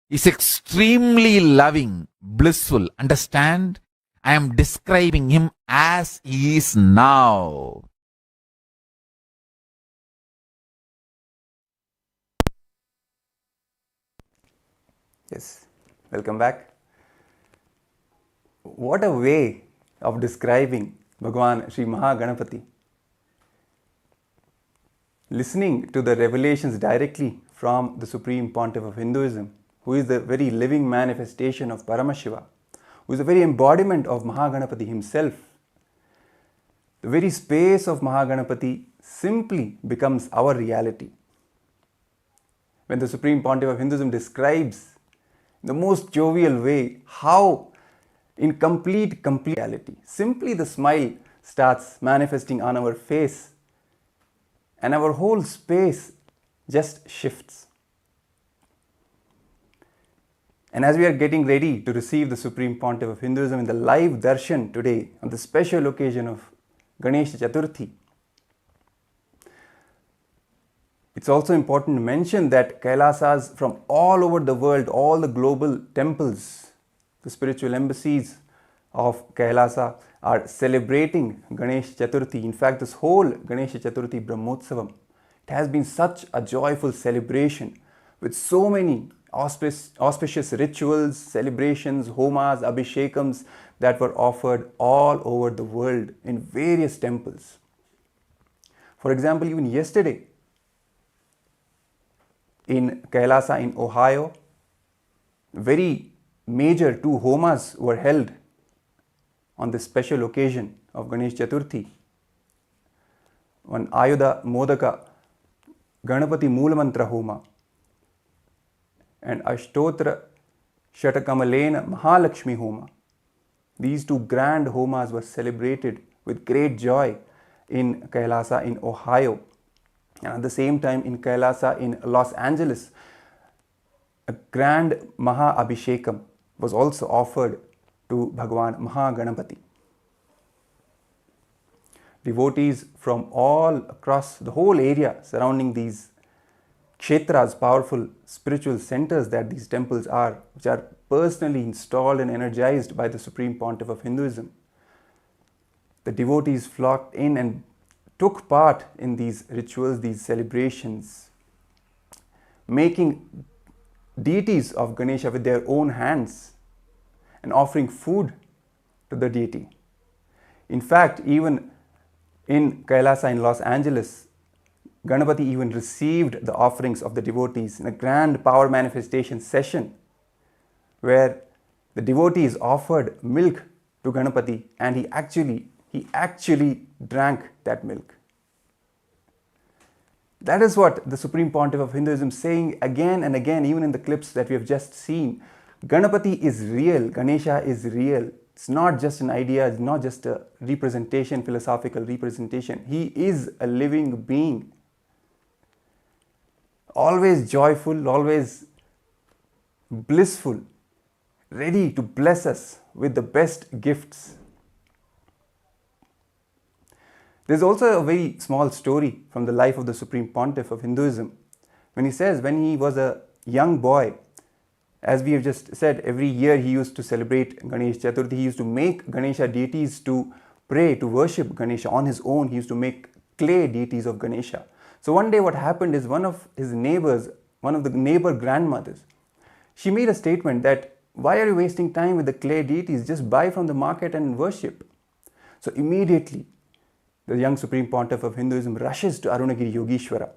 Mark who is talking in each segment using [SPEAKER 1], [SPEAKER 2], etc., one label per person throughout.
[SPEAKER 1] is extremely loving, blissful. Understand? I am describing him as he is now.
[SPEAKER 2] Yes, welcome back. What a way of describing Bhagavan Sri Maha Ganapathi. Listening to the revelations directly from the Supreme Pontiff of Hinduism, who is the very living manifestation of Paramashivam, who is the very embodiment of Maha Ganapathi himself. The very space of Maha Ganapathi simply becomes our reality. When the Supreme Pontiff of Hinduism describes in the most jovial way how in complete reality, simply the smile starts manifesting on our face and our whole space just shifts. And as we are getting ready to receive the Supreme Pontiff of Hinduism in the live Darshan today on the special occasion of Ganesha Chathurthi, it's also important to mention that Kailasas from all over the world, all the global temples, the spiritual embassies of Kailasa are celebrating Ganesh Chaturthi. In fact, this whole Ganesha Chaturthi Brahmotsavam, it has been such a joyful celebration with so many auspicious rituals, celebrations, homas, abhishekams that were offered all over the world in various temples. For example, even yesterday in Kailasa in Ohio, very major 2 homas were held on this special occasion of Ganesh Chaturthi. One Ayudha Modaka Ganapati Moolamantra Homa and Ashtotra Shatakamalena Mahalakshmi Homa. These 2 grand homas were celebrated with great joy in Kailasa in Ohio. And at the same time in Kailasa in Los Angeles, a grand Maha Abhishekam was also offered to Bhagavan Maha Ganapathi. Devotees from all across the whole area surrounding these kshetras, powerful spiritual centers that these temples are, which are personally installed and energized by the Supreme Pontiff of Hinduism. The devotees flocked in and took part in these rituals, these celebrations, making deities of Ganesha with their own hands and offering food to the deity. In fact, even in Kailasa in Los Angeles, Ganapati even received the offerings of the devotees in a grand power manifestation session where the devotees offered milk to Ganapati and he actually drank that milk. That is what the Supreme Pontiff of Hinduism is saying again and again, even in the clips that we have just seen. Ganapati is real, Ganesha is real. It's not just an idea, it's not just a representation, philosophical representation. He is a living being. Always joyful, always blissful, ready to bless us with the best gifts. There's also a very small story from the life of the Supreme Pontiff of Hinduism. When he says when he was a young boy, as we have just said, every year he used to celebrate Ganesh Chaturthi. He used to make Ganesha deities to pray, to worship Ganesha on his own. He used to make clay deities of Ganesha. So one day what happened is one of his neighbors, one of the neighbor grandmothers, she made a statement that, why are you wasting time with the clay deities? Just buy from the market and worship. So immediately, the young Supreme Pontiff of Hinduism rushes to Arunagiri Yogeshwara,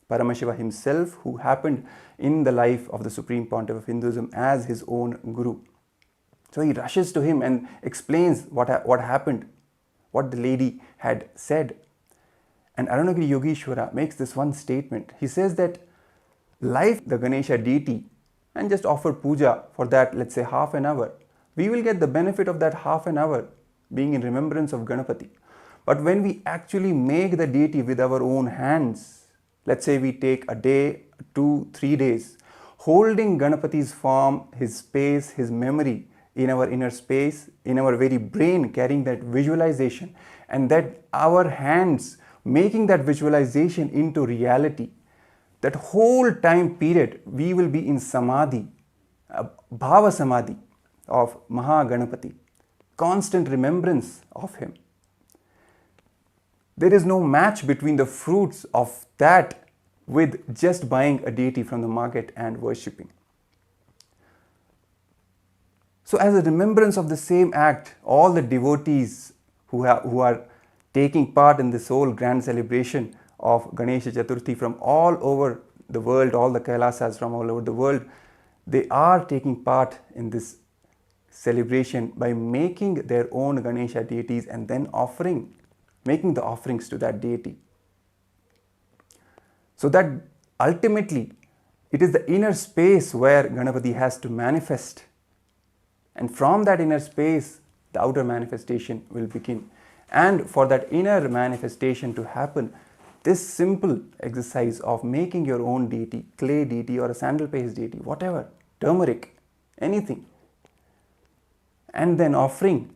[SPEAKER 2] Paramashivam himself, who happened in the life of the Supreme Pontiff of Hinduism as his own guru. So he rushes to him and explains what happened, what the lady had said. And Arunagiri Yogeshwara makes this one statement. He says that life the Ganesha deity and just offer puja for that, let's say half an hour. We will get the benefit of that half an hour being in remembrance of Ganapati. But when we actually make the deity with our own hands, let's say we take a day, 2, 3 days, holding Ganapati's form, his space, his memory in our inner space, in our very brain, carrying that visualization, and that our hands making that visualization into reality, that whole time period we will be in samadhi, bhava samadhi of Maha Ganapathi, constant remembrance of him. There is no match between the fruits of that with just buying a deity from the market and worshipping. So as a remembrance of the same act, all the devotees who are taking part in this whole grand celebration of Ganesha Chathurthi from all over the world, all the Kailasas from all over the world, they are taking part in this celebration by making their own Ganesha deities and then making the offerings to that deity. So that ultimately it is the inner space where Ganapati has to manifest, and from that inner space the outer manifestation will begin. And for that inner manifestation to happen, this simple exercise of making your own deity, clay deity or a sandal paste deity, whatever, turmeric, anything, and then offering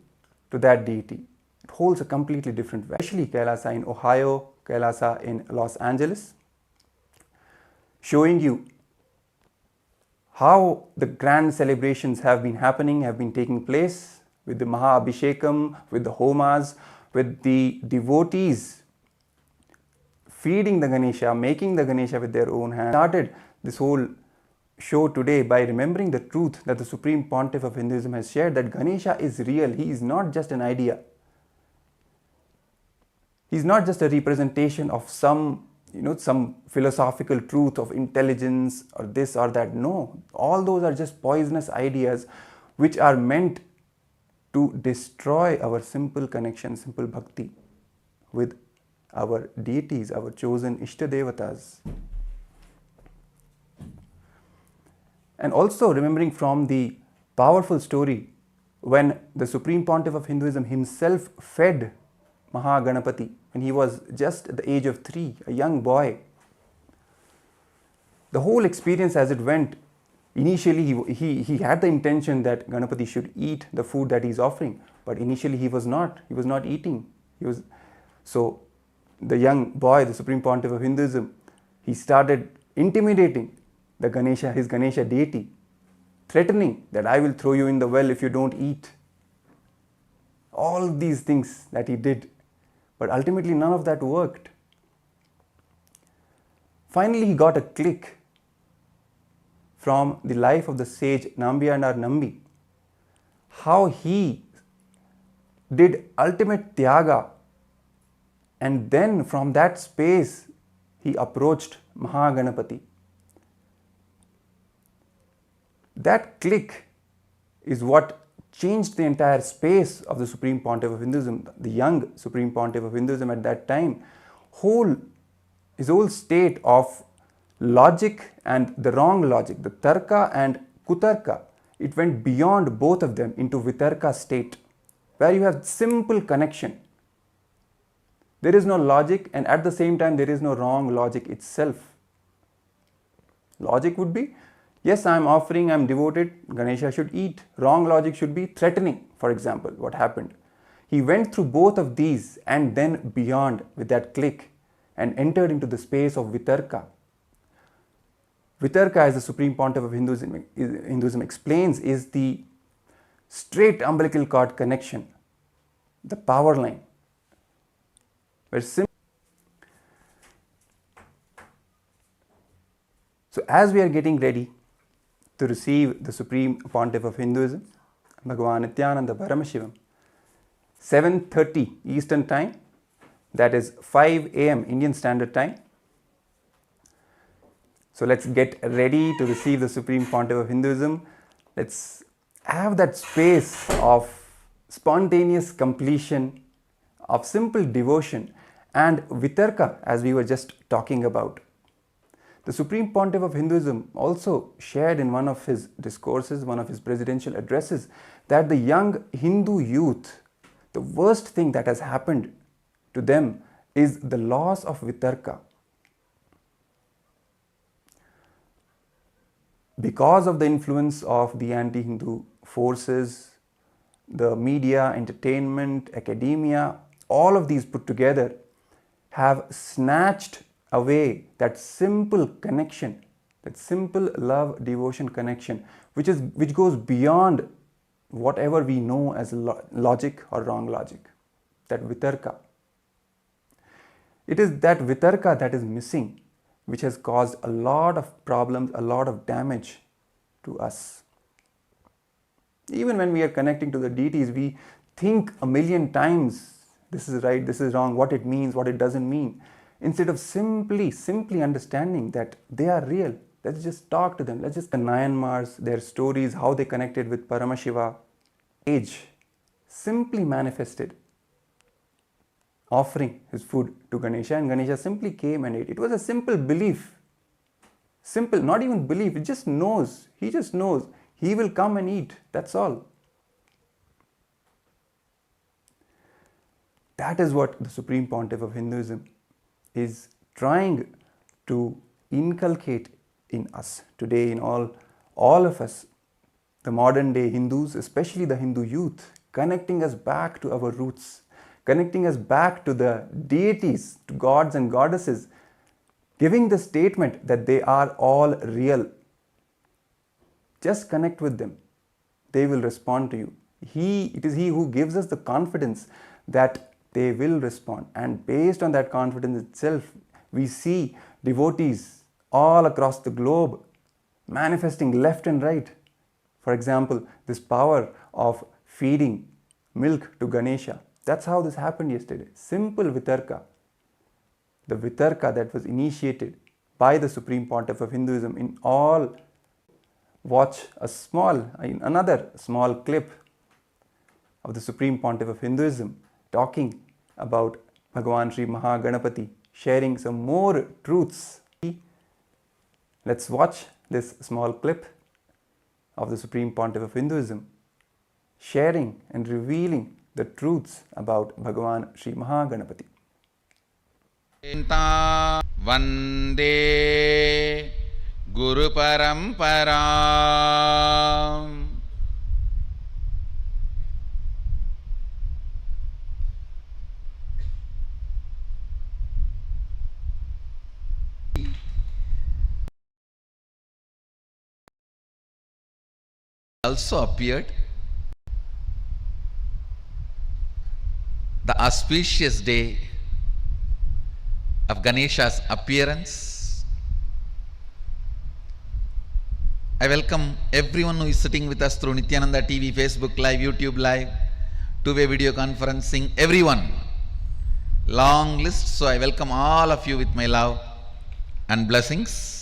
[SPEAKER 2] to that deity, it holds a completely different value. Especially Kailasa in Ohio, Kailasa in Los Angeles, showing you how the grand celebrations have been taking place with the Maha Abhishekam, with the Homas, with the devotees feeding the Ganesha, making the Ganesha with their own hands. Started this whole show today by remembering the truth that the Supreme Pontiff of Hinduism has shared, that Ganesha is real. He is not just an idea. He is not just a representation of some philosophical truth of intelligence or this or that. No, all those are just poisonous ideas which are meant to destroy our simple connection, simple bhakti with our deities, our chosen Ishtadevatas. And also remembering from the powerful story when the Supreme Pontiff of Hinduism himself fed Maha Ganapathi when he was just at the age of 3, a young boy. The whole experience as it went, initially he had the intention that Ganapati should eat the food that he is offering, but initially he was not eating. So the young boy, the Supreme Pontiff of Hinduism, he started intimidating his Ganesha deity, threatening that I will throw you in the well if you don't eat. All these things that he did, but ultimately none of that worked. Finally he got a click from the life of the sage Nambiyanar Nambi, how he did ultimate tyaga, and then from that space he approached Maha Ganapathi. That click is what changed the entire space of the Supreme Pontiff of Hinduism, the young Supreme Pontiff of Hinduism at that time. His whole state of logic and the wrong logic, the tarka and kutarka, it went beyond both of them into vitarka state, where you have simple connection. There is no logic, and at the same time there is no wrong logic itself. Logic would be, yes, I am offering, I am devoted, Ganesha should eat. Wrong logic should be threatening, for example, what happened. He went through both of these and then beyond with that click and entered into the space of vitarka. Vitarka, as the Supreme Pontiff of Hinduism explains, is the straight umbilical cord connection, the power line. So as we are getting ready to receive the Supreme Pontiff of Hinduism, Bhagavan Nithyananda Paramashivam, 7:30 Eastern Time, that is 5 a.m. Indian Standard Time. So let's get ready to receive the Supreme Pontiff of Hinduism. Let's have that space of spontaneous completion, of simple devotion and vitarka, as we were just talking about. The Supreme Pontiff of Hinduism also shared in one of his discourses, one of his presidential addresses, that the young Hindu youth, the worst thing that has happened to them is the loss of vitarka. Because of the influence of the anti-Hindu forces, the media, entertainment, academia, all of these put together have snatched away that simple connection, That simple love, devotion, connection, which goes beyond whatever we know as logic or wrong logic. That vitarka. It is that vitarka that is missing, which has caused a lot of problems, a lot of damage to us. Even when we are connecting to the deities, we think a million times, this is right, this is wrong, what it means, what it doesn't mean. Instead of simply understanding that they are real. Let's just talk to them. Let's just the Myanmar's, their stories, how they connected with Paramashiva. Age simply manifested, offering his food to Ganesha, and Ganesha simply came and ate. It was a simple belief. Simple, not even belief, it just knows. He just knows. He will come and eat. That's all. That is what the Supreme Pontiff of Hinduism is trying to inculcate in us today, in all of us, the modern day Hindus, especially the Hindu youth, connecting us back to our roots, connecting us back to the deities, to gods and goddesses, giving the statement that they are all real. Just connect with them. They will respond to you. It is He who gives us the confidence that they will respond. And based on that confidence itself, we see devotees all across the globe manifesting left and right. For example, this power of feeding milk to Ganesha. That's how this happened yesterday. Simple vitarka. The vitarka that was initiated by the Supreme Pontiff of Hinduism in all. Watch another small clip of the Supreme Pontiff of Hinduism talking about Bhagavan Sri Maha Ganapathi, sharing some more truths. Let's watch this small clip of the Supreme Pontiff of Hinduism sharing and revealing the truths about Bhagavan Sri Maha Ganapathi.
[SPEAKER 1] Vande Guru Parampara. Also appeared the auspicious day of Ganesha's appearance. I welcome everyone who is sitting with us through Nithyananda TV, Facebook Live, YouTube Live, two-way video conferencing, everyone. Long list, so I welcome all of you with my love and blessings.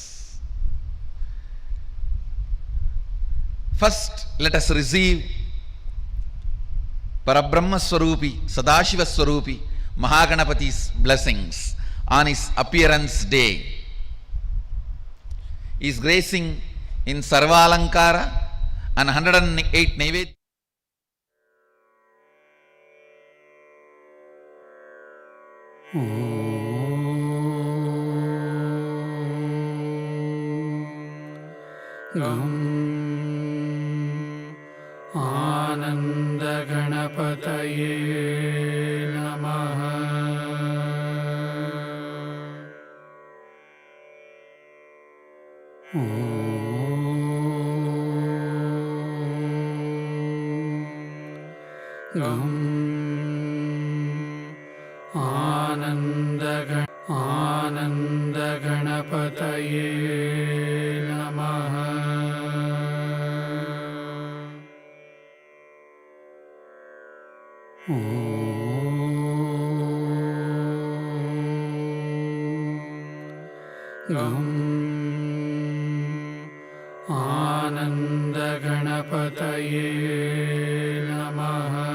[SPEAKER 1] First, let us receive Parabrahma Swarupi, Sadashiva Swarupi, Maha Ganapathi's blessings on his appearance day. He is gracing in Sarvalankara and 108 Naivedya.
[SPEAKER 3] Ananda Ganapataye Namaha. Ananda Ganapataye Namaha. Ananda Ganapataye Namaha.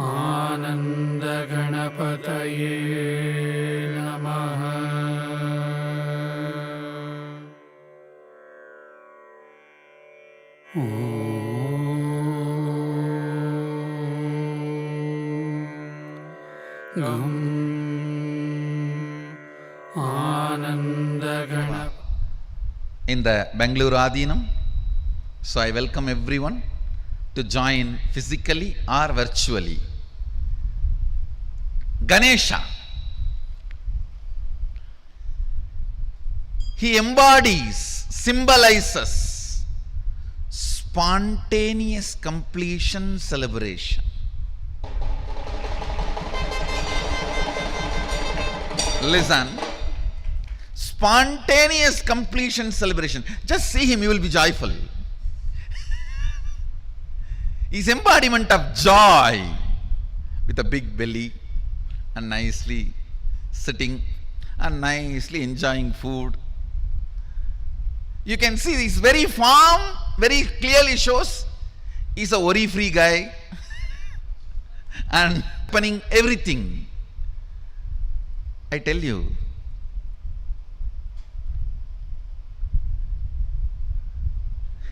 [SPEAKER 3] Ananda Ganapataye Namaha. Ananda Ganapataye.
[SPEAKER 1] in the Bangalore Adinam. So I welcome everyone to join physically or virtually. Ganesha. He embodies, symbolizes spontaneous completion celebration. Listen. Spontaneous completion celebration. Just see him, you will be joyful. He's embodiment of joy with a big belly and nicely sitting and nicely enjoying food. You can see this very form very clearly shows he's a worry-free guy and opening everything. I tell you,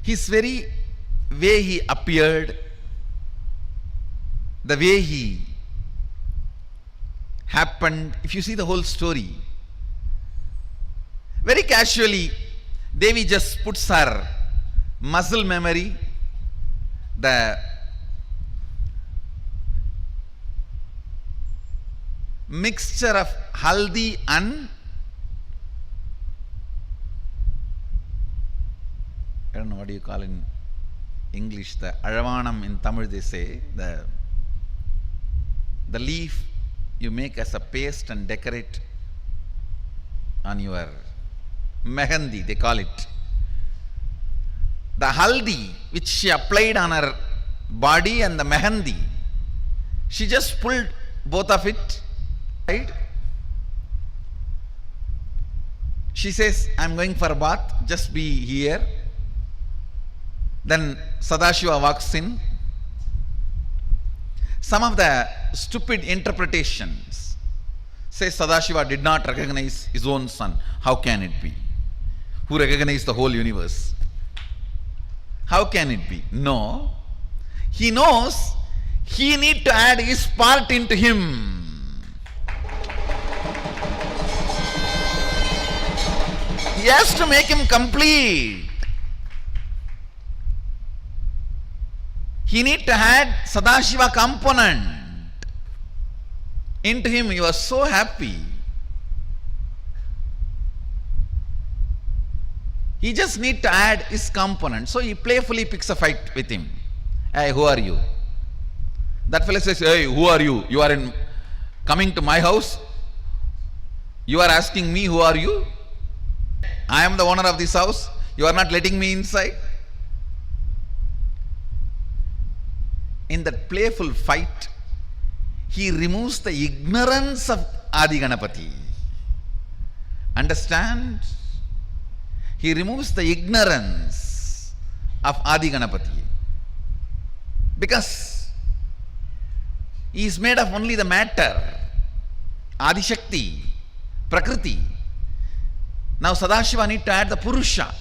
[SPEAKER 1] his very way he appeared, the way he happened, if you see the whole story, very casually, Devi just puts her muscle memory, the mixture of haldi and I don't know what do you call in English, the aravanam in Tamil they say, the leaf you make as a paste and decorate on your mehendi, they call it. The haldi which she applied on her body and the mehendi, she just pulled both of it, right? She says, I'm going for a bath, just be here. Then Sadashiva walks in. Some of the stupid interpretations say Sadashiva did not recognize his own son. How can it be? Who recognized the whole universe? How can it be? No. He knows he need to add his part into him. He has to make him complete. He need to add Sadashiva component into him. He was so happy. He just need to add his component. So he playfully picks a fight with him. Hey, who are you? That fellow says, hey, who are you? You are coming to my house? You are asking me, who are you? I am the owner of this house. You are not letting me inside. In that playful fight, he removes the ignorance of Adi Ganapathi. Understand? He removes the ignorance of Adi Ganapathi. Because he is made of only the matter, Adi Shakti, Prakriti. Now Sadashiva need to add the Purusha,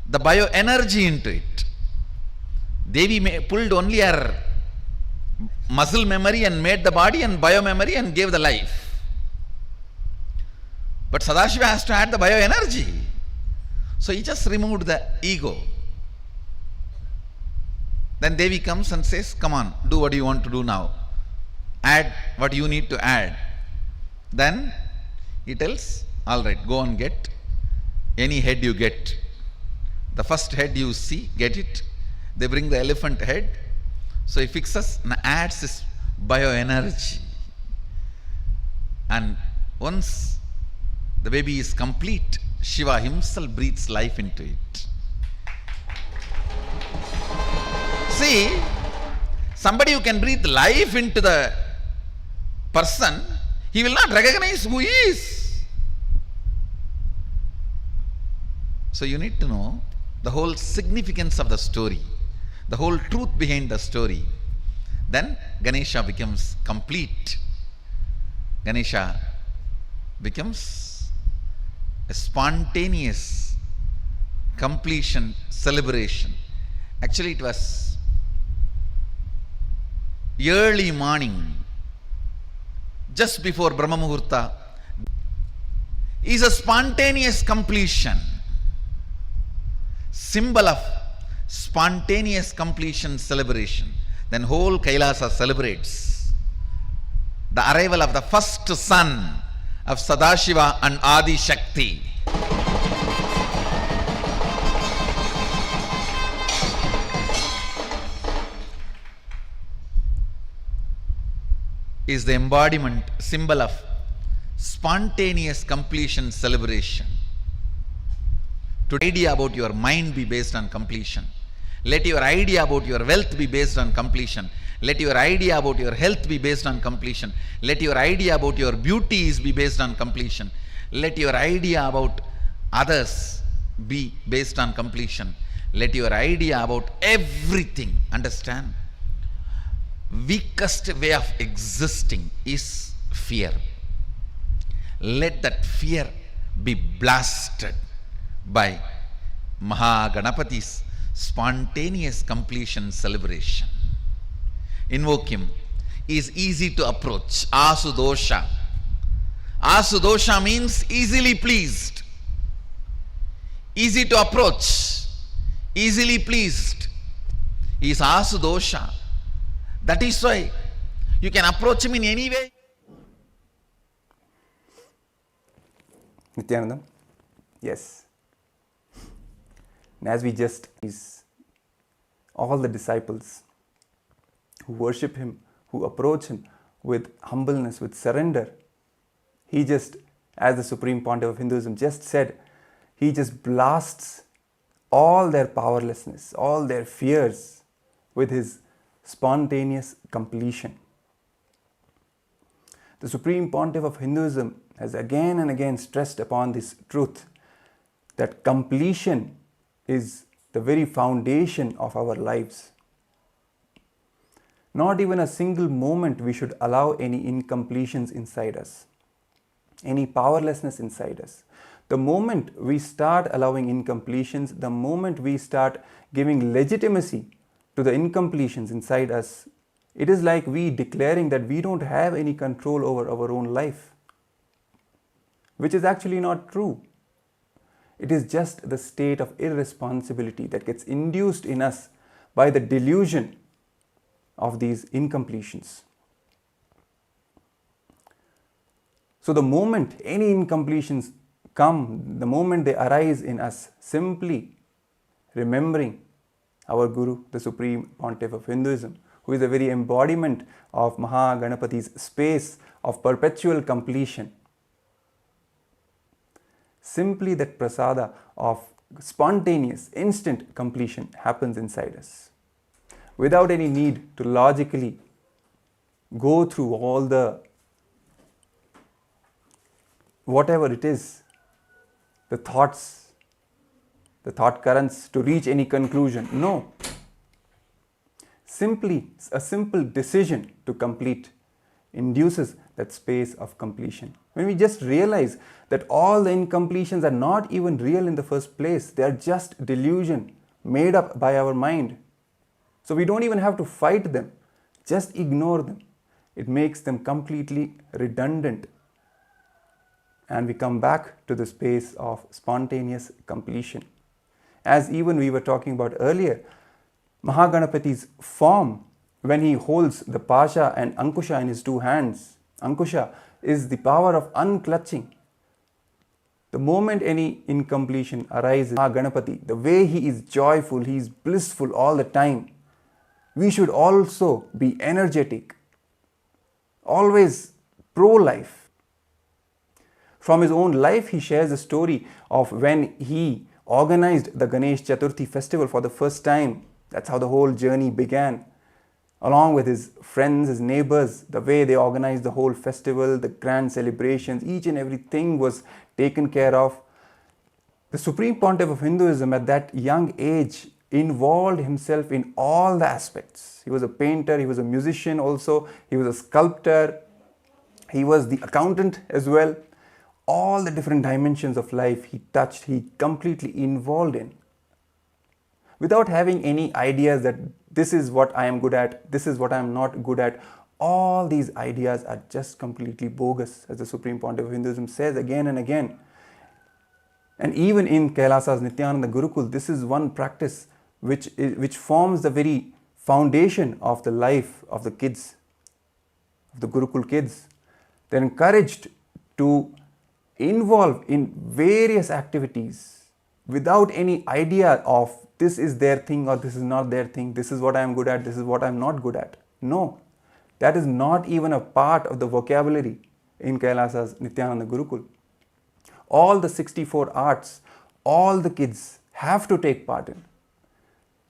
[SPEAKER 1] the bioenergy into it. Devi pulled only her muscle memory and made the body and biomemory and gave the life. But Sadashiva has to add the bioenergy. So he just removed the ego. Then Devi comes and says, come on, do what you want to do now. Add what you need to add. Then he tells, all right, go and get any head you get. The first head you see, get it. They bring the elephant head. So he fixes and adds his bioenergy. And once the baby is complete, Shiva himself breathes life into it. See, somebody who can breathe life into the person, he will not recognize who he is. So you need to know the whole significance of the story, the whole truth behind the story. Then Ganesha becomes complete. Ganesha becomes a spontaneous completion celebration. Actually, it was early morning, just before Brahma Muhurta, is a spontaneous completion. symbol of spontaneous completion celebration. Then whole Kailasa celebrates the arrival of the first son of Sadashiva and Adi Shakti. Is the embodiment, symbol of spontaneous completion celebration. To idea about your mind be based on completion. Let your idea about your wealth be based on completion. Let your idea about your health be based on completion. Let your idea about your beauties be based on completion. Let your idea about others be based on completion. Let your idea about everything, understand? Weakest way of existing is fear. Let that fear be blasted by Maha Ganapathi's spontaneous completion celebration. Invoke him. He is easy to approach. Asudosha. Asudosha means easily pleased. Easy to approach. Easily pleased. He is Asudosha. That is why you can approach him in any way.
[SPEAKER 2] Nithyananda, yes. And as we just all the disciples who worship him, who approach him with humbleness, with surrender, he just, as the Supreme Pontiff of Hinduism just said, he just blasts all their powerlessness, all their fears with his spontaneous completion. The Supreme Pontiff of Hinduism has again and again stressed upon this truth that completion is the very foundation of our lives. Not even a single moment we should allow any incompletions inside us, any powerlessness inside us. The moment we start allowing incompletions, the moment we start giving legitimacy to the incompletions inside us, it is like we declaring that we don't have any control over our own life, which is actually not true. It is just the state of irresponsibility that gets induced in us by the delusion of these incompletions. So the moment any incompletions come, the moment they arise in us, simply remembering our Guru, the Supreme Pontiff of Hinduism, who is the very embodiment of Maha Ganapathi's space of perpetual completion. Simply that prasada of spontaneous, instant completion happens inside us, without any need to logically go through all the whatever it is, the thoughts, the thought currents to reach any conclusion. No. Simply a simple decision to complete induces that space of completion. When we just realize that all the incompletions are not even real in the first place, they are just delusion made up by our mind. So we don't even have to fight them, just ignore them. It makes them completely redundant. And we come back to the space of spontaneous completion. As even we were talking about earlier, Maha Ganapathi's form, when he holds the Pasha and Ankusha in his two hands, Ankusha is the power of unclutching. The moment any incompletion arises, Maha Ganapathi, the way he is joyful, he is blissful all the time, we should also be energetic, always pro-life. From his own life, he shares a story of when he organized the Ganesh Chathurthi festival for the first time. That's how the whole journey began. Along with his friends, his neighbors, the way they organized the whole festival, the grand celebrations, each and everything was taken care of. The Supreme Pontiff of Hinduism at that young age involved himself in all the aspects. He was a painter, he was a musician also, he was a sculptor, he was the accountant as well. All the different dimensions of life he touched, he completely involved in. Without having any ideas that this is what I am good at, this is what I am not good at. All these ideas are just completely bogus, as the Supreme Pontiff of Hinduism says again and again. And even in Kailasa's Nithyananda Gurukul, this is one practice which forms the very foundation of the life of the kids, of the Gurukul kids. They're encouraged to involve in various activities without any idea of this is their thing or this is not their thing, this is what I am good at, this is what I am not good at. No, that is not even a part of the vocabulary in Kailasa's Nithyananda Gurukul. All the 64 arts, all the kids have to take part in.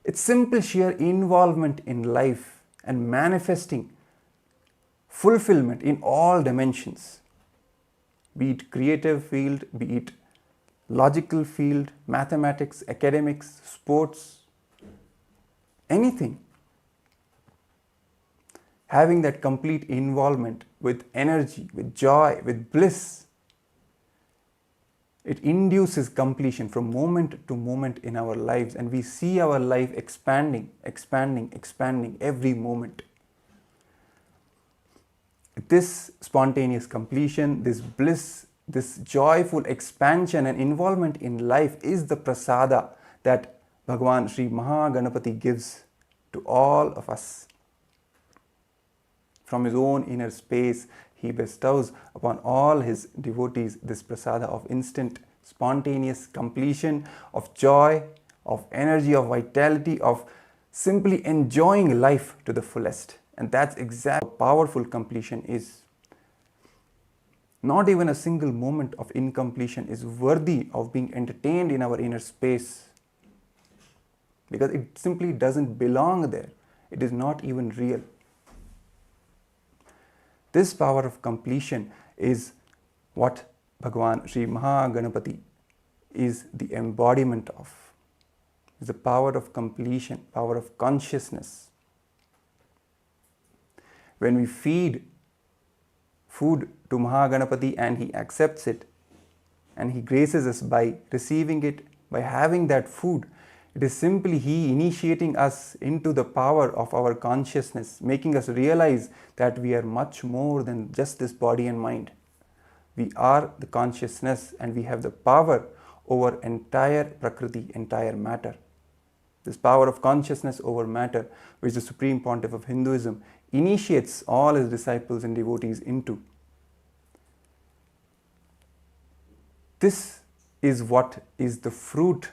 [SPEAKER 2] It's simple sheer involvement in life and manifesting fulfillment in all dimensions, be it creative field, be it logical field, mathematics, academics, sports, anything. Having that complete involvement with energy, with joy, with bliss, it induces completion from moment to moment in our lives, and we see our life expanding, expanding, expanding every moment. This spontaneous completion, this bliss, this joyful expansion and involvement in life is the prasada that Bhagavan Sri Maha Ganapathi gives to all of us. From his own inner space, he bestows upon all his devotees this prasada of instant, spontaneous completion, of joy, of energy, of vitality, of simply enjoying life to the fullest. And that's exactly how powerful completion is. Not even a single moment of incompletion is worthy of being entertained in our inner space, because it simply doesn't belong there. It is not even real. This power of completion is what Bhagavan Sri Maha Ganapathi is the embodiment of. It's the power of completion, power of consciousness. When we feed food to Maha Ganapathi and he accepts it and he graces us by receiving it, by having that food, it is simply he initiating us into the power of our consciousness, making us realize that we are much more than just this body and mind. We are the consciousness and we have the power over entire Prakriti, entire matter. This power of consciousness over matter, which the Supreme Pontiff of Hinduism initiates all his disciples and devotees into. This is what is the fruit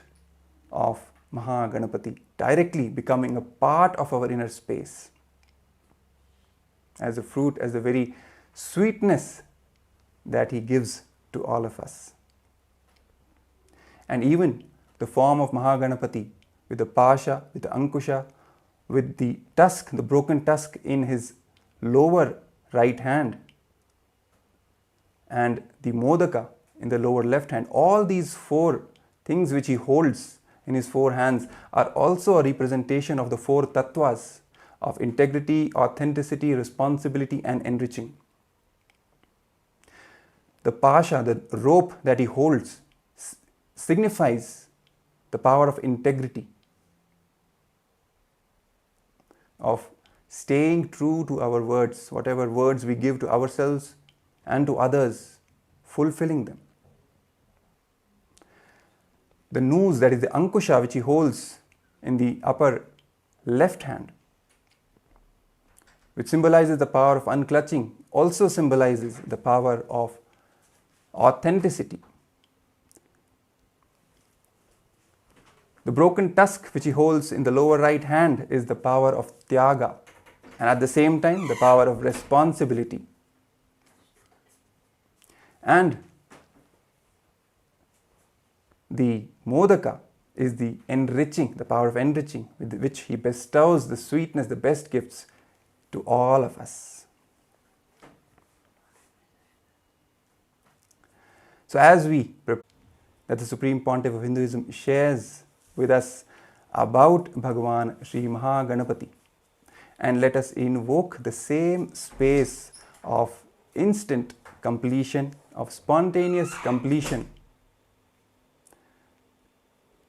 [SPEAKER 2] of Maha Ganapathi, directly becoming a part of our inner space. As a fruit, as the very sweetness that he gives to all of us. And even the form of Maha Ganapathi, with the pasha, with the ankusha, with the tusk, the broken tusk in his lower right hand, and the modaka in the lower left hand, all these four things which he holds in his four hands are also a representation of the four tattvas of integrity, authenticity, responsibility and enriching. The pasha, the rope that he holds, signifies the power of integrity, of staying true to our words, whatever words we give to ourselves and to others, fulfilling them. The noose, that is the ankusha, which he holds in the upper left hand, which symbolizes the power of unclutching, also symbolizes the power of authenticity. The broken tusk which he holds in the lower right hand is the power of tyaga, and at the same time the power of responsibility. And the modaka is the enriching, the power of enriching, with which he bestows the sweetness, the best gifts to all of us. So as we prepare, that the Supreme Pontiff of Hinduism shares with us about Bhagavan Sri Maha Ganapathi, and let us invoke the same space of instant completion, of spontaneous completion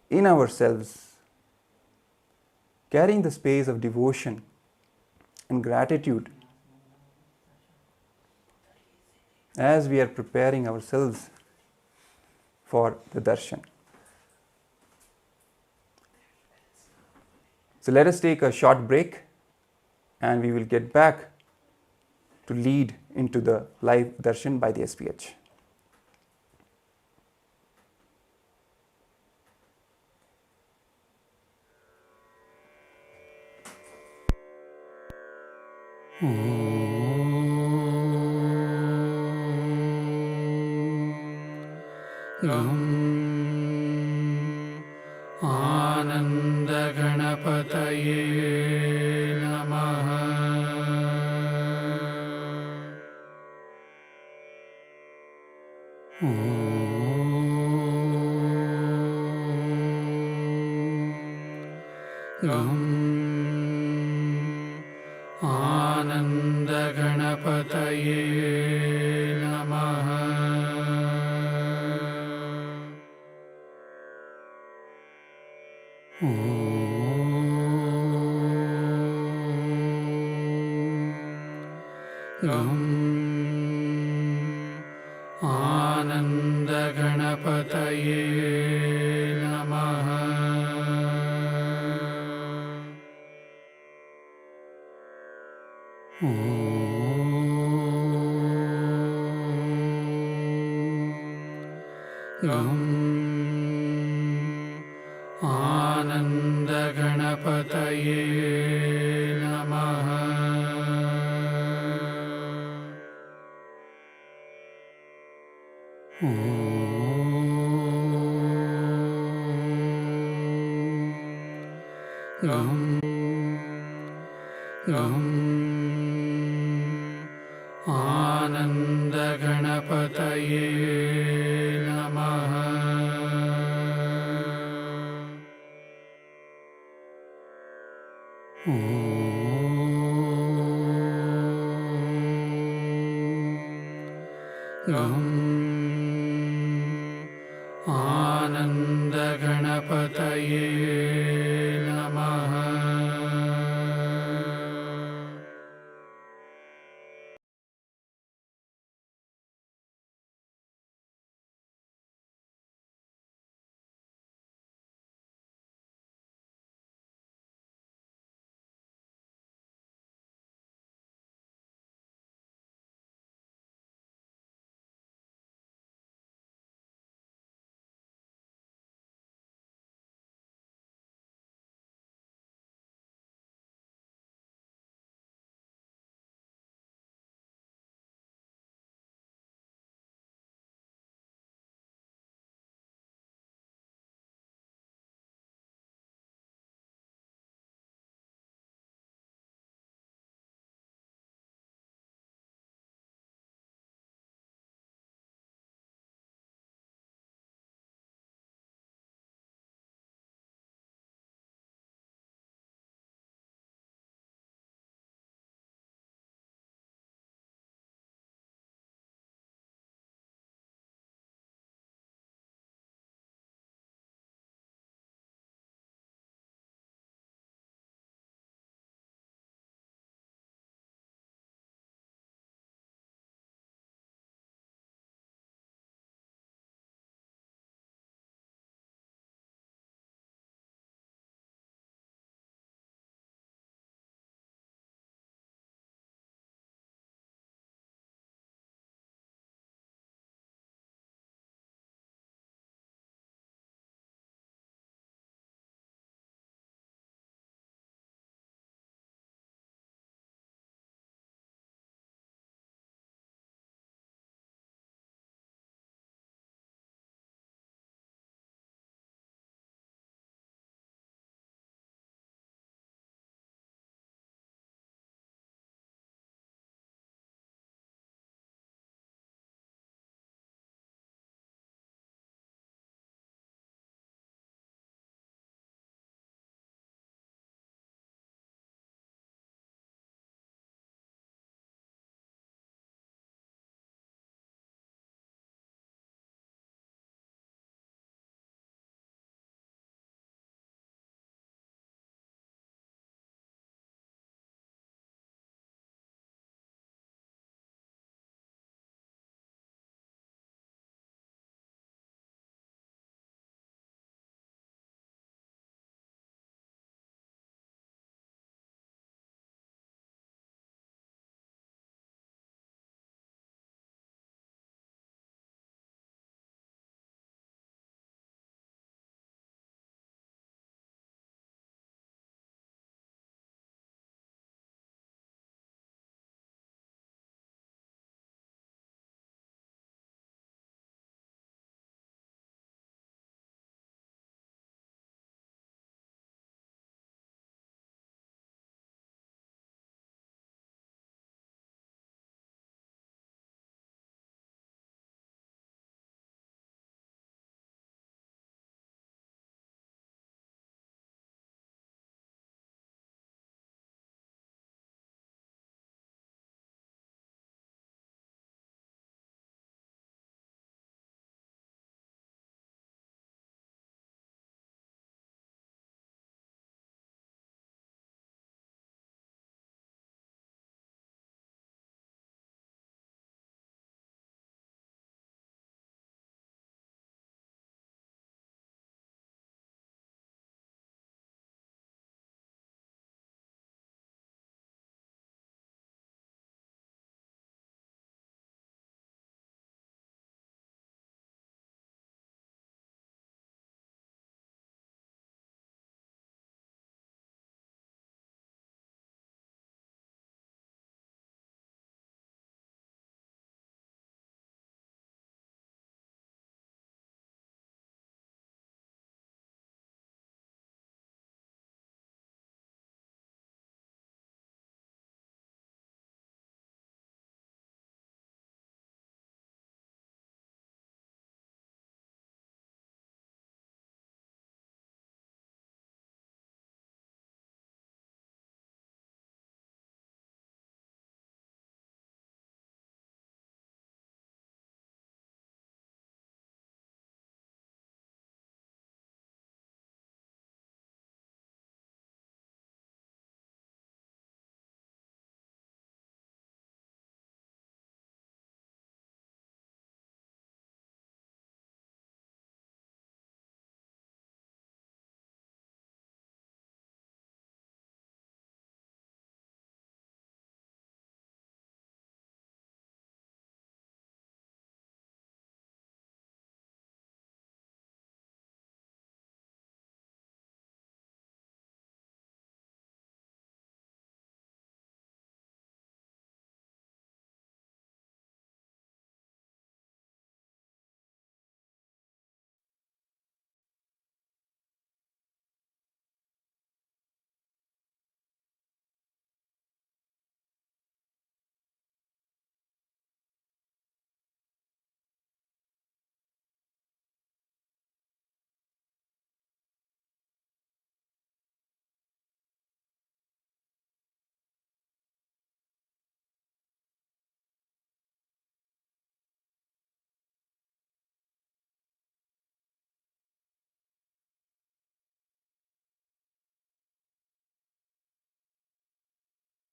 [SPEAKER 2] in ourselves, carrying the space of devotion and gratitude as we are preparing ourselves for the darshan. So let us take a short break and we will get back to lead into the live darshan by the SPH.
[SPEAKER 3] आनंद गणपतये नमः। आनंद गणपतये नमः। आनंद गणपतये नमः। आनंद गणपतये नमः। आनंद गणपतये नमः। आनंद गणपतये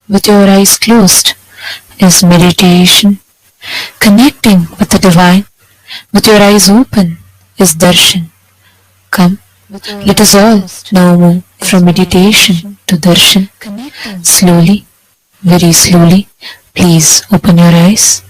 [SPEAKER 4] with your eyes closed is meditation. Connecting with the divine with your eyes open is darshan. Come, let us all now move from meditation to darshan. Slowly, very slowly, please open your eyes.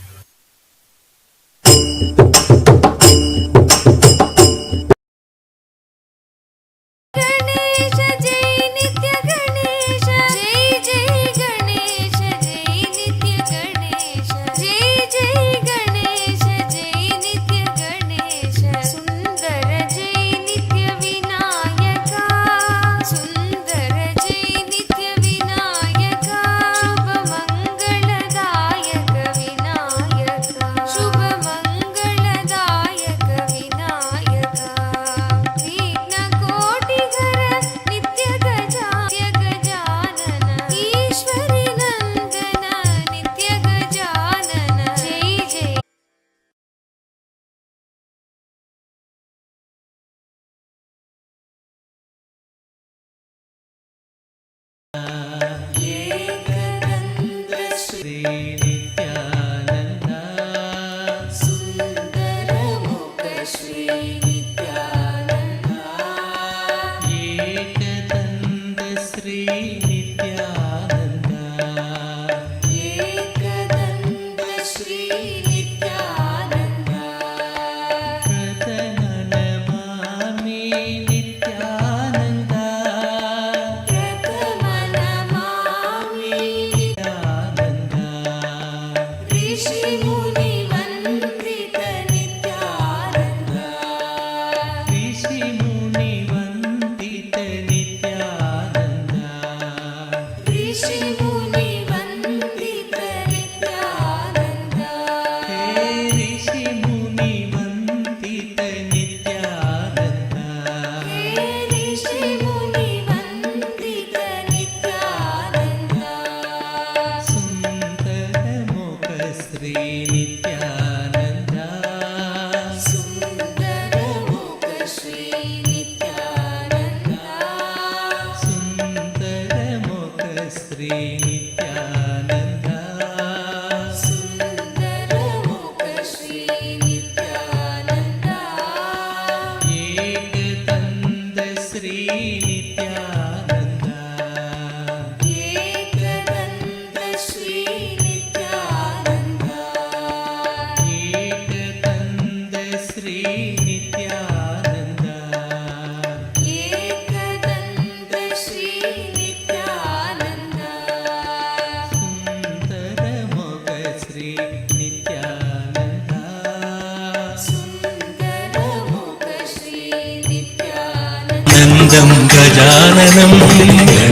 [SPEAKER 5] आनन्दं गजाननं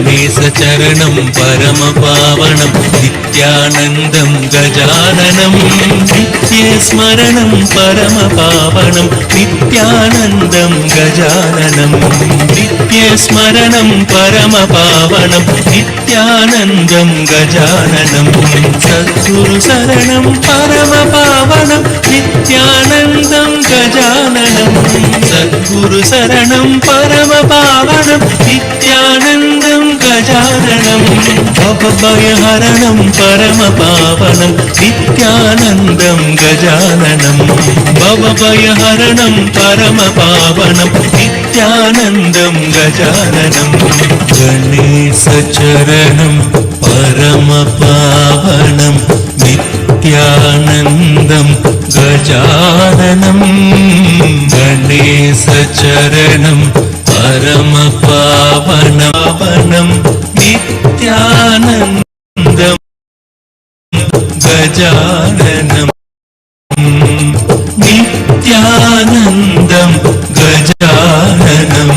[SPEAKER 5] गणेशचरणं परमपावनं नित्यानन्दं गजाननं नित्यस्मरणं परमपावनं नित्यानन्दं गजाननं नित्यस्मरणं परमपावनं नित्यानन्दं गजाननं सद्गुरुशरणं परमपावनं नित्यानन्दं गजाननं सद्गुरुशरणं परमपावनं नित्यानन्दं गजाननं भवभयहरणं परमपावनं नित्यानन्दं गजाननं भवभयहरणं परमपावनं नित्यानन्दं गजाननं गणेशचरणं परमपावनं नित्यानन्दं गजाननं गणेशचरणं परमपावनं नित्यानन्दं गजाननं नित्यानन्दं गजाननं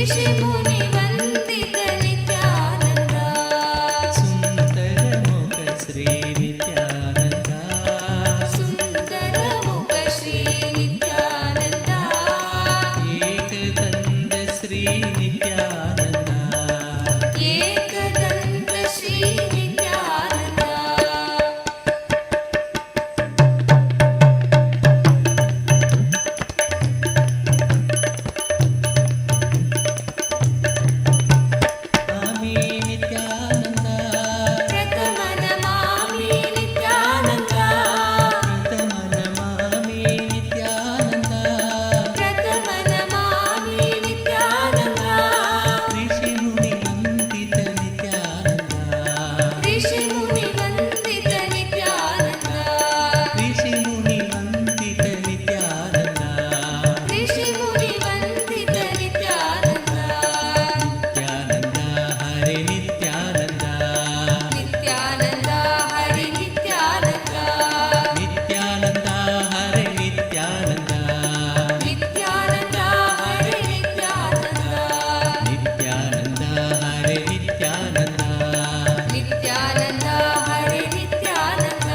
[SPEAKER 6] ऋषिमुनि वन्दित नित्यानन्द
[SPEAKER 5] सुन्दरमुख श्री नित्यानन्द
[SPEAKER 6] सुन्दरमुख श्री नित्यानन्द
[SPEAKER 5] एकदन्त श्री नित्यानन्द
[SPEAKER 6] एकदन्त श्री नित्यानन्द
[SPEAKER 5] स्वामी नित्यानन्द
[SPEAKER 6] प्रथमनमामि नित्यानन्द
[SPEAKER 5] प्रथमनमामि नित्यानन्द
[SPEAKER 6] प्रथमनमामि नित्यानन्द
[SPEAKER 5] ऋषिमुनि वन्दित नित्यानन्द
[SPEAKER 6] ऋषिमुनि वन्दित नित्यानन्द
[SPEAKER 5] ऋषिमुनि वन्दित नित्यानन्द
[SPEAKER 6] ऋषिमुनि वन्दित नित्यानन्द
[SPEAKER 5] नित्यानन्द हरे नित्यानन्द
[SPEAKER 6] नित्यानन्द हरि नित्यानन्द
[SPEAKER 5] नित्यानन्द हरे नित्यानन्द
[SPEAKER 6] नित्यानन्द हरि नित्यानन्द
[SPEAKER 5] नित्यानन्द हरे नित्यानन्द
[SPEAKER 6] नित्यानन्द हरि नित्यानन्द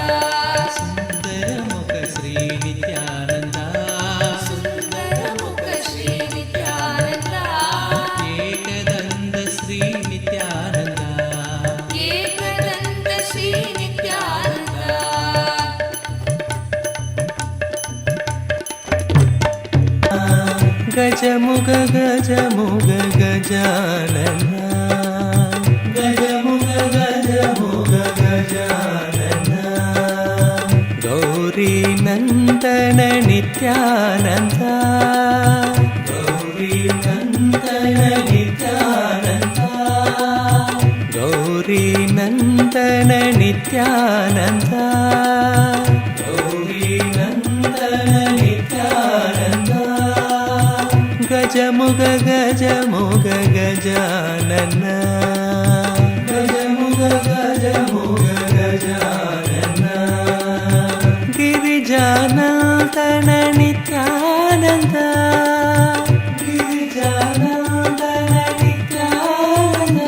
[SPEAKER 5] सुन्दरमुख श्री नित्यानन्द
[SPEAKER 6] सुन्दरमुख श्री नित्यानन्द
[SPEAKER 5] एकदन्त श्री नित्यानन्द
[SPEAKER 6] एकदन्त श्री नित्यानन्द
[SPEAKER 5] गजमुग गजमुग गजानन गजमुग गजमुग गजानन गौरी नन्दन नित्यानन्द गौरी नन्दन नित्यानन्द गौरी नन्दन नित्यानन्द गौरी नन्दन नित्यानन्द गजमुग गजमुग गजानन गजमुग गजमुग गजानन गिरिजानन्दन नित्यानन्द गिरिजानन्दन नित्यानन्द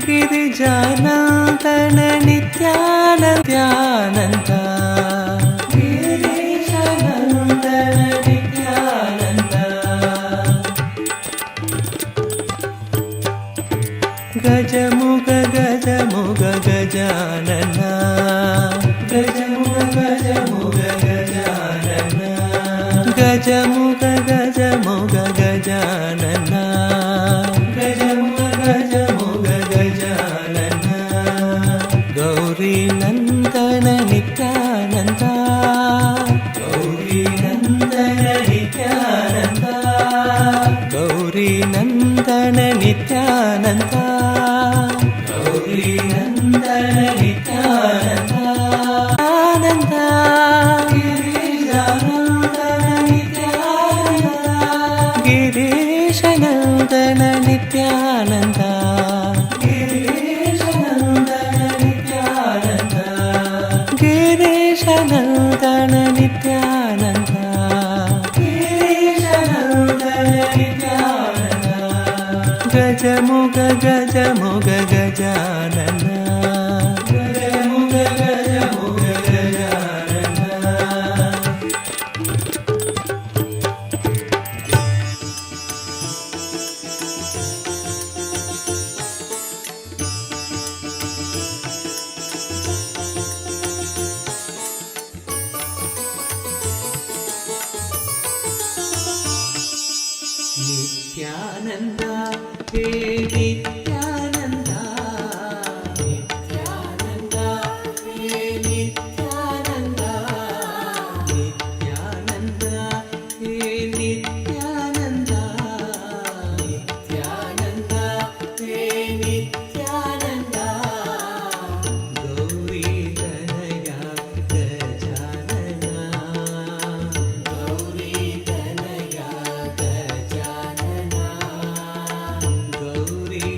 [SPEAKER 5] गिरिजानन्दन नित्यानन्द गिरीशानन्दन नित्यानन्द गजमुग गजमुग गजानन गजमुग गजमुग गजानन गजमुग गजमुग गजानन गजमुग गजमुग गजानन गौरी नन्दन नित्यानन्द गौरी नन्दन नित्यानन्द गौरी नन्दन नित्यानन्द गौरी नन्दन नित्यानन्द आनन्द गिरीशानन्दन नित्यानन्द गिरीशनन्दन नित्यानन्द गिरीशनन्दन नित्यानन्द गिरीशनन्दन नित्यानन्द गिरीशनन्दन नित्यानन्द गजमुग गजमुग गजानन गजमुग गजमुग गजानन नित्यानन्द हे नित्यानन्द नित्यानन्द हे नित्यानन्द नित्यानन्द हे नित्यानन्द नित्यानन्द हे नित्यानन्द गौरी तनया गजानन गौरी तनया गजानन गौरी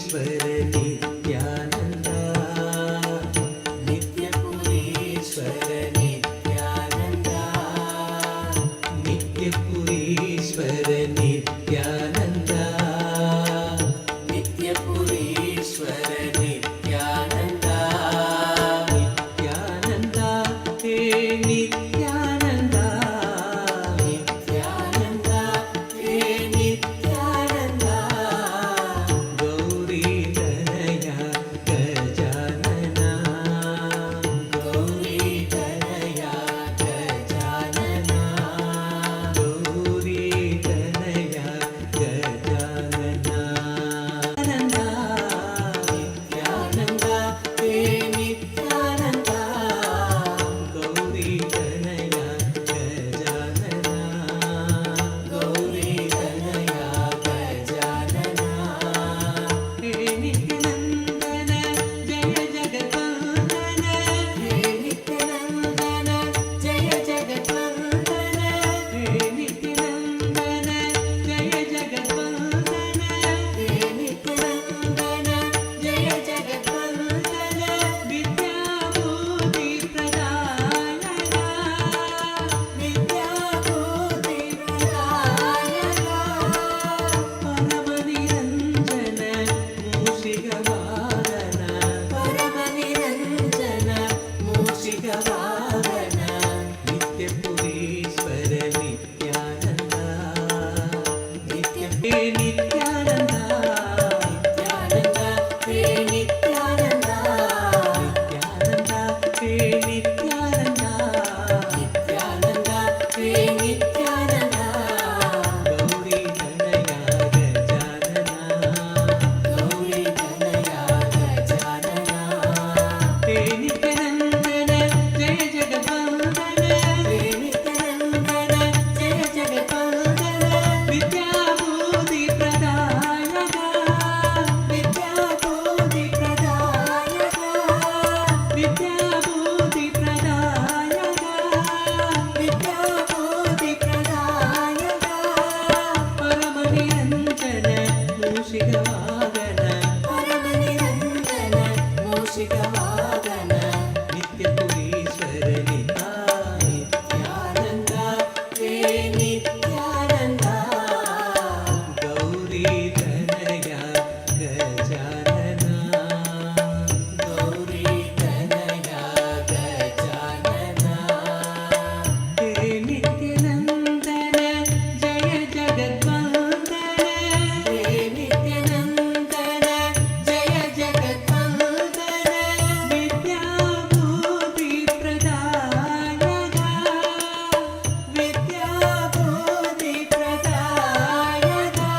[SPEAKER 5] नित्यपुरीश्वर नित्यानन्दा नित्यपुरीश्वर नित्यानन्दा नित्यपुरीश्वर नित्यानन्दा नित्यपुरीश्वर नित्यानन्दा नित्यानन्दा हे नित्यानन्दा नित्यानन्दा हे नित्यानन्दा गौरीतनया गजानना गौरीतनया गजानना गौरीतनया गजानना नित्यानन्दा नित्यानन्दा हे नित्यानन्दा गौरीतनया गजानना गौरीतनया गजानना हे नित्यानन्दन जय जगद्वन्दन हे नित्यानन्दन जय जगद्वन्दन हे नित्यानन्दन जय जगद्वन्दन हे नित्यानन्दन जय जगद्वन्दन विद्याभूति प्रदायका विद्याभूति प्रदायका परमनिरञ्जन मूषिकवाहन परमनिरञ्जन मूषिकवाहन नित्यपुरीश्वर नित्यानन्दा नित्य हे नित्यानन्दा नित्यानन्दा हे नित्यानन्दा नित्यानन्दा हे नित्यानन्दा नित्यानन्दा हे नित्यानन्दा गौरीतनया गजानना गौरीतनया गजानना हे नित्यानन्दन जय जगद्वन्दन हे नित्यानन्दन जय जगद्वन्दन विद्याभूति प्रदायका विद्याभूति प्रदायका विद्याभूति प्रदायका विद्याभूति प्रदायका परमनिरञ्जन मूषिकवाहन परमनिरञ्जन मूषिकवाहन नित्यपुरीश्वर नित्यानन्दा हे नित्यानन्दा गौरीतनया गजानना गौरीतनया गजानना हे नित्यानन्दन जय जगद्वन्दन हे नित्यानन्दन जय जगद्वन्दन विद्याभूति प्रदायका विद्याभूति प्रदायका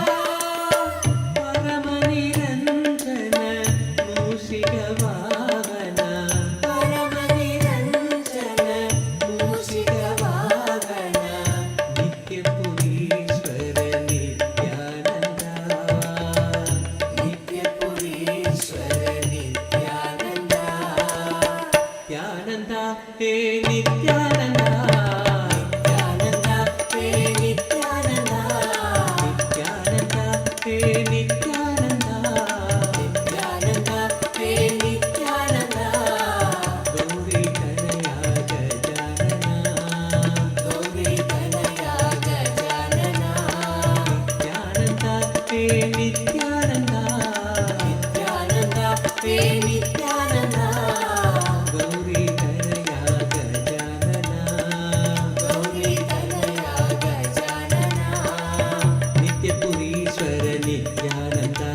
[SPEAKER 5] परमनिरञ्जन मूषिकवाहन परमनिरञ्जन मूषिकवाहन नित्यपुरीश्वर नित्यानन्दा नित्यपुरीश्वर नित्यानन्दा नित्यानन्दा हे नित्यानन्दा नित्यानन्दा हे नित्यानन्दा नित्यानन्दा हे नित्यानन्दा नित्यानन्दा हे नित्यानन्दा गौरीतनया गजानना गौरीतनया गजानना नित्यानन्दा हे नित्यानन्दा नित्यानन्दा हे नित्यानन्दा गौरीतनया गजानना गौरीतनया गजानना नित्यपुरीश्वर नित्यानन्दा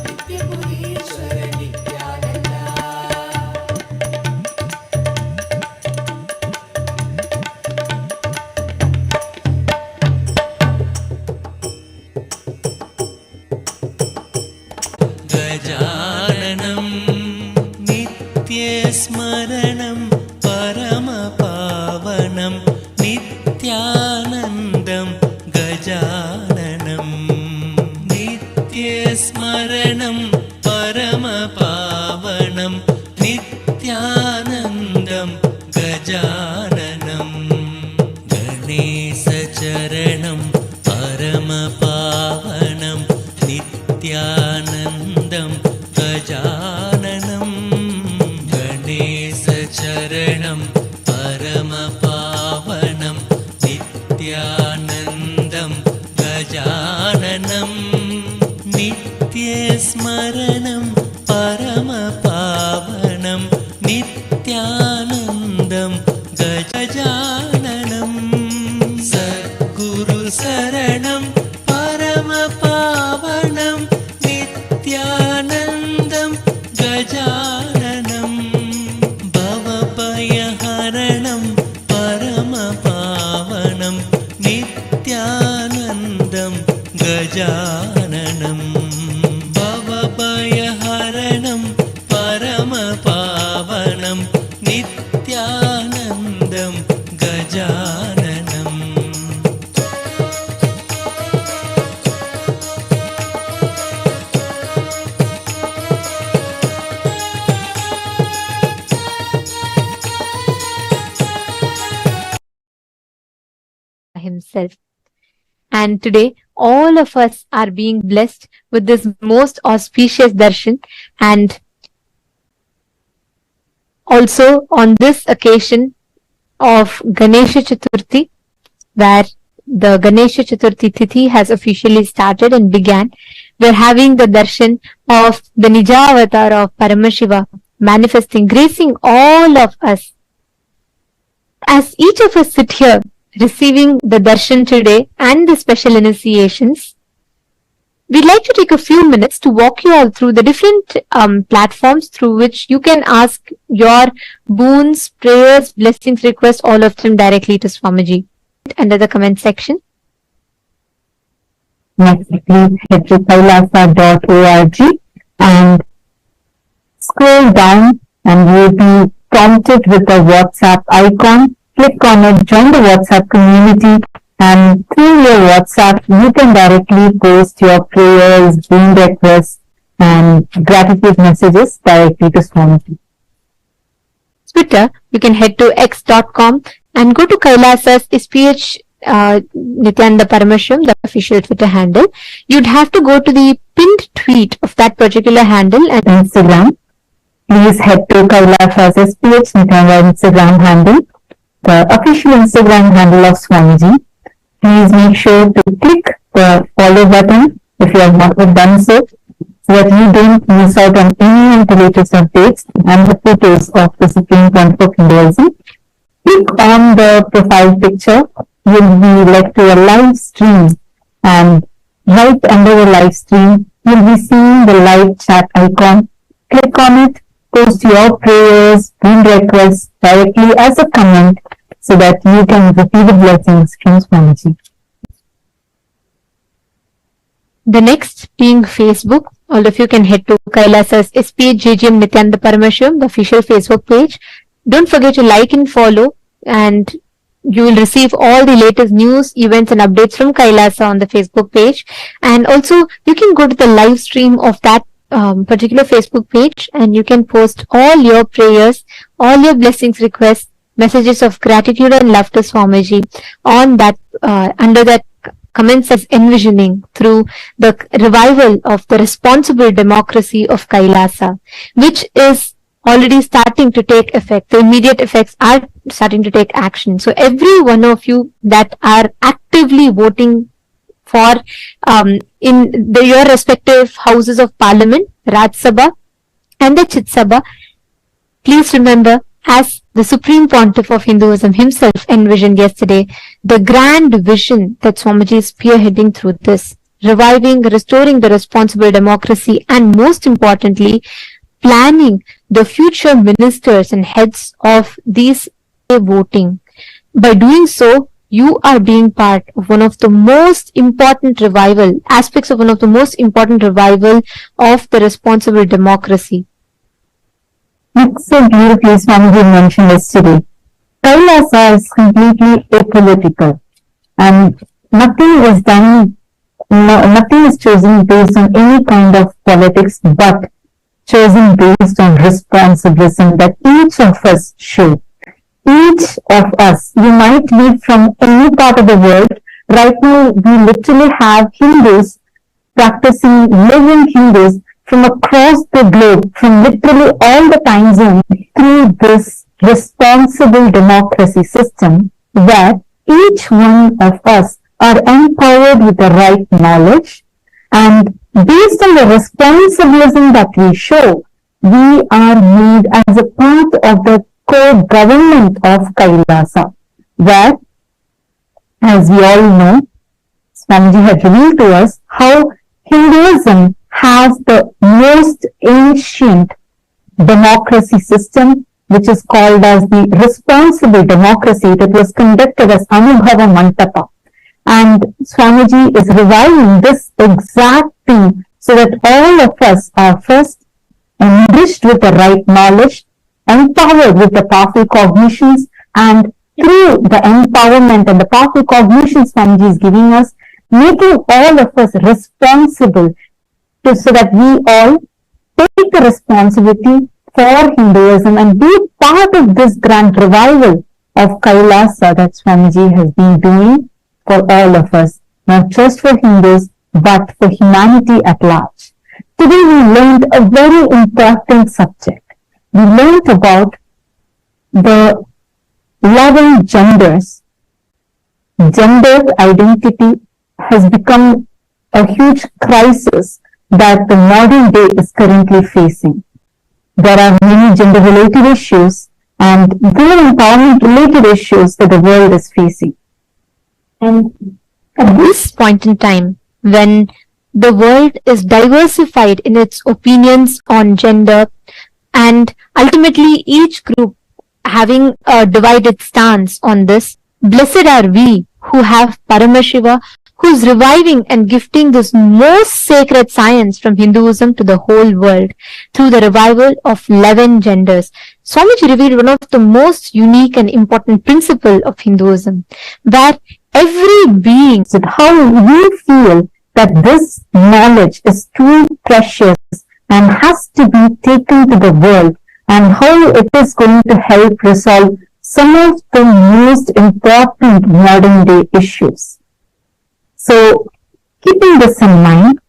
[SPEAKER 5] नित्यपुरीश्वर नित्यानन्दा गजाननं नित्यस्मरणं परमपावनं नित्यानन्दं गजाननं नित्यस्मरणं परमपावनं नित्यानन्दं गजाननं गणेशचरणं परमपावनं नित्यानन्द स्मरणं परमपावनं नित्यानन्दं गजाननं सद्गुरुशरणं परमपावनं नित्यानन्दं गजाननं भवभयहरणं परमपावनं नित्यानन्दं गजाननं भवभयहरणं परमपावनं नित्यानन्दं गजाननम्
[SPEAKER 7] himself. And today, all of us are being blessed with this most auspicious darshan. And also on this occasion of Ganesha Chathurthi, where the Ganesha Chathurthi Tithi has officially started and began, we're having the darshan of the Nija avatar of Paramashiva manifesting, gracing all of us. As each of us sit here receiving the darshan today and the special initiations, we'd like to take a few minutes to walk you all through the different platforms through which you can ask your boons, prayers, blessings, requests, all of them directly to Swamiji under the comment section.
[SPEAKER 8] Next, please head to kailasa.org and scroll down and you'll be prompted with a WhatsApp icon. Click on it, join the WhatsApp community, and through your WhatsApp, you can directly post your prayers, boon requests, and gratitude messages directly to Swamiji.
[SPEAKER 7] Twitter, you can head to x.com and go to Kailasa's SPH Nithyananda Paramashivam, the official Twitter handle. You'd have to go to the pinned tweet of that particular handle and
[SPEAKER 8] Instagram. Please head to Kailasa's SPH Nithyananda Instagram handle, the official Instagram handle of Swamiji. Please make sure to click the follow button if you have not done so that you don't miss out on any of the latest updates and the photos of the Supreme Pontiff of Hinduism. Click on the profile picture. You'll be led to a live stream, and right under the live stream, you'll be seeing the live chat icon. Click on it, post your prayers, boon requests directly as a comment so that you can receive the blessings from Swamiji.
[SPEAKER 7] the next being Facebook. All of you can head to Kailasa's SPHJGM Nithyananda Paramashivam, the official Facebook page. Don't forget to like and follow, and you will receive all the latest news, events and updates from Kailasa on the Facebook page. And also you can go to the live stream of that particular Facebook page, and you can post all your prayers, all your blessings, requests, messages of gratitude and love to Swamiji on that under that comments as envisioning through the revival of the responsible democracy of Kailasa, which is already starting to take effect. The immediate effects are starting to take action. So every one of you that are actively voting for in your respective houses of parliament, Raj Sabha and the Chit Sabha, please remember, as the Supreme Pontiff of Hinduism himself envisioned yesterday, the grand vision that Swamiji is spearheading through this, reviving, restoring the responsible democracy, and most importantly, planning the future ministers and heads of these voting. By doing so, you are being part of one of the most important aspects of one of the most important revival of the responsible democracy.
[SPEAKER 8] It's so beautifully Swamiji mentioned yesterday. Kailasa is completely apolitical, and nothing is done, nothing is chosen based on any kind of politics, but chosen based on responsibility that each of us show. Each of us, you might live from any part of the world. Right now, we literally have Hindus practicing, living Hindus from across the globe, from literally all the time zones, through this responsible democracy system where each one of us are empowered with the right knowledge and based on the responsibilism that we show, we are made as a part of the co-government of Kailasa, where, as we all know, Swamiji had revealed to us how Hinduism has the most ancient democracy system, which is called as the responsible democracy that was conducted as Anubhava Mantapa. And Swamiji is reviving this exact thing so that all of us are first enriched with the right knowledge, empowered with the powerful cognitions, and through the empowerment and the powerful cognitions Swamiji is giving us, making all of us responsible so that we all take the responsibility for Hinduism and be part of this grand revival of Kailasa that Swamiji has been doing for all of us, not just for Hindus, but for humanity at large. Today we learned a very important subject. We learned about the 11 genders. Gender identity has become a huge crisis that the modern day is currently facing. There are many gender-related issues and women empowerment-related issues that the world is facing.
[SPEAKER 7] And at this point in time, when the world is diversified in its opinions on gender, and ultimately each group having a divided stance on this, blessed are we who have Paramashiva, who is reviving and gifting this most sacred science from Hinduism to the whole world through the revival of 11 genders. Swamiji revealed one of the most unique and important principle of Hinduism, where every being,
[SPEAKER 8] how we feel that this knowledge is too precious and has to be taken to the world, and how it is going to help resolve some of the most important modern day issues. So, keeping this in mind,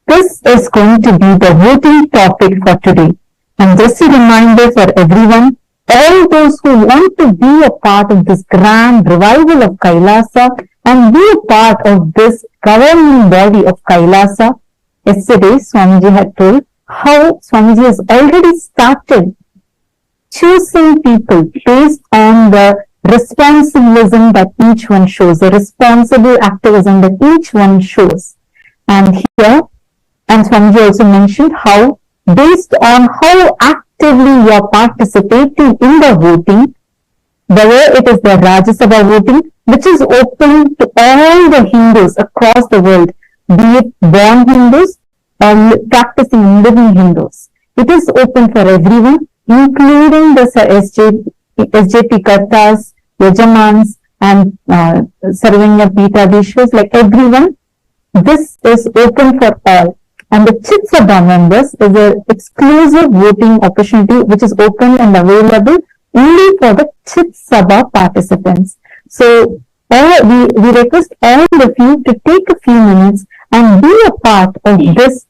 [SPEAKER 8] this is going to be the voting topic for today. And just a reminder for everyone, all those who want to be a part of this grand revival of Kailasa and be a part of this governing body of Kailasa, yesterday Swamiji had told how Swamiji has already started choosing people based on the responsibilism that each one shows, the responsible activism that each one shows. And here, and Swamiji also mentioned how based on how actively you are participating in the voting, whether it is the Rajya Sabha voting, which is open to all the Hindus across the world, be it born Hindus or practicing living Hindus. It is open for everyone, including the SJP Kartas, Yajamans, and Sarvanya Pitadishwas, like everyone. This is open for all. And the Chit Sabha members is an exclusive voting opportunity which is open and available only for the Chit Sabha participants. So we request all of you to take a few minutes and be a part of this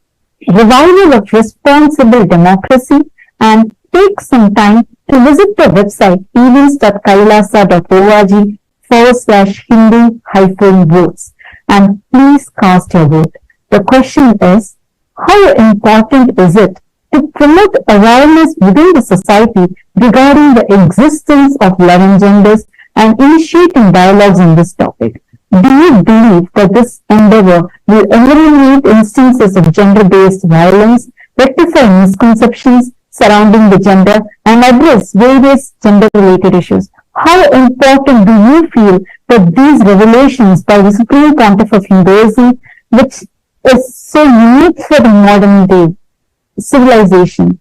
[SPEAKER 8] revival of responsible democracy, and take some time to visit the website events.kailasa.org/Hindu-votes, and please cast your vote. The question is, how important is it to promote awareness within the society regarding the existence of 11 genders and initiating dialogues on this topic? Do you believe that this endeavor will eliminate instances of gender-based violence, rectify misconceptions surrounding the gender, and address various gender-related issues? How important do you feel that these revelations by the Supreme Pontiff of Hinduism, which is so unique for the modern day civilization,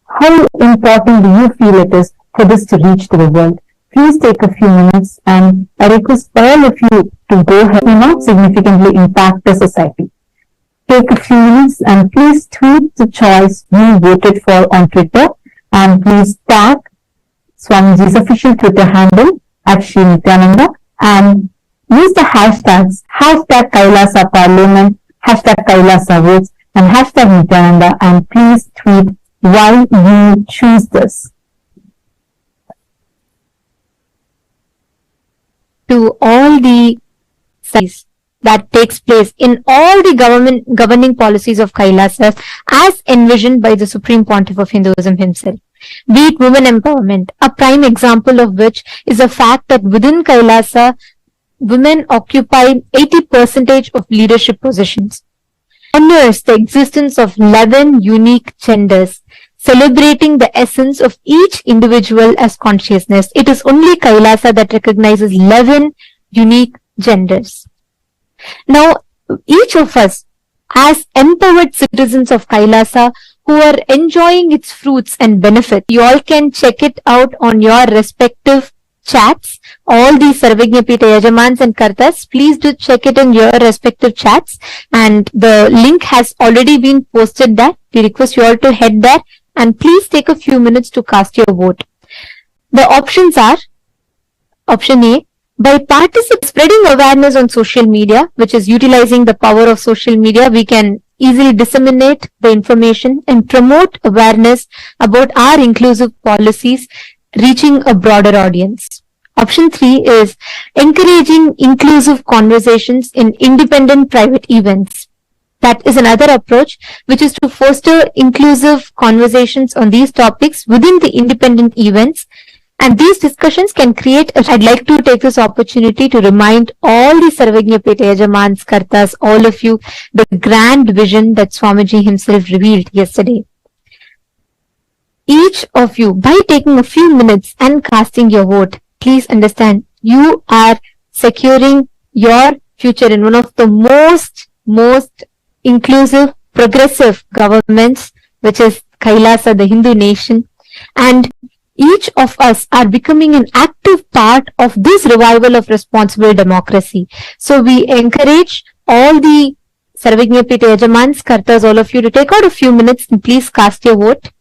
[SPEAKER 8] how important do you feel it is for this to reach to the world? Please take a few minutes, and I request all of you to go ahead and not significantly impact the society. Take a few minutes and please tweet the choice you voted for on Twitter, and please tag Swamiji's official Twitter handle at Sri Nithyananda, and use the hashtags #Kailasa Parliament, #Kailasa Votes, and #Nithyananda, and please tweet why you choose this.
[SPEAKER 7] to all the size that takes place in all the governing policies of Kailasas as envisioned by the Supreme Pontiff of Hinduism himself. Be it women empowerment, a prime example of which is the fact that within Kailasa, women occupy 80% of leadership positions. Honors the existence of 11 unique genders, celebrating the essence of each individual as consciousness. It is only Kailasa that recognizes 11 unique genders. Now, each of us, as empowered citizens of Kailasa who are enjoying its fruits and benefit, you all can check it out on your respective chats. All the Sarvajñapita Yajamans and Kartas, please do check it in your respective chats, and the link has already been posted there. We request you all to head there and please take a few minutes to cast your vote. The options are: option A, by spreading awareness on social media, which is utilizing the power of social media, we can easily disseminate the information and promote awareness about our inclusive policies, reaching a broader audience. Option 3 is encouraging inclusive conversations in independent private events. That is another approach, which is to foster inclusive conversations on these topics within the independent events. And these discussions can create, I'd like to take this opportunity to remind all the Sarvajñapita Yajamans, Kartas, all of you, the grand vision that Swamiji himself revealed yesterday. Each of you, by taking a few minutes and casting your vote, please understand you are securing your future in one of the most inclusive, progressive governments, which is Kailasa, the Hindu nation. And each of us are becoming an active part of this revival of responsible democracy. So we encourage all the Sarvajñapita Yajamans, Kartas, all of you to take out a few minutes and please cast your vote.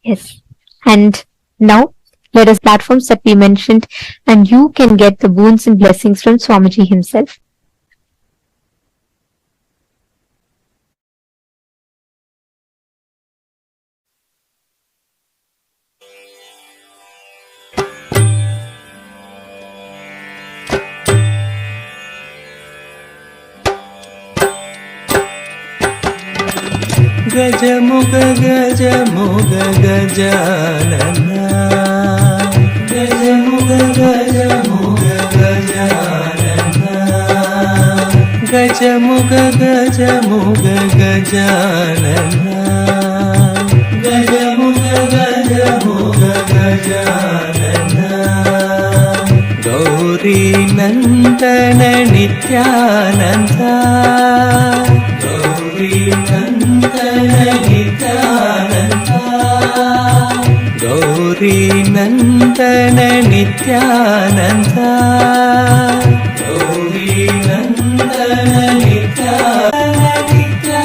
[SPEAKER 7] Yes. And now let us platforms that we mentioned, and you can get the boons and blessings from Swamiji himself.
[SPEAKER 5] Gajamuga gajamuga gajanana, Gajamuga gajamuga gajanana, Gajamuga gajamuga gajanana, Gajamuga gajamuga gajanana, Gauri Nandana Nithyananda, Gauri Nandana Nithyananda, Gauri Nandana Nithyananda, Gauri Nandana Nithyananda,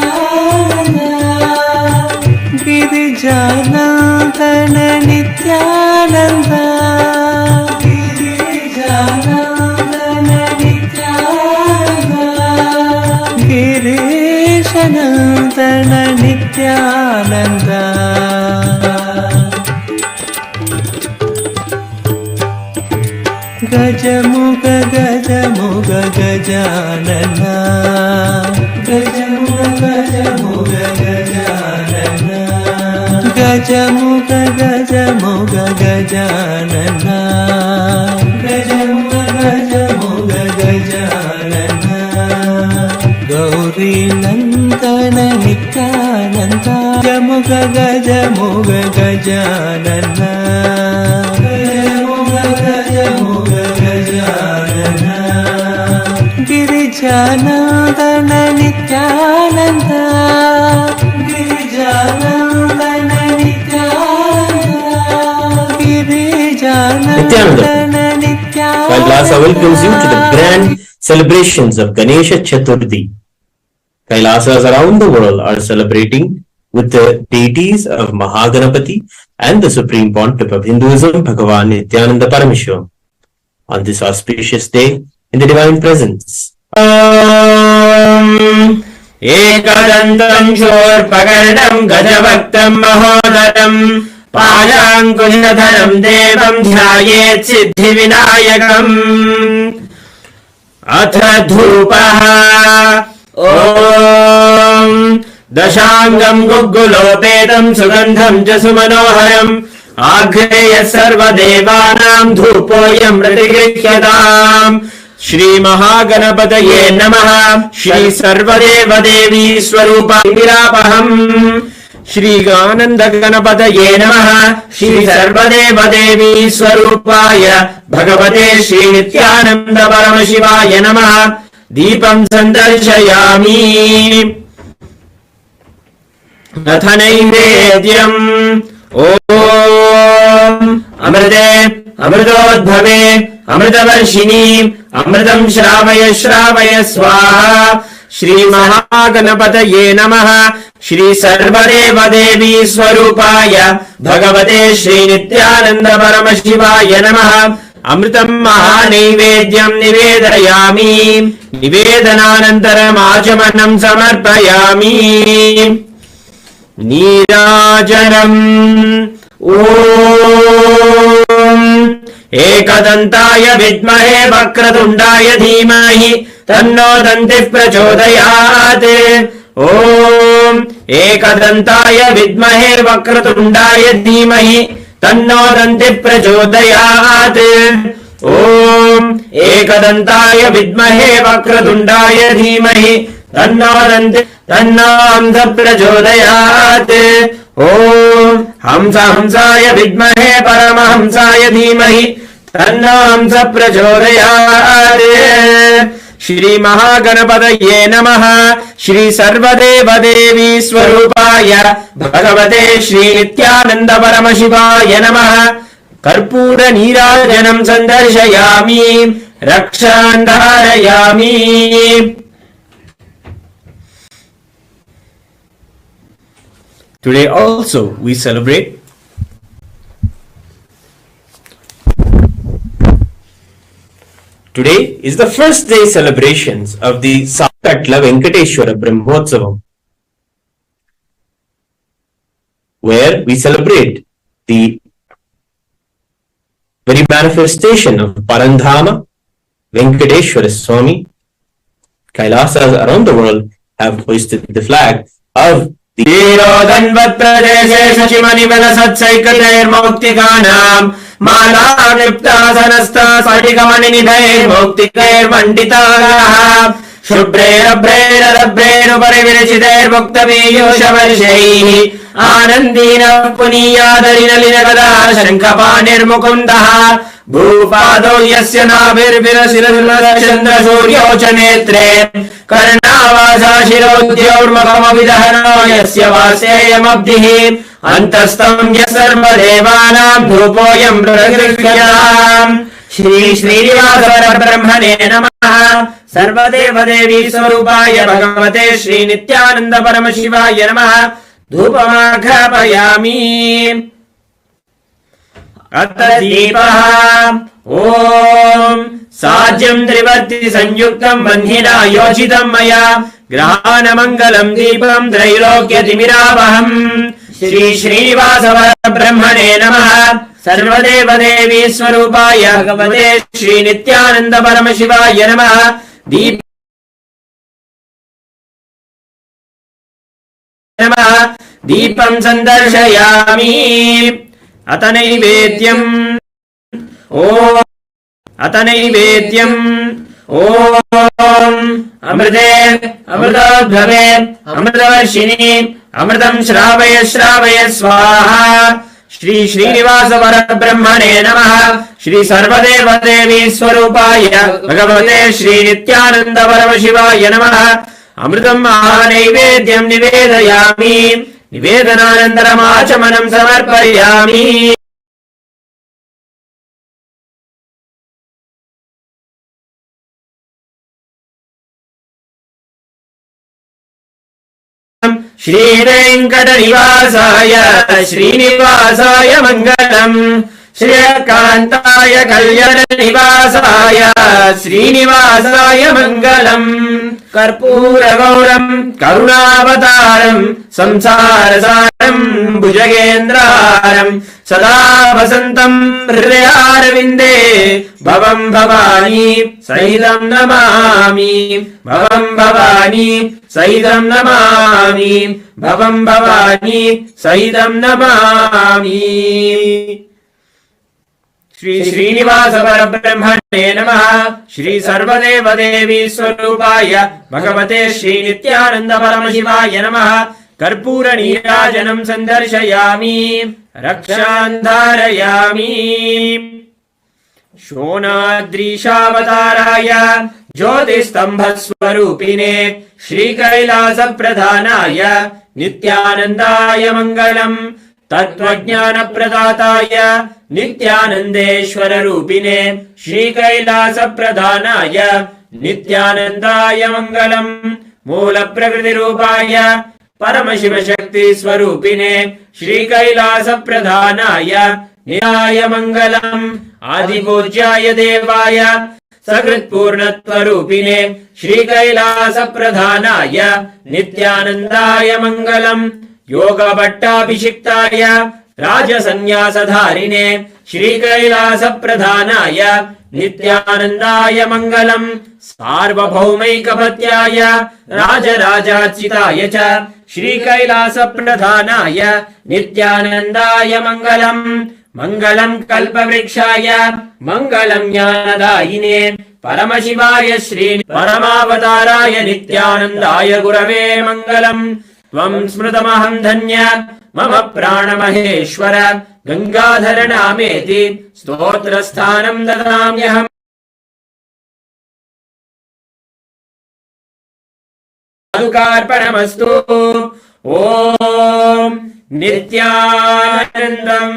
[SPEAKER 5] Girijanandana Nithyananda, Girijanandana Nithyananda, Girishanandana Nithyananda. Gajamuga gajamuga gajanana, Gajamuga gajamuga gajanana, Gajamuga gajamuga gajanana, Gajamuga gajamuga gajanana, Gauri Nandana Nithyananda, Gajamuga gajamuga gajanana, Gajamuga gajamuga gajanana, Girijanandana Nithyananda, Girijanandana Nithyananda, Girijanandana Nithyananda.
[SPEAKER 9] Kailasa welcomes you to the grand celebrations of Ganesha Chathurthi. Kailasas around the world are celebrating with the deities of Maha Ganapathi and the Supreme Pontiff of Hinduism, Bhagavan Nithyananda Paramashivam, on this auspicious day in the divine presence. Ekadantam Shorpakardam Gajavaktam Mahodaram
[SPEAKER 10] पाशाङ्कुशधरं देवं ध्यायेत् सिद्धिविनायकम् अथ धूपः ॐ दशाङ्गं गुग्गुलोपेतं सुगन्धं च सुमनोहरम् आघ्रेय सर्वदेवानां धूपोऽयं प्रतिगृह्यताम् श्री महागणपतये नमः श्री सर्वदेवदेवी स्वरूपामिरापहम् श्री आनंद गणपतये नमः श्री सर्वदेवदेवी स्वरूपाय भगवते श्री नित्यानंद परमशिवाय नमः दीपं संदर्शयामि अथ नैवेद्यम् ॐ अमृते अमृतोद्भवे अमृतवर्षिणी अमृतं श्रावय श्रावय स्वाहा श्री महागणपतये नमः श्री सर्वदेवदेवी स्वरूपाय भगवते श्री नित्यानंद परमशिवाय नमः अमृतं महानैवेद्यं निवेदयामि निवेदनानन्तरम् समर्पयामि नीराजनम् ॐ एकदन्ताय विद्महे वक्रतुण्डाय धीमहि तन्नो दन्तिः प्रचोदयात् ॐ एकदन्ताय विद्महे वक्रतुण्डाय धीमहि तन्नो दन्तिः प्रचोदयात् ॐ एकदन्ताय विद्महे वक्रतुण्डाय धीमहि तन्नो प्रचोदयात् ॐ हंसाय विद्महे परमहंसाय धीमहि तन्नो हंस प्रचोदयात् श्री महागणपतये नमः श्री सर्वदेवदेवी स्वरूपाय भगवते श्री नित्यानंद परमशिवाय नमः कर्पूर नीराजनं संदर्शयामि रक्षां धारयामि Today also we celebrate Today is the first day celebrations of the Sakatla Venkateshwara Brahmotsavam, where we celebrate the very manifestation of Parandhama Venkateshwara Swami. Kailasas around the world have hoisted the flag of ीरोदन्वत्प्रदेशे शशिमनिबल सत्सैकतैर्मौक्तिकानाम् मालाक्लिप्तासनस्ता स्फटिकमणिनिभैर्मौक्तिकैर्मण्डिताः शुभ्रैरभ्रैरभ्रैरुपरि विरचितैर्मुक्तपीयूषवर्षैः आनन्दीनः पुनीयादरिनलिनगदा शङ्खपाणिर्मुकुन्दः भूपादौ यस्य नाभिर्विरसिरचन्द्रसूर्यो च नेत्रे कर्णावासा शिरोद्योर्मखमविदहनो यस्य वासेयमब्धिः अन्तस्तं यः सर्वदेवानां धूपोऽयं प्रगृह्यताम् श्री श्रीनिवासपरब्रह्मणे नमः सर्वदेवदेवी स्वरूपाय भगवते श्री नित्यानंद परमशिवाय नमः धूपमाघ्रापयामि अथ दीपः ॐ साज्यं त्रिवर्ति संयुक्तं बन्धिना योजितं मया ग्रहाणमङ्गलं दीपं त्रैलोक्यतिमिरावहम् श्री श्रीनिवासपरब्रह्मणे नमः सर्वदेवदेवी स्वरूपाय भगवते श्री नित्यानंद परमशिवाय नमः दीपं संदर्शयामि अथ नैवेद्यम् ॐ अमृते अमृतोद्भवे अमृतवर्षिणी अमृतं श्रावय श्रावय स्वाहा श्री श्रीनिवास परब्रह्मणे नमः श्री सर्वदेवदेवी स्वरूपाय भगवते श्री नित्यानंद परमशिवाय नमः अमृतं महानैवेद्यं निवेदयामि निवेदनानन्तरमाचमनं समर्पयामि श्रीवेङ्कटनिवासाय श्रीनिवासाय मङ्गलम्
[SPEAKER 11] श्रियकान्ताय कल्याणनिवासाय श्रीनिवासाय मङ्गलम् कर्पूरगौरम् करुणावतारम् संसारसारम् भुजगेन्द्रहारम् सदा वसन्तम् हृदयारविन्दे भवम् भवानी सहितम् नमामि भवम् भवानी सहितम् नमामि भवम् भवानी सहितम् नमामि श्री श्रीनिवास परब्रह्मणे नमः। श्री सर्वदेवदेवी स्वरूपाय भगवते श्री नित्यानंद परमशिवाय नमः। कर्पूर नीराजनं सन्दर्शयामि रक्षान् धारयामि। शोणाद्रीशावताराय ज्योतिस्तम्भस्वरूपिणे श्रीकैलासप्रधानाय नित्यानन्दाय मङ्गलम्। तत्त्वज्ञानप्रदाताय नित्यानन्देश्वररूपिणे श्रीकैलासप्रधानाय नित्यानन्दाय मङ्गलम्। मूलप्रकृतिरूपाय परमशिवशक्तिस्वरूपिणे श्रीकैलासप्रधानाय नित्याय मङ्गलम्। आदिपूज्याय देवाय सकृत्पूर्णत्वरूपिणे श्रीकैलासप्रधानाय नित्यानन्दाय मङ्गलम्। योगभट्टाभिषिक्ताय राजसन्न्यासधारिणे श्रीकैलासप्रधानाय नित्यानन्दाय मङ्गलम्। सार्वभौमैकपत्याय राजराजार्चिताय च श्रीकैलासप्रधानाय नित्यानन्दाय मङ्गलम्। मङ्गलम् कल्पवृक्षाय मङ्गलम् ज्ञानदायिने परमशिवाय श्री परमावताराय नित्यानन्दाय गुरवे मङ्गलम्। त्वम् स्मृतमहम् धन्य मम प्राणमहेश्वर गङ्गाधर नामेति स्तोत्रस्थानम् ददाम्यहम्। पादुकार्पणमस्तु। ॐ नित्यानन्दम्।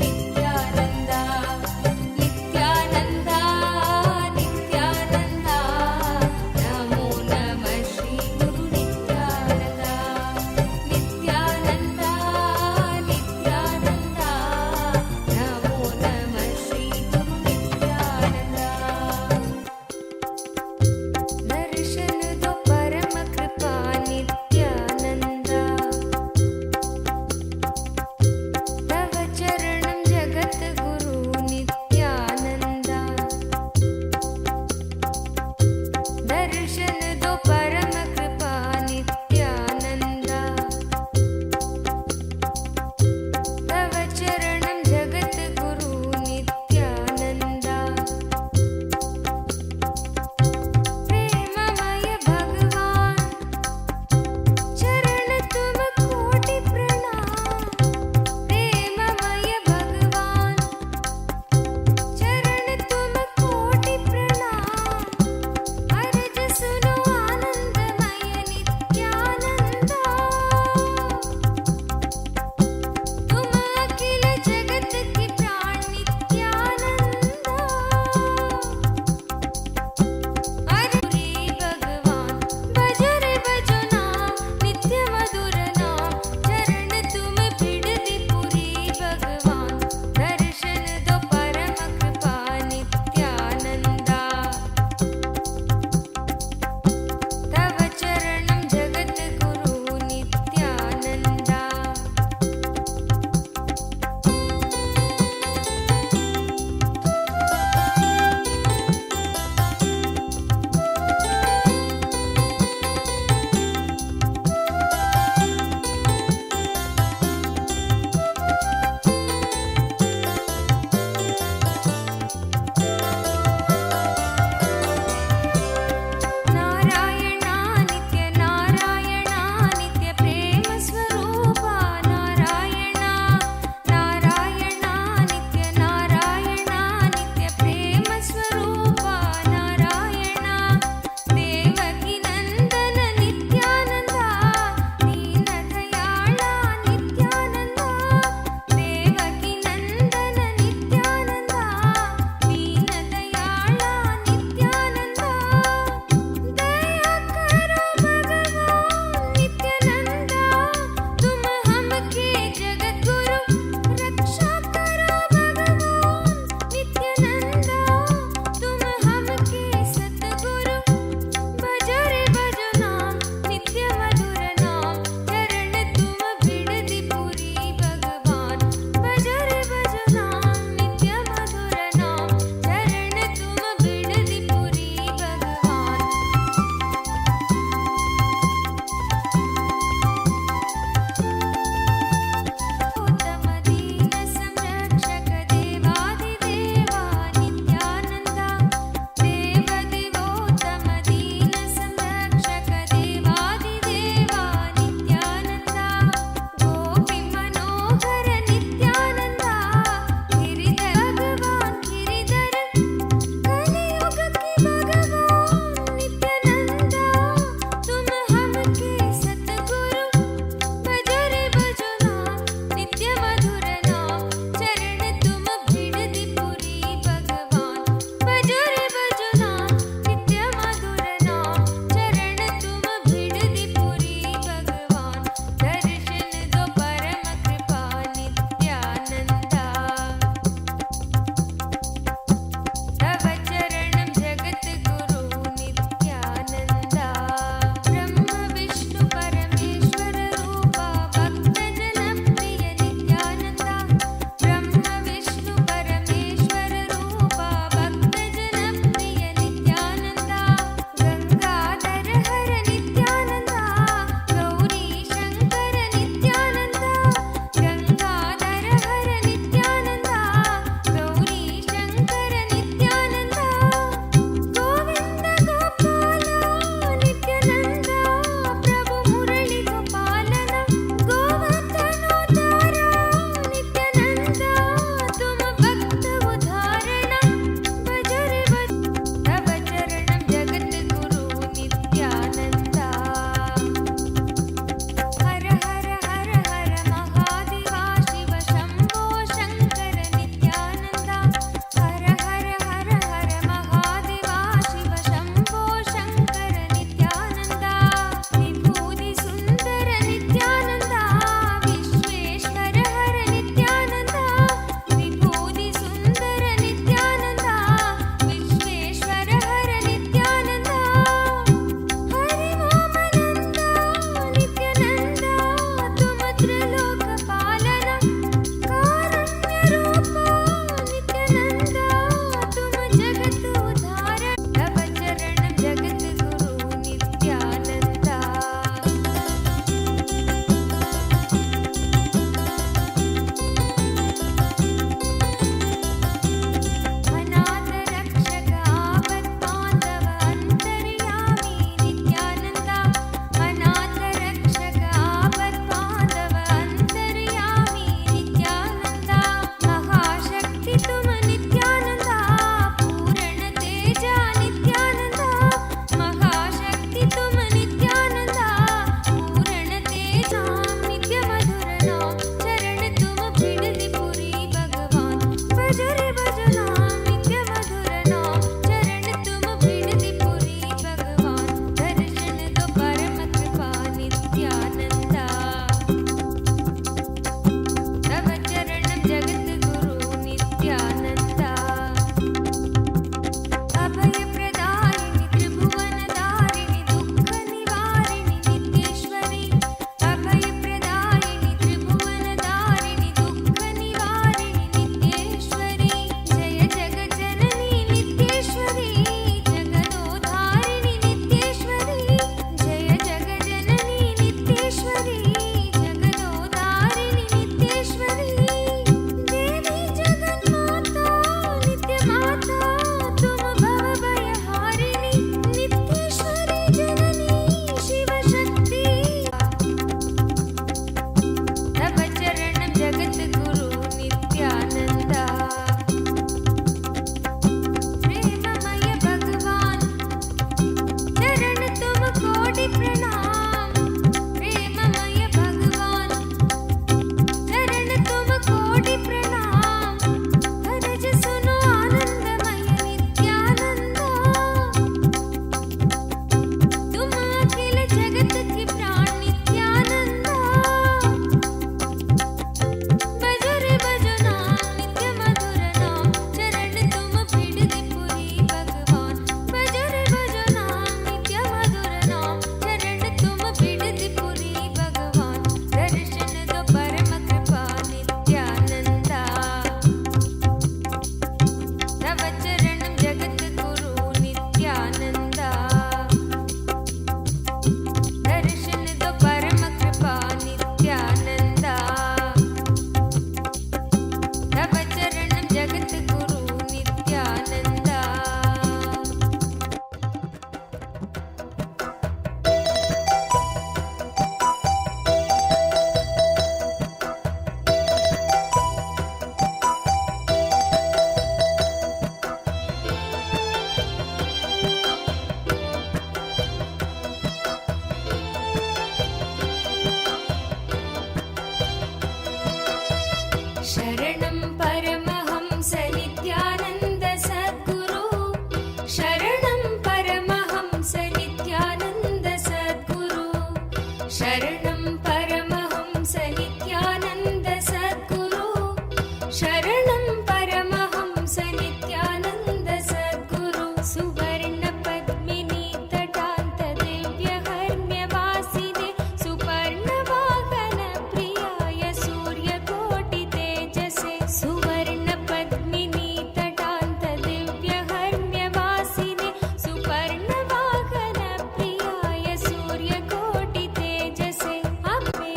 [SPEAKER 6] Nityananda, जगत की प्राण नित्यानंदा भजो रे भजो नाम नित्य मधुर नाम चरण तुम पीड़ित पुरी भगवान भजो रे भजो नाम नित्य मधुर नाम चरण तुम पीड़ित पुरी भगवान दर्शन दो परम कृपा नित्यानंदा तव चरणं जगत गुरु नित्यानंदा दर्शन दो परम कृपा नित्यानंदा तव चरणं जगत गुरु नित्यानंदा शरणं परमहंस नित्यानंद सद्गुरु शरणं परमहंस नित्यानंद सद्गुरु शरणं परमहंस नित्यानंद सद्गुरु शरणं परमहंस नित्यानंद सद्गुरु सुवर्ण पद्मिनी तटान्त दिव्य हर्म्यवासिने सुपर्ण वाहन प्रियाय सूर्यकोटि तेजसे सुवर्ण पद्मिनी तटान्त दिव्य हर्म्यवासिने सुपर्ण वाहन प्रियाय सूर्यकोटि तेजसे अम्बे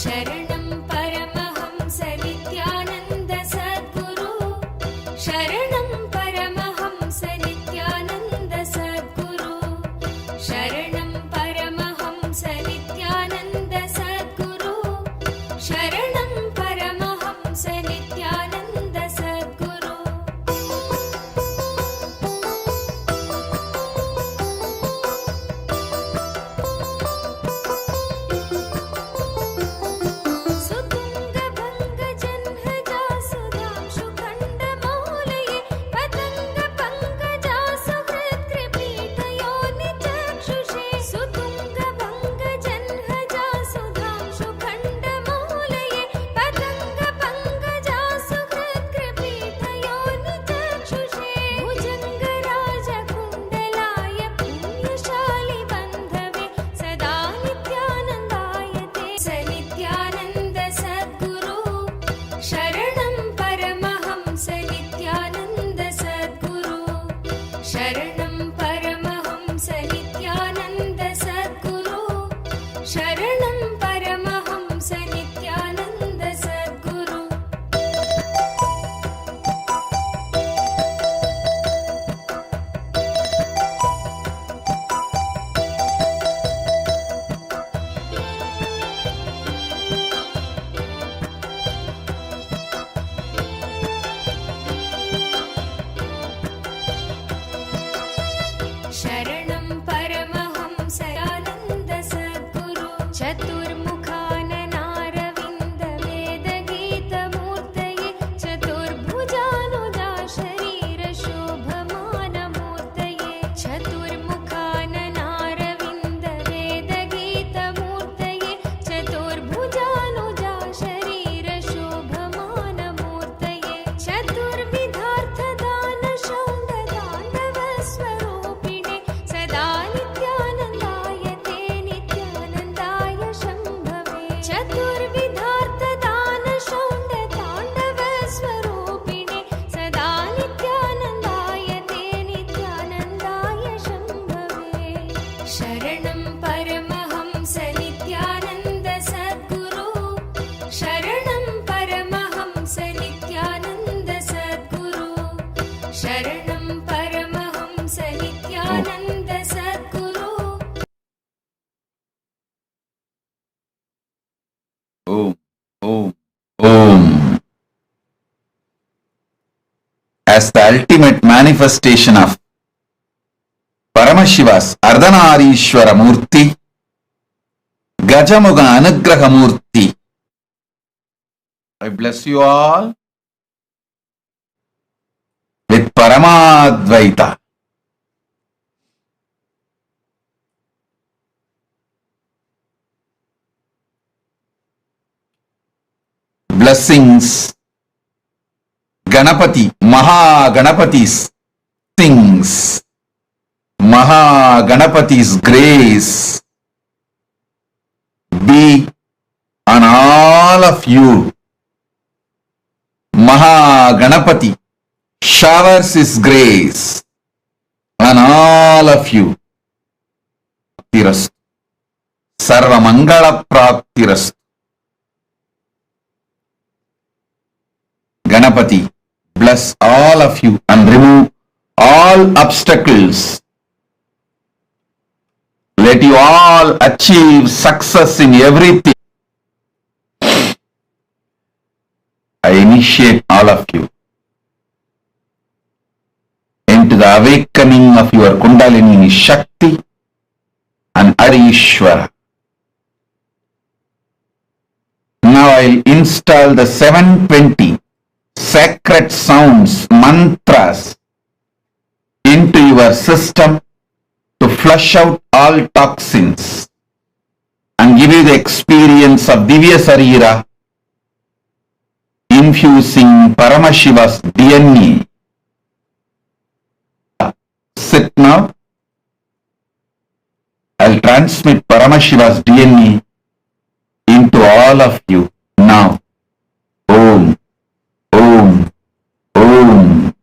[SPEAKER 6] शरणं परमहंस नित्यानंद सद्गुरु शरणं परमहंस नित्यानंद सद्गुरु शरणं परमहंस नित्यानंद सद्गुरु शरणं परमहंस नित्यानंद सद्गुरु सुतुंग भंग जन्हजा सुधांशु खंड मौलये पतंग पंकजा सुहृत् कृपीठयो निचक्षुषे सुतुंग भंग जन्हजा सुधांशु खंड मौलये पतंग पंकजा सुहृत् कृपीठयो निचक्षुषे भुजंग राज कुंडलाय पुण्यशाली बंधवे सदा नित्यानंदाय ते स नित्यानंद सद्गुरु शरणं परमहंस नित्यानंद सद्गुरु शरणं परमहंस नित्यानंद सद्गुरु शरणं परमहंस नित्यानंद सद्गुरु शरणं परमहंस आनंद सद्गुरु चतुर्मुखाननारविन्द वेदगीत मूर्तये चतुर्भुजानुजा शरीर शोभमान मूर्तये चतुर्मुखाननारविन्द वेदगीत मूर्तये चतुर्भुजानुजा शरीर शोभमान मूर्तये चतुर्विधार्थदान शौण्डदाण्डव स्वरूपिणे सदा नित्यानंदाय ते नित्यानंदाय शंभवे चतुर्विधार्थदान शौण्डताण्डव स्वरूपिणे सदा नित्यानंदाय ते नित्यानंदाय शंभवे शरणं परमहंस नित्यानंद सद्गुरु शरणं परमहंस नित्यानंद सद्गुरु शरणं परमहंस नित्यानंद सद्गुरु
[SPEAKER 1] Om, Om, Om. As the ultimate manifestation of Paramashiva's Ardhanarishwara Murti, Gajamuga Anugraha Murti, I bless you all with Paramadvaita. blessings. Ganapati, Maha Ganapathi sings. Maha Ganapathi's grace be on all of you. Maha Ganapathi showers his grace on all of you. Sarva Mangala Praktirast. Ganapati, bless all of you and remove all obstacles. Let you all achieve success in everything. I initiate all of you into the awakening of your Kundalini Shakti and Arishwara. Now I'll install the 720 sacred sounds, mantras into your system to flush out all toxins and give you the experience of Divya Sarira, infusing Paramashiva's DNA. Sit now. I'll transmit Paramashiva's DNA into all of you now. Om, Om, Om.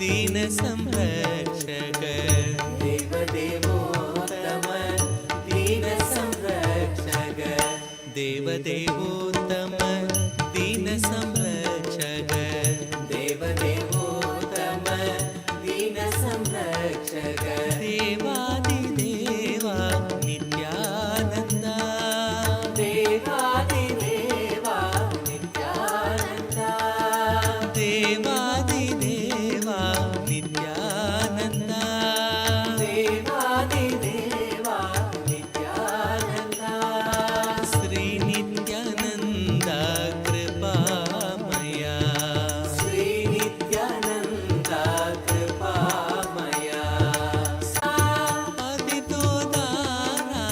[SPEAKER 5] दीन संरक्षक देव देवोत्तम दीन संरक्षक देव देवोत्तम दीन संरक्षक देव देवोत्तम दीन संरक्षक देवादिदेवा नित्यानन्दा देवादिदेवा नित्यानन्दा देवादिदेवा नित्यानन्दा देवादिदेवा नित्यानन्दा श्री नित्यानन्दा कृपामया श्री नित्यानन्दा कृपामया पतितो दारा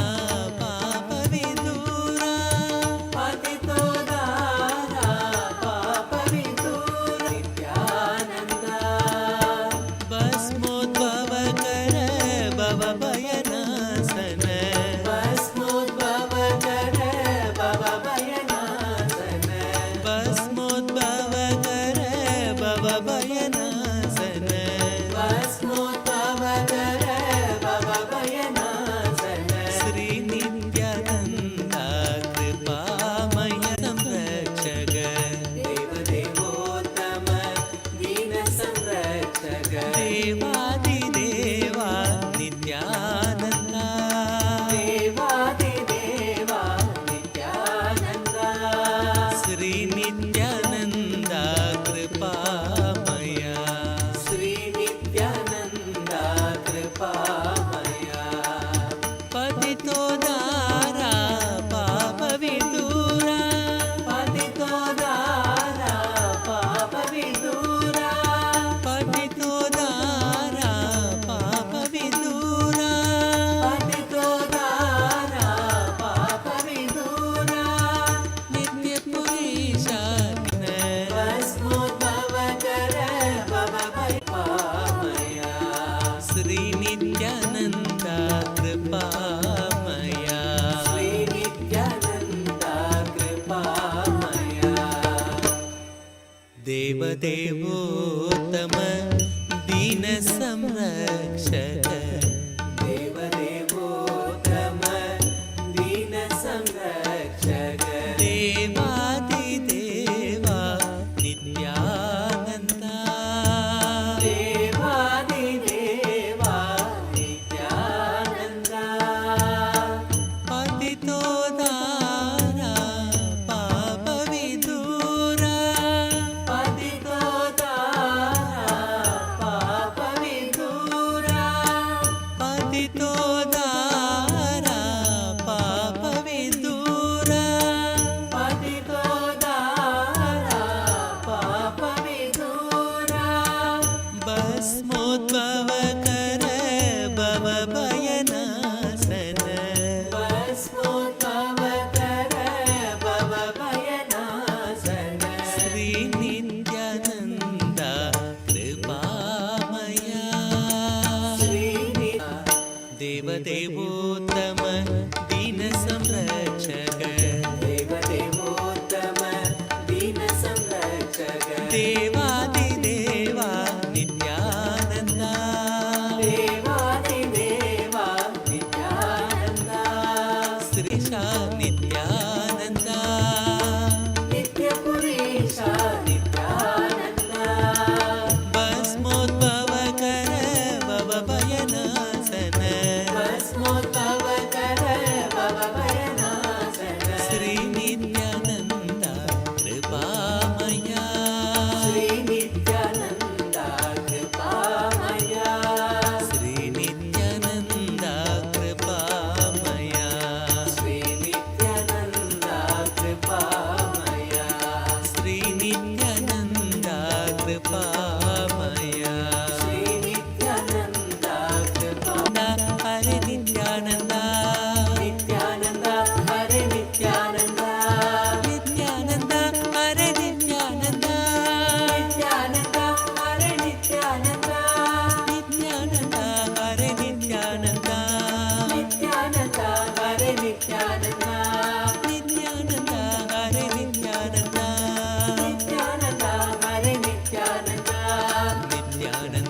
[SPEAKER 5] पापविदूरा पतितो दारा पापविदूरा नित्यानन्दा भस्मोद्भव कर भवभयनाशन भस्मोद्भव कर भवभयनाशन भस्मोद्भव कर भवभयनाशन भस्मोद्भव कर भवभयनाशन श्री नित्यानन्दा कृपामय संरक्षक देव देवोत्तम दीन संरक्षक देवादिदेवा नित्यानन्दा देवादिदेवा नित्यानन्दा श्री नित्यानन्दा कृपामया श्री नित्यानन्दा कृपामया पतितो दारा पापविदूरा पतितो दारा पापविदूरा पतितो दारा पापविदूरा पतितो दारा पापविदूरा नित्यपुरीशा भस्मोद्भव कर भवभयपामया श्री नित्यानन्दा कृपामया श्री नित्यानन्दा कृपामया देवदेवोत्तम दीन संरक्षक देवदेवोत्तम दीन संरक्षक देवादिदेवा नित्यानन्दा देवादिदेवा नित्यानन्दा पतितो दारा पापविदूरा पतितो दारा पापविदूरा पतितो दारा पापविदूरा पतितो दारा पापविदूरा भस्मोद्भव कर भवभयनाशन भस्मोद्भव कर भवभयनाशन श्री नित्यानन्दा कृपामया श्री देवदेवोत्तम दीन संरक्षक देवदेवोत्तम दीन संरक्षक देवादिदेवा नित्यानन्दा देवादिदेवा नित्यानन्दा श्रीशा नित्यानन्दा नित्यपुरीशा नित्यानन्दा भस्मोद्भव कर भवभयनाशन भस्मोद्भव कर भवभयनाशन श्री नित्यानन्दा कृपामया श्री नित्यानन्दा कृपामया श्री नित्यानन्दा कृपामया श्री नित्यानन्दा कृपामया श्री नित्यानन्दा कृपामया श्री नित्यानन्दा कृपा हरे नित्यानन्दा नित्यानन्दा हरे नित्यानन्दा नित्यानन्दा हरे नित्यानन्दा नित्यानन्दा हरे नित्यानन्दा नित्यानन्दा हरे नित्यानन्दा नित्यानन्दा हरे नित्यानन्दा नित्यानन्दा हरे नित्यानन्दा नित्यानन्दा हरे नित्यानन्दा नित्यानन्दा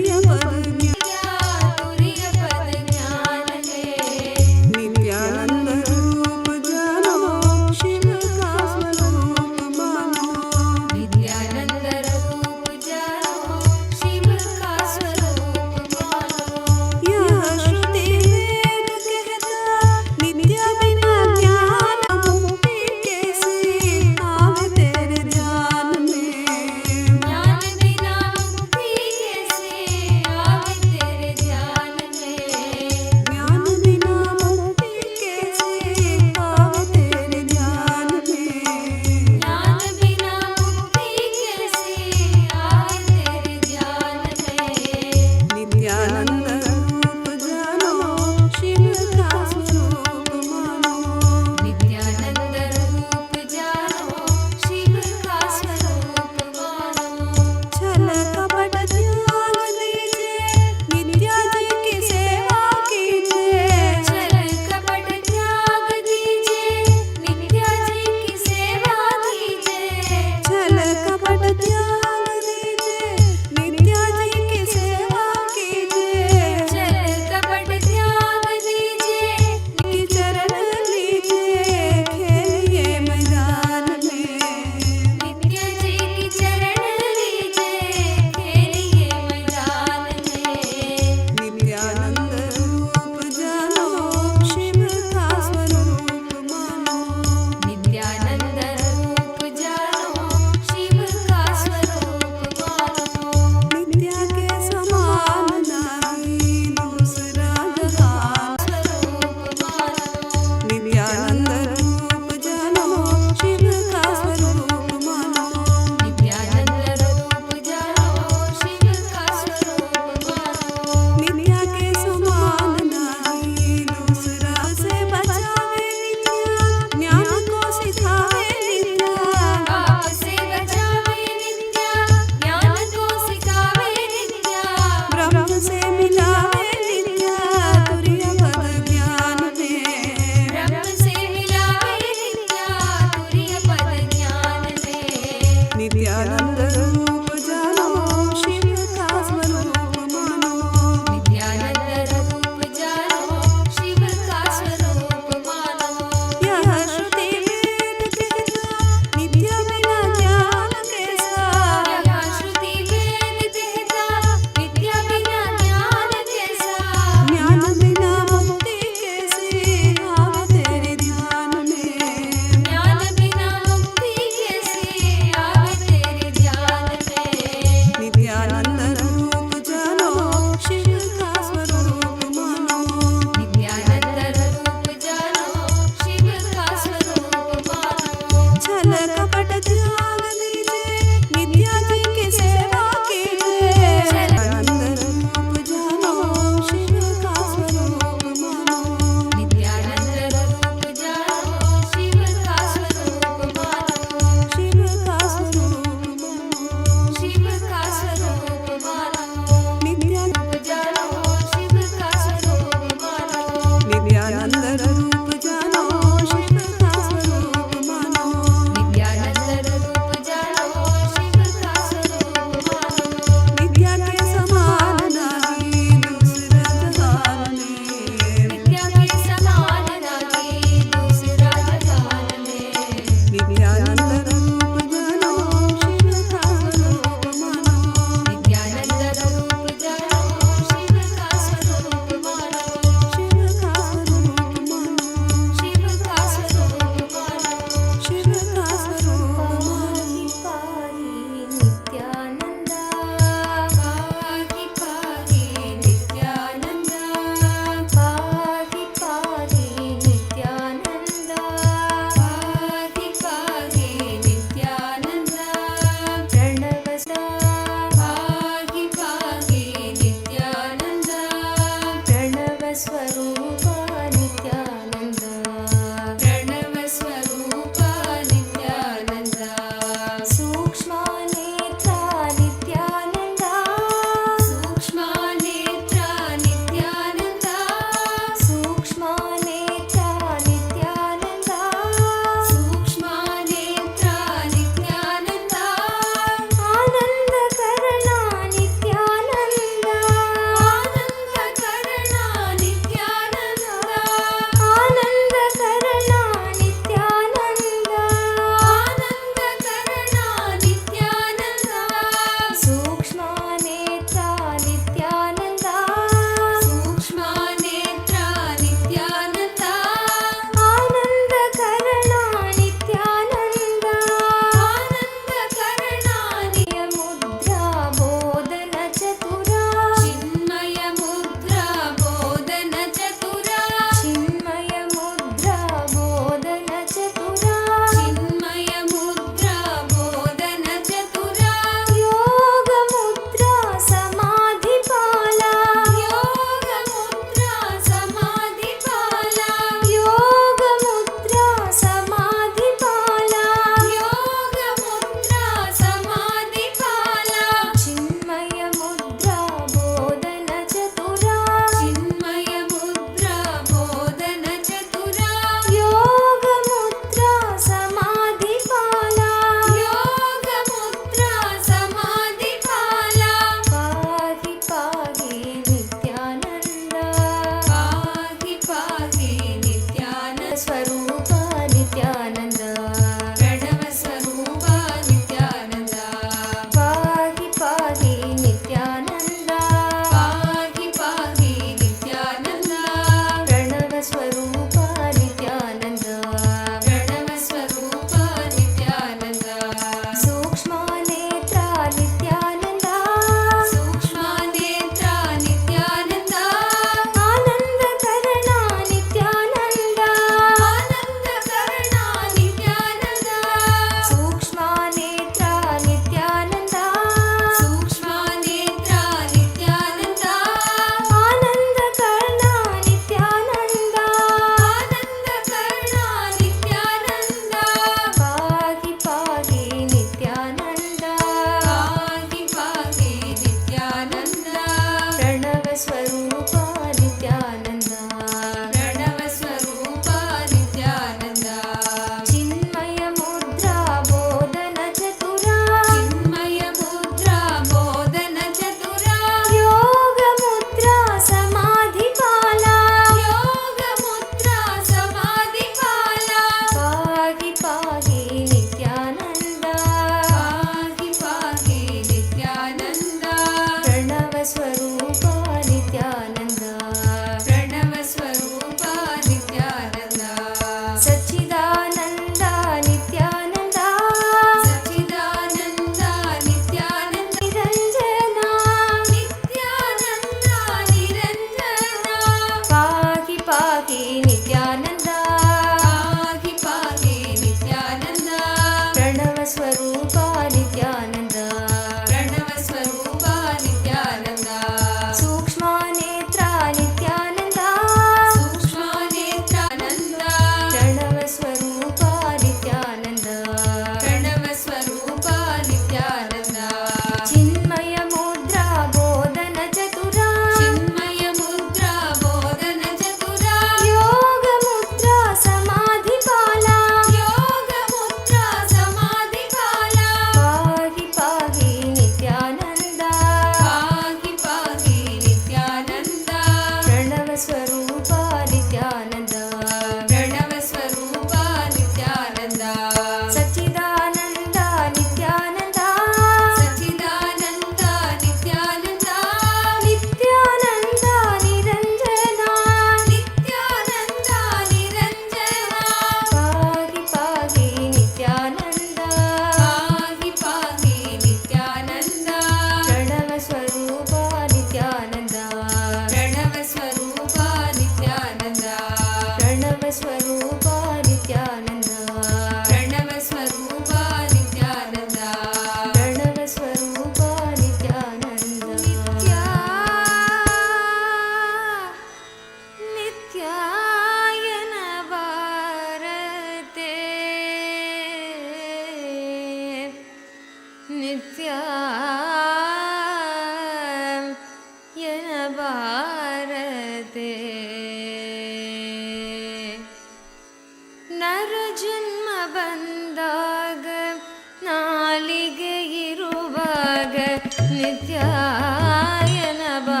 [SPEAKER 6] नित्याय नमः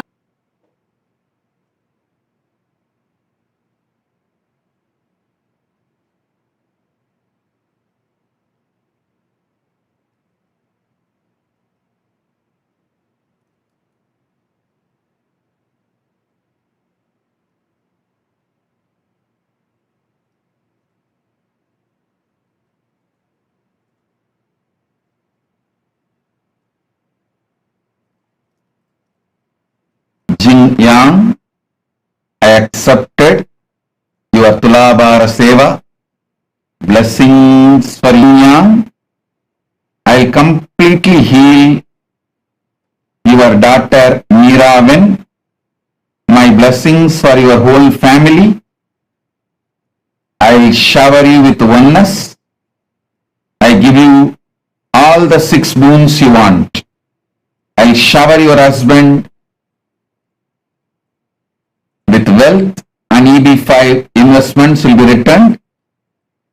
[SPEAKER 1] Jin Yang, I accepted your Tulabara Seva. Blessings for Yin Yang. I'll completely heal your daughter Meeraven. My blessings for your whole family. I'll shower you with oneness. I give you all the 6 boons you want. I'll shower your husband with wealth and EB5 investments will be returned.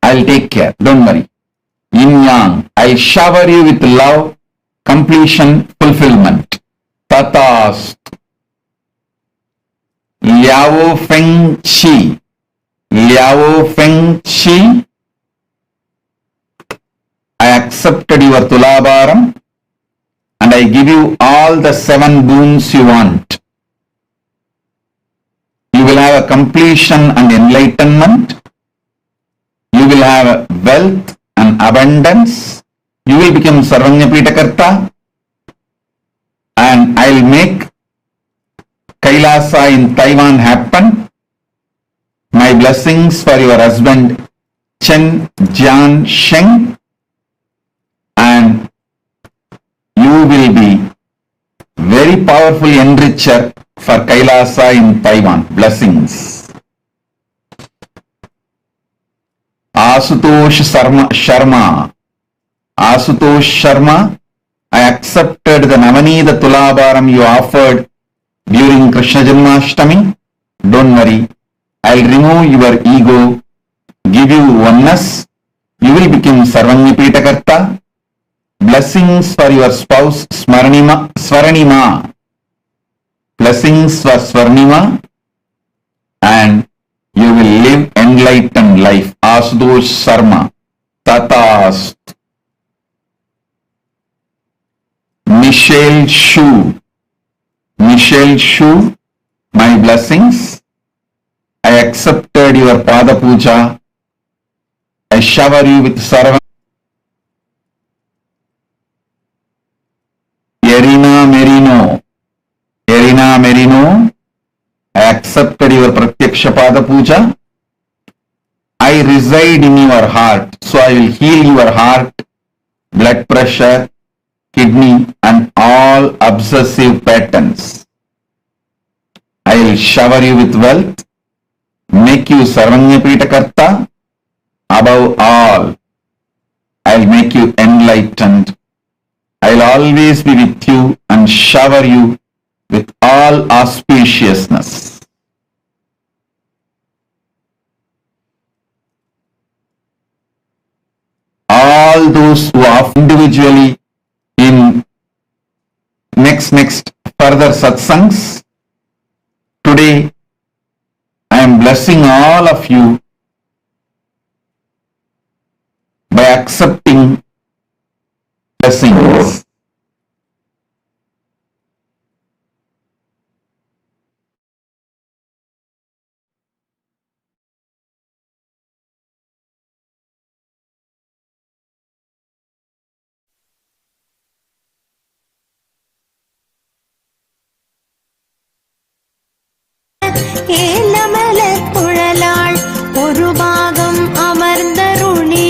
[SPEAKER 1] I'll take care. Don't worry. Yin Yang, I shower you with love, completion, fulfillment. Tathast. Liao Feng Qi. Liao Feng Qi. I accepted your Tulabaram and I give you all the 7 boons you want. You will have a completion and enlightenment. You will have wealth and abundance. You will become Sarvanyapitakarta. And I will make Kailasa in Taiwan happen. My blessings for your husband Chen Jian Sheng. And you will be very powerful enricher for Kailasa in Taiwan. Blessings. Asutosh Sharma. Asutosh Sharma, I accepted the Navanida Tulabaram you offered during Krishna Janmashtami. Don't worry. I'll remove your ego, give you oneness. You will become Sarvanyapitakarta. Blessings for your spouse Swaranima. Blessings for Swarnima. And you will live enlightened life. Asutosh Sharma. Tathast. Michelle Shu. Michelle Shu, my blessings. I accepted your Pada Puja. I shower you with Sarva. Yerina Merino. Yerina Merino, I accepted your Pratyaksha Pada Puja. I reside in your heart, so I will heal your heart, blood pressure, kidney and all obsessive patterns. I will shower you with wealth, make you Sarvanyapitakarta. Above all, I will make you enlightened. I will always be with you and shower you with all auspiciousness. All those who are individually in next further satsangs, today I am blessing all of you by accepting blessings.
[SPEAKER 6] ஏலமலர் குழலாள் ஒரு பாகம் அமர்ந்தருளி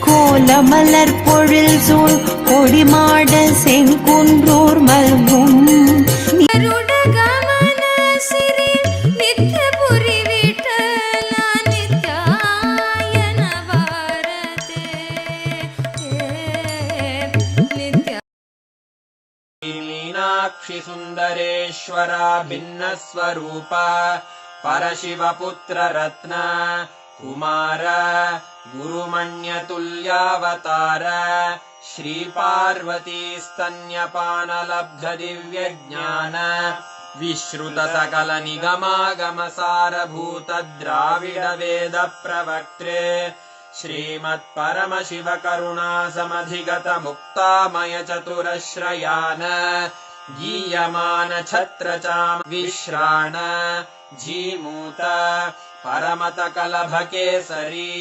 [SPEAKER 6] கோலமலர் பொழில் சூழ் கொடிமாட செங்குன்றூர் மல்கும்
[SPEAKER 11] मीनाक्षि सुन्दरेश्वरा भिन्नस्वरूप परशिवपुत्र रत्न कुमार गुरुमण्यतुल्यावतार श्रीपार्वतीस्तन्यपानलब्धदिव्यज्ञान विश्रुतसकलनिगमागमसारभूतद्राविडवेदप्रवक्त्रे श्रीमत्परमशिवकरुणासमधिगतमुक्तामयचतुरश्रयान गीयमानछत्रचाम विश्राण जीमूत परमतकलभकेसरी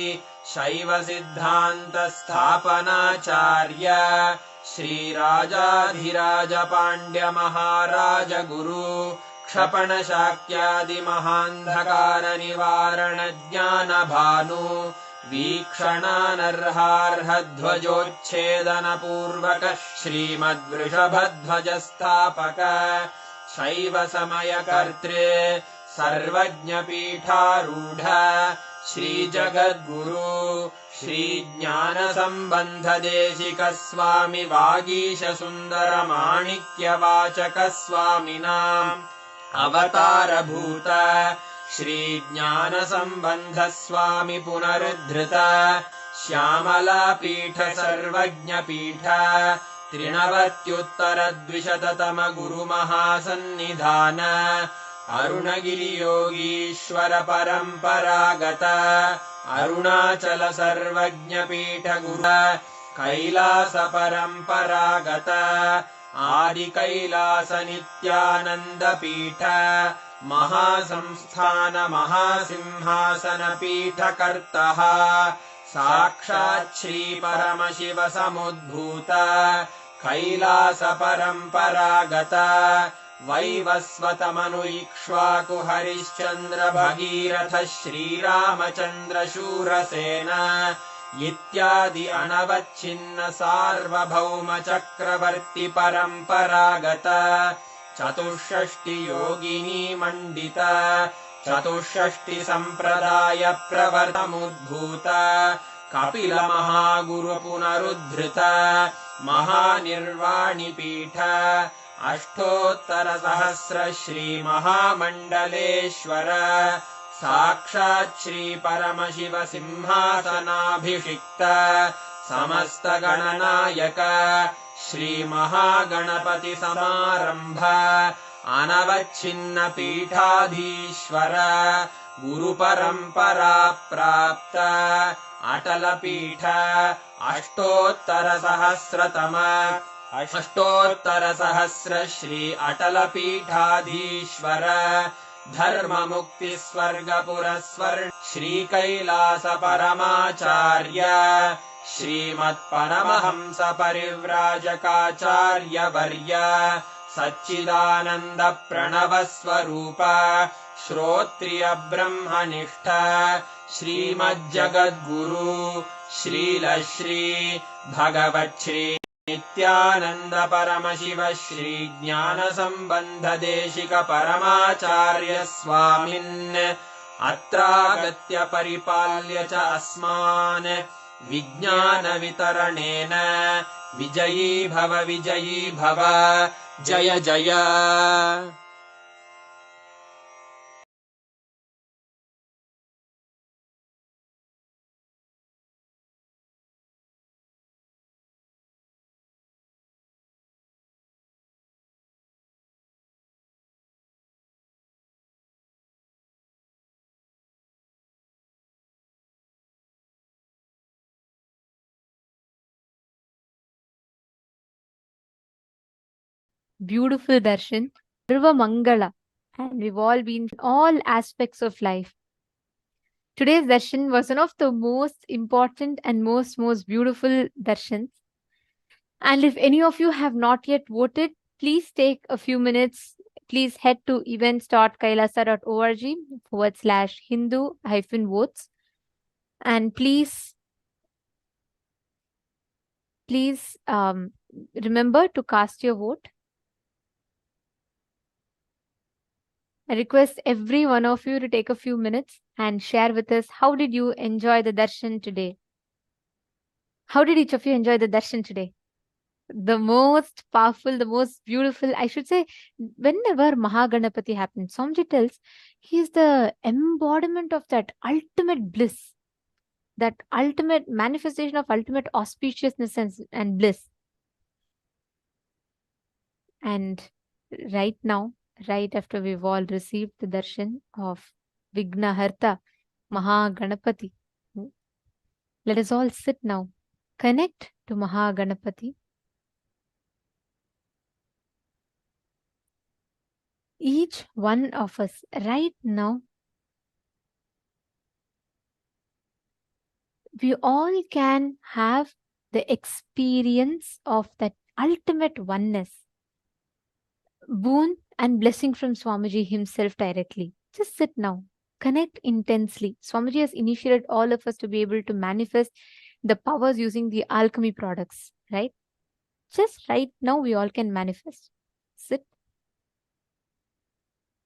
[SPEAKER 11] शैवसिद्धान्तस्थापनाचार्य श्रीराजाधिराजपाण्ड्यमहाराजगुरु क्षपणशाक्यादिमहान्धकारनिवारणज्ञानभानु वीक्षणानर्हार्हध्वजोच्छेदनपूर्वक श्रीमद्वृषभध्वजस्थापक शैवसमयकर्त्रे सर्वज्ञपीठारूढ श्रीजगद्गुरु श्रीज्ञानसम्बन्धदेशिकस्वामि वागीशसुन्दरमाणिक्यवाचकस्वामिनाम् अवतारभूत श्रीज्ञानसम्बन्धस्वामि पुनरुद्धृत श्यामलापीठ सर्वज्ञपीठ त्रिनवत्युत्तरद्विशततमगुरुमहासन्निधान अरुणगिरियोगीश्वर परम्परागत अरुणाचल सर्वज्ञपीठ गुरु कैलास परम्परागत आदिकैलास नित्यानन्दपीठ महासंस्थान महासिंहासनपीठकर्तः साक्षात् श्रीपरमशिव समुद्भूत कैलास परम्परागत वैवस्वतमनु इक्ष्वाकु हरिश्चन्द्र भगीरथ श्रीरामचन्द्र शूरसेन इत्यादि अनवच्छिन्न सार्वभौम चक्रवर्ति परम्परागत चतुष्षष्टि योगिनी मण्डित चतुष्षष्टि सम्प्रदाय प्रवर्तमुद्भूत कपिल महागुरु पुनरुद्धृत महानिर्वाणिपीठ अष्टोत्तरसहस्र श्रीमहामण्डलेश्वर साक्षात् श्रीपरमशिव सिंहासनाभिषिक्त समस्तगणनायक श्रीमहागणपति समारम्भ अनवच्छिन्न पीठाधीश्वर गुरुपरम्परा प्राप्त अटलपीठ अष्टोत्तरसहस्र श्री अटलपीठाधीश्वर धर्ममुक्तिस्वर्गपुरस्वर् श्रीकैलास परमाचार्य श्रीमत्परमहंस परिव्राजकाचार्यवर्य सच्चिदानन्द प्रणवस्वरूप श्रोत्रिय ब्रह्मनिष्ठ श्रीमज्जगद्गुरु श्रीलश्री भगवच्छ्री नित्यानन्द परमशिव श्री ज्ञानसम्बन्धदेशिक परमाचार्य स्वामिन् अत्रागत्य परिपाल्य च अस्मान् विज्ञानवितरणेन विजयी भव जय जय।
[SPEAKER 7] Beautiful darshan, Sarva Mangala, and we've all been in all aspects of life. Today's darshan was one of the most important and most beautiful darshans. And if any of you have not yet voted, please take a few minutes. Please head to events.kailasa.org/Hindu-votes, and please remember to cast your vote. I request every one of you to take a few minutes and share with us, how did you enjoy the darshan today? How did each of you enjoy the darshan today? The most powerful, the most beautiful, I should say, whenever Maha Ganapathi happens, Swamiji tells he is the embodiment of that ultimate bliss. that ultimate manifestation of ultimate auspiciousness and bliss. And right now, right after we've all received the darshan of Vignaharta, Maha Ganapathi, let us all sit now, connect to Maha Ganapathi. Each one of us right now, we all can have the experience of that ultimate oneness, boon and blessing from Swamiji himself directly. Just sit now, connect intensely. Swamiji has initiated all of us to be able to manifest the powers using the alchemy products, right? Just right now, we all can manifest. Sit.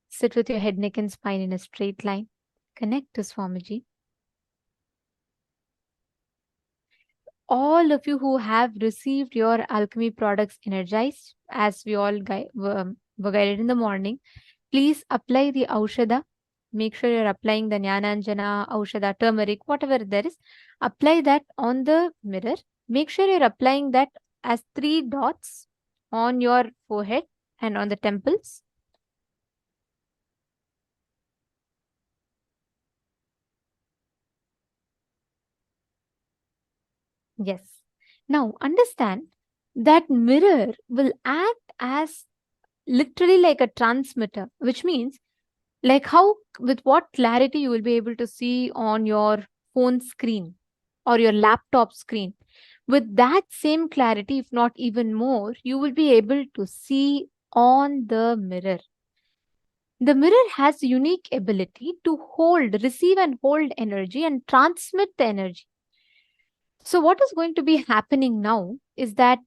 [SPEAKER 7] Sit with your head, neck, and spine in a straight line. Connect to Swamiji. All of you who have received your alchemy products energized, as we all were guided in the morning, please apply the Aushada. Make sure you're applying the Jnananjana, Aushada, turmeric, whatever there is. Apply that on the mirror. Make sure you're applying that as 3 dots on your forehead and on the temples. Yes. Now understand that mirror will act as literally like a transmitter, which means like how, with what clarity you will be able to see on your phone screen or your laptop screen. With that same clarity, if not even more, you will be able to see on the mirror. The mirror has a unique ability to receive and hold energy and transmit the energy. So what is going to be happening now is that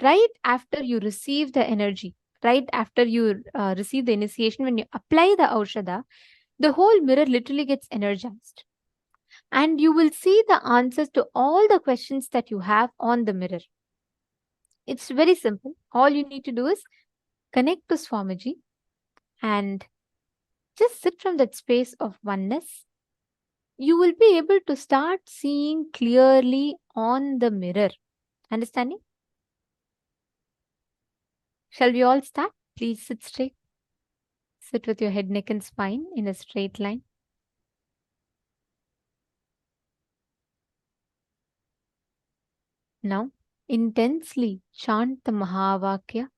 [SPEAKER 7] right after you receive the energy, right after you receive the initiation, when you apply the Aushada, the whole mirror literally gets energized. And you will see the answers to all the questions that you have on the mirror. It's very simple. All you need to do is connect to Swamiji and just sit from that space of oneness. You will be able to start seeing clearly on the mirror. Understanding? Shall we all start? Please sit straight. Sit with your head, neck, and spine in a straight line. Now, intensely chant the Mahavakya.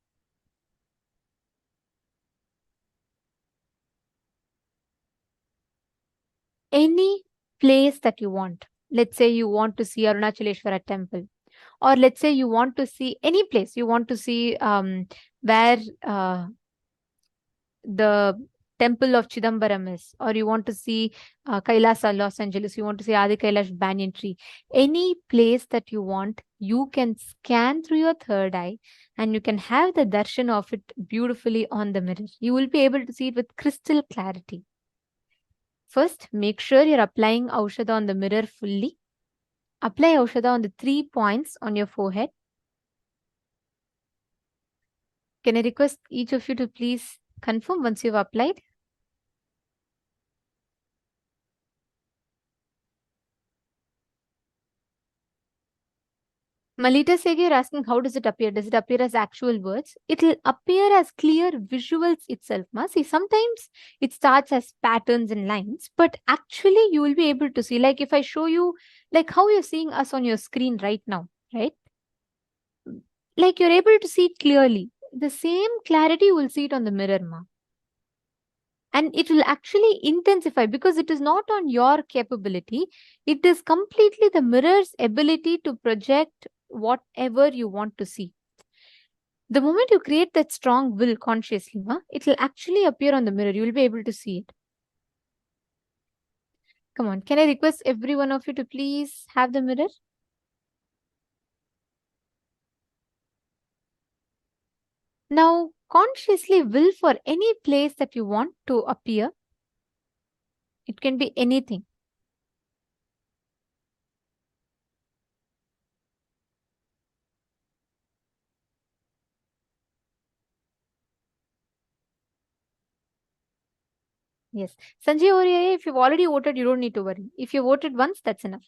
[SPEAKER 7] Any place that you want. Let's say you want to see Arunachaleshwara temple, or let's say you want to see any place. You want to see where the temple of Chidambaram is, or you want to see Kailasa, Los Angeles. You want to see Adi Kailash banyan tree. Any place that you want, you can scan through your third eye and you can have the darshan of it beautifully on the mirror. You will be able to see it with crystal clarity. First, make sure you're applying Aushada on the mirror fully. Apply Aushada on the 3 points on your forehead. Can I request each of you to please confirm once you've applied? Malita Sege, you're asking how does it appear? Does it appear as actual words? It will appear as clear visuals itself. See, sometimes it starts as patterns and lines, but actually you will be able to see, like if I show you, like how you're seeing us on your screen right now, right? Like you're able to see it clearly. The same clarity you will see it on the mirror, ma. And it will actually intensify because it is not on your capability. It is completely the mirror's ability to project whatever you want to see. The moment you create that strong will consciously, it will actually appear on the mirror. You will be able to see it. Come on, can I request every one of you to please have the mirror? Now, consciously will for any place that you want to appear. It can be anything. Yes. Sanjay Oriya, if you've already voted, you don't need to worry. If you voted once, that's enough.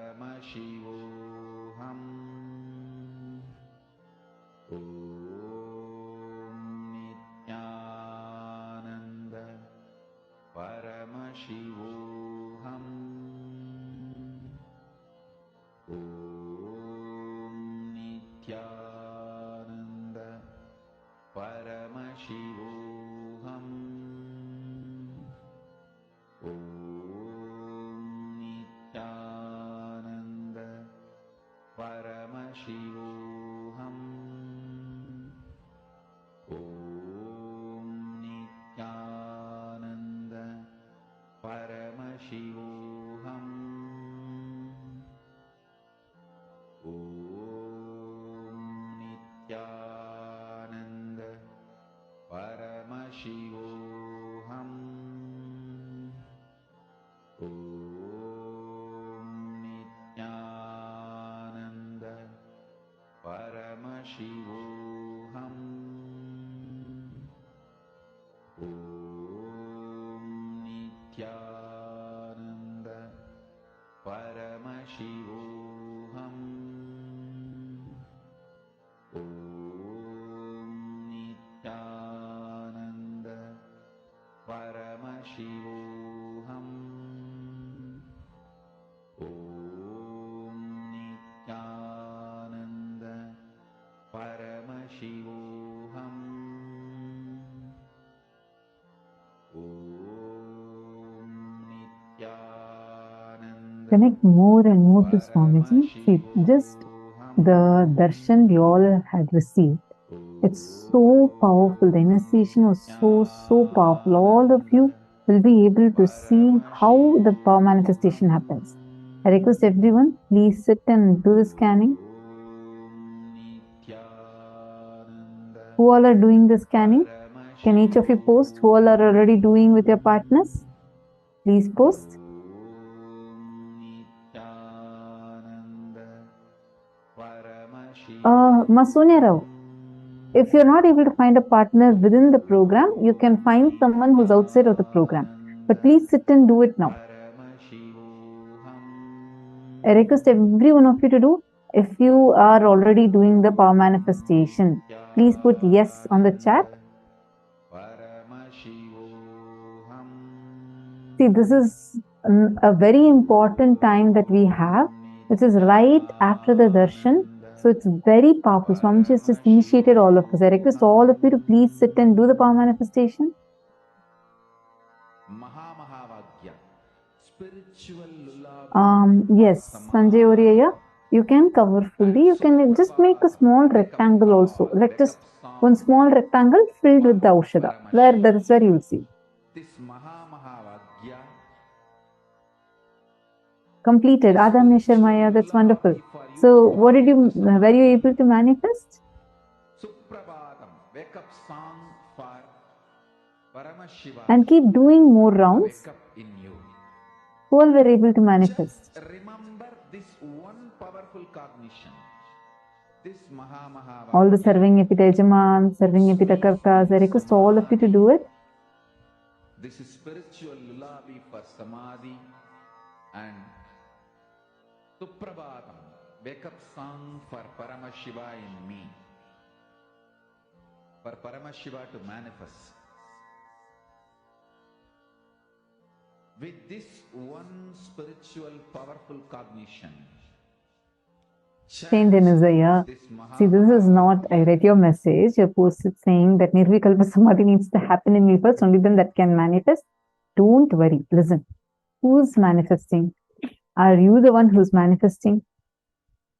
[SPEAKER 1] Paramashivoham. Om Nithyananda Paramashivoham. Om Nithyananda Paramashivoham. Om Nithyananda Paramashivoham. Om Nithyananda Paramashivoham. Om Nithyananda Paramashivoham. Om Nithyananda Paramashivoham. Om Nithyananda Paramashivoham. Om Nithyananda Paramashivoham. Om Nithyananda
[SPEAKER 8] Connect more and more to Swamiji. See, just the darshan we all had received. It's so powerful. The initiation was so powerful. All of you will be able to see how the power manifestation happens. I request everyone, please sit and do the scanning. Who all are doing the scanning? Can each of you post who all are already doing with your partners? Please post. Masonia Rao, if you're not able to find a partner within the program, you can find someone who's outside of the program. But please sit and do it now. I request every one of you to do. If you are already doing the power manifestation, please put yes on the chat. See, this is a very important time that we have. This is right after the darshan. So it's very powerful. Swamiji has just initiated all of us. I request all of you to please sit and do the power manifestation. Yes, Sanjay Oriya, you can cover fully. You can just make a small rectangle also. Like just one small rectangle filled with the Aushadha. That is where you will see.
[SPEAKER 1] This Mahavagya
[SPEAKER 8] Completed. Adam Sharmaya, that's wonderful. So, were you able to manifest?
[SPEAKER 1] Suprabhatam, wake up song for Paramashivam.
[SPEAKER 8] And keep doing more rounds.
[SPEAKER 1] Wake up in you.
[SPEAKER 8] Who all were able to manifest?
[SPEAKER 1] Just remember this one powerful cognition. This Mahavagya.
[SPEAKER 8] All the serving Epitajaman, serving Epitakartas, I request all of you to do it.
[SPEAKER 1] This is spiritual lullaby for Samadhi and Suprabhatam, wake up song for Paramashiva in me. For Paramashiva to manifest. With this one spiritual powerful cognition.
[SPEAKER 8] Saint Denizaya. See, this is not, I read your message, you posted saying that Nirvikalpa Samadhi needs to happen in me first, only then that can manifest. Don't worry, listen. Who's manifesting? Are you the one who's manifesting?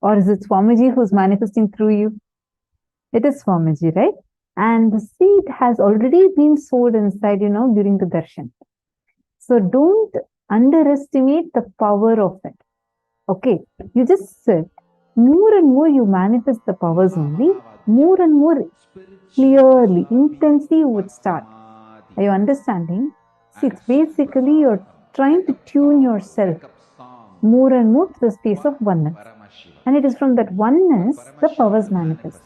[SPEAKER 8] Or is it Swamiji who's manifesting through you? It is Swamiji, right? And the seed has already been sowed inside, during the darshan. So don't underestimate the power of it. Okay, you just sit. More and more you manifest the powers only, more and more clearly, intensely you would start. Are you understanding? See, it's basically you're trying to tune yourself more and more to the space of oneness. And it is from that oneness the powers manifest.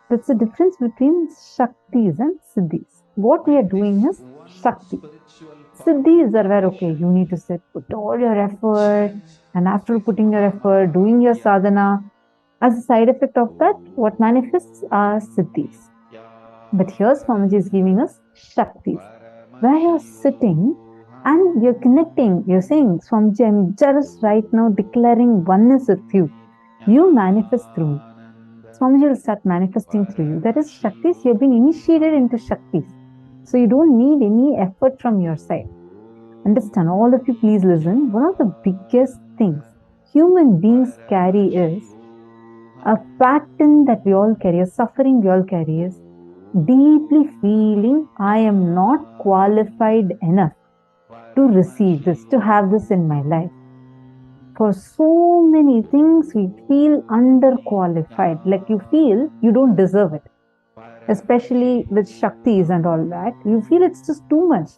[SPEAKER 8] That's the difference between Shaktis and Siddhis. What we are doing is Shakti. Siddhis are where, okay, you need to sit, put all your effort, and after putting your effort, doing your sadhana, as a side effect of that, what manifests are Siddhis. But here Swamiji is giving us Shaktis. Where you're sitting, And you're connecting, you're saying, Swamiji, I'm just right now declaring oneness with you. You manifest through me. Swamiji will start manifesting through you. That is Shaktis. You've been initiated into Shaktis. So you don't need any effort from your side. Understand, all of you please listen. One of the biggest things human beings carry is a pattern that we all carry, a suffering we all carry is deeply feeling I am not qualified enough to receive this, to have this in my life. For so many things, we feel underqualified, like you feel you don't deserve it. Especially with Shaktis and all that, you feel it's just too much.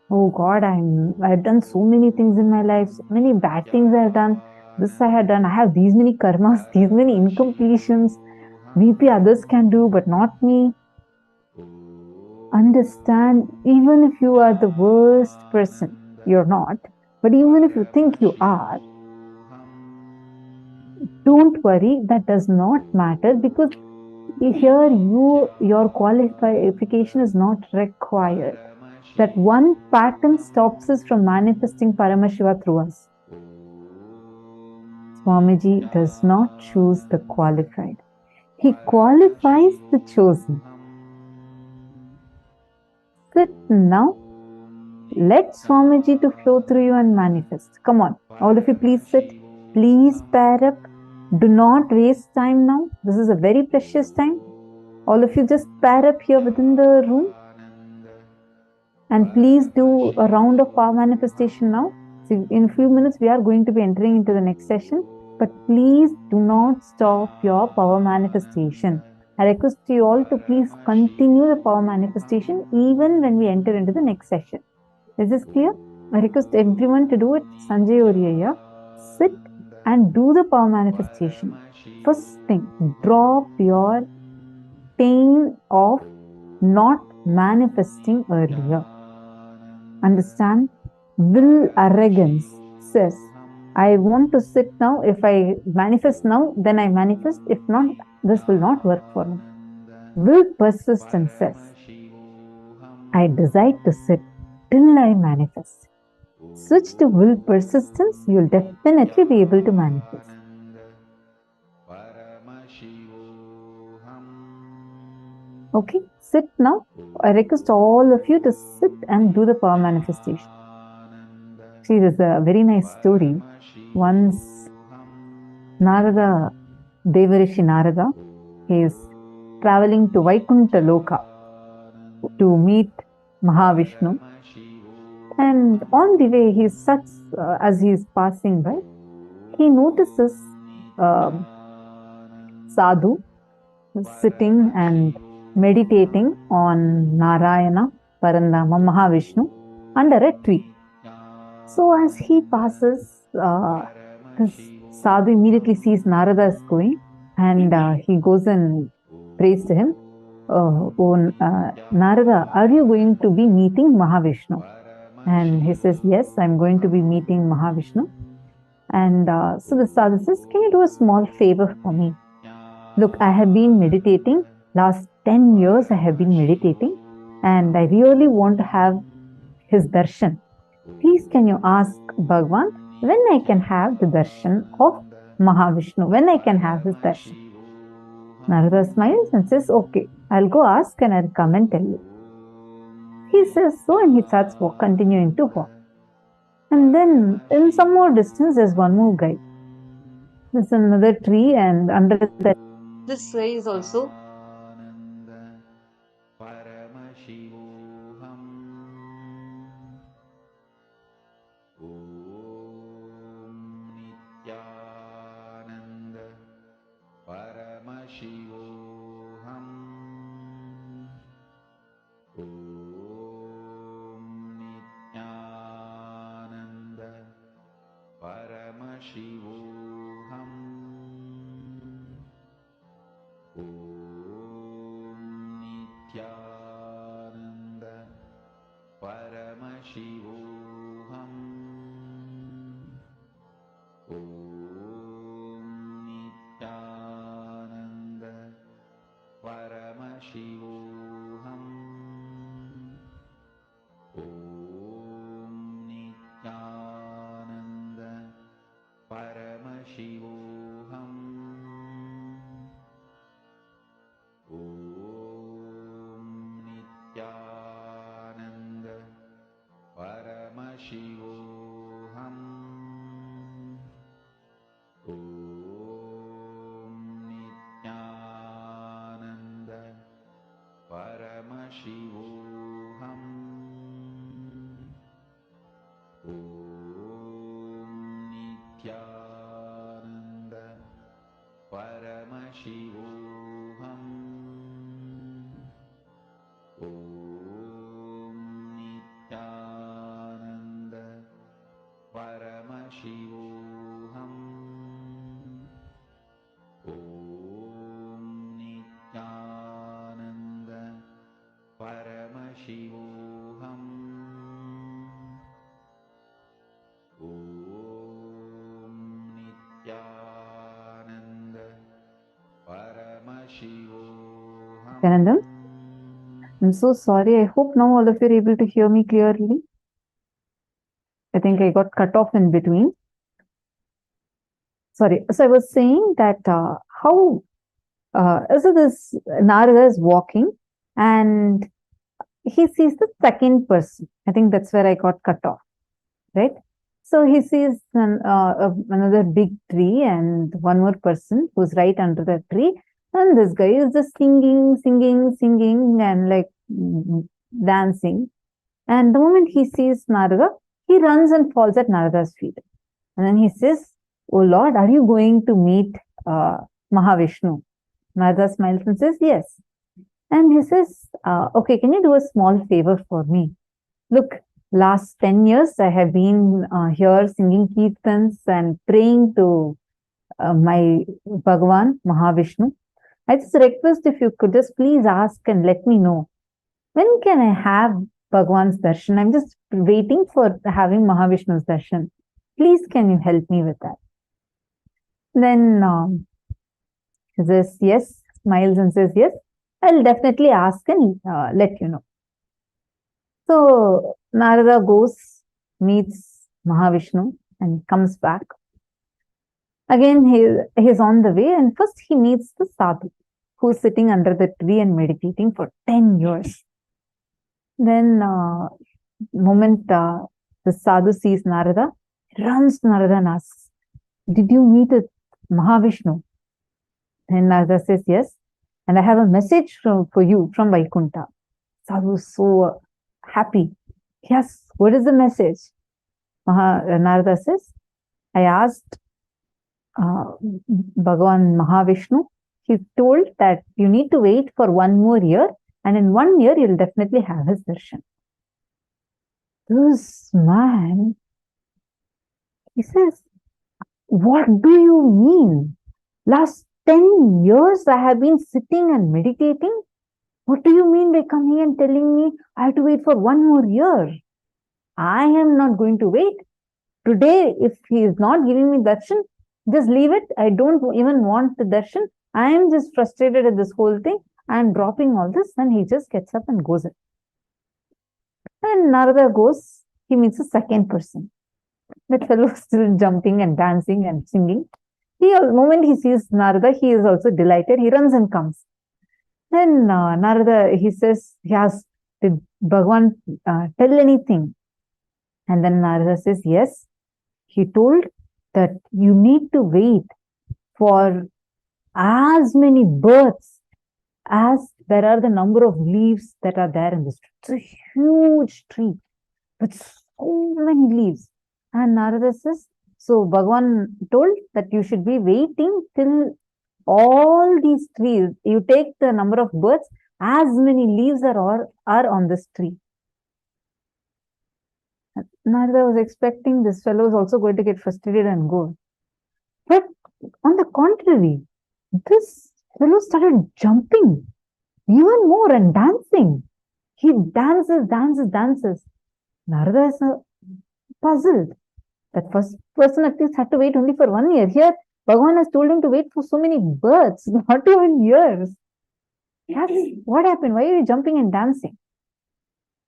[SPEAKER 8] Oh God, I've done so many things in my life, so many bad things I've done. This I had done. I have these many karmas, these many incompletions. Maybe others can do, but not me. Understand, even if you are the worst person, you're not. But even if you think you are, don't worry, that does not matter, because here your qualification is not required. That one pattern stops us from manifesting Paramashiva through us. Swamiji does not choose the qualified. He qualifies the chosen. Sit now. Let Swamiji to flow through you and manifest. Come on, all of you please sit. Please pair up. Do not waste time now. This is a very precious time. All of you just pair up here within the room. And please do a round of power manifestation now. So in a few minutes, we are going to be entering into the next session. But please do not stop your power manifestation. I request you all to please continue the power manifestation even when we enter into the next session. Is this clear? I request everyone to do it. Sanjay Oriya, sit and do the power manifestation. First thing, drop your pain of not manifesting earlier. Understand? Will arrogance says, I want to sit now. If I manifest now, then I manifest. If not, this will not work for me. Will persistence says, I decide to sit till I manifest. Switch to will persistence, you'll definitely be able to manifest. Okay, sit now. I request all of you to sit and do the power manifestation. See, there's a very nice story. Once Narada, Devarishi Narada, he is traveling to Vaikuntha Loka to meet Mahavishnu. And on the way, as he is passing by, he notices Sadhu sitting and meditating on Narayana, Parandama, Mahavishnu under a tree. So as he passes, this Sadhu immediately sees Narada is going, and he goes and prays to him. Narada, are you going to be meeting Mahavishnu? And he says, yes, I'm going to be meeting Mahavishnu. And so the Sadhu says, can you do a small favor for me? Look, I have been meditating. Last 10 years I have been meditating. And I really want to have his darshan. Please can you ask Bhagavan when I can have the darshan of Mahavishnu? When I can have his darshan? Narada smiles and says, okay, I'll go ask and I'll come and tell you. He says so, and he starts continuing to walk. And then in some more distance, there's one more guy. There's another tree, and under that, this guy is also
[SPEAKER 1] Paramashivoham. Om Nithyananda Paramashivoham. Om Nithyananda Paramashivoham. Om Nithyananda Paramashivoham. Om Nithyananda Paramashivoham. Om Nithyananda Paramashivoham. Om Nithyananda Paramashivoham.
[SPEAKER 8] Nityananda, I'm so sorry. I hope now all of you are able to hear me clearly. I think I got cut off in between. Sorry. So I was saying that so this Narada is walking and he sees the second person. I think that's where I got cut off, right? So he sees another big tree and one more person who's right under the tree. And this guy is just singing and like dancing. And the moment he sees Narada, he runs and falls at Narada's feet. And then he says, "Oh Lord, are you going to meet Mahavishnu?" Narada smiles and says, "Yes." And he says, "Okay, can you do a small favor for me? Look, last 10 years I have been here singing kirtans and praying to my Bhagavan, Mahavishnu. I just request if you could just please ask and let me know, when can I have Bhagavan's darshan? I'm just waiting for having Mahavishnu's darshan. Please, can you help me with that?" Then he says, "Yes," smiles and says, "Yes, I'll definitely ask and let you know." So Narada goes, meets Mahavishnu and comes back. Again, he's on the way, and first he meets the sadhu who's sitting under the tree and meditating for 10 years. Then moment the sadhu sees Narada, he runs to Narada and asks, "Did you meet Mahavishnu?" And Narada says, "Yes, and I have a message for you from Vaikunta." Sadhu is so happy. "Yes, what is the message?" Narada says, "I asked Bhagavan Mahavishnu. He told that you need to wait for 1 more year, and in 1 year you'll definitely have his darshan." This man, he says, "What do you mean? Last 10 years I have been sitting and meditating. What do you mean by coming and telling me I have to wait for 1 more year? I am not going to wait. Today, if he is not giving me darshan, just leave it. I don't even want the darshan. I am just frustrated at this whole thing. I am dropping all this." And he just gets up and goes in. And Narada goes, he meets a second person. That fellow is still jumping and dancing and singing. The moment he sees Narada, he is also delighted. He runs and comes. Then Narada, he says, he asks, "Did Bhagavan tell anything?" And then Narada says, "Yes. He told that you need to wait for as many births as there are the number of leaves that are there in this tree." It's a huge tree with so many leaves. And Narada says, so Bhagavan told that you should be waiting till all these trees, you take the number of birds, as many leaves are on this tree. Narada was expecting this fellow is also going to get frustrated and go. But on the contrary, this fellow started jumping even more and dancing. He dances. Narada is puzzled. That first person at least had to wait only for 1 year. Here, Bhagavan has told him to wait for so many births, not even years. What happened? Why are you jumping and dancing?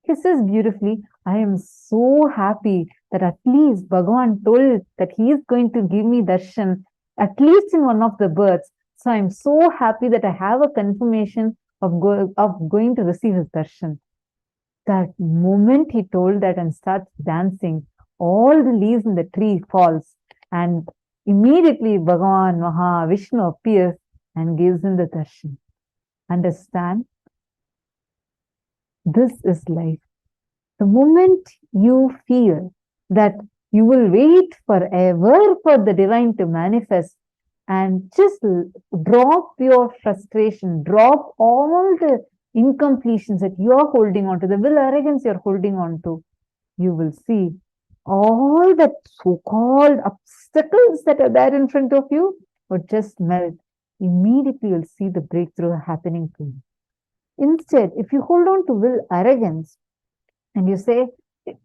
[SPEAKER 8] He says beautifully, I am so happy that at least Bhagavan told that he is going to give me darshan at least in one of the births. So I'm so happy that I have a confirmation of going to receive his darshan. That moment he told that and starts dancing, all the leaves in the tree falls, and immediately Bhagavan Maha Vishnu appears and gives him the darshan. Understand? This is life. The moment you feel that you will wait forever for the divine to manifest, and just drop your frustration, drop all the incompletions that you are holding on to, the will arrogance you're holding on to, you will see all the so-called obstacles that are there in front of you would just melt. Immediately you'll see the breakthrough happening to you. Instead, if you hold on to will arrogance and you say,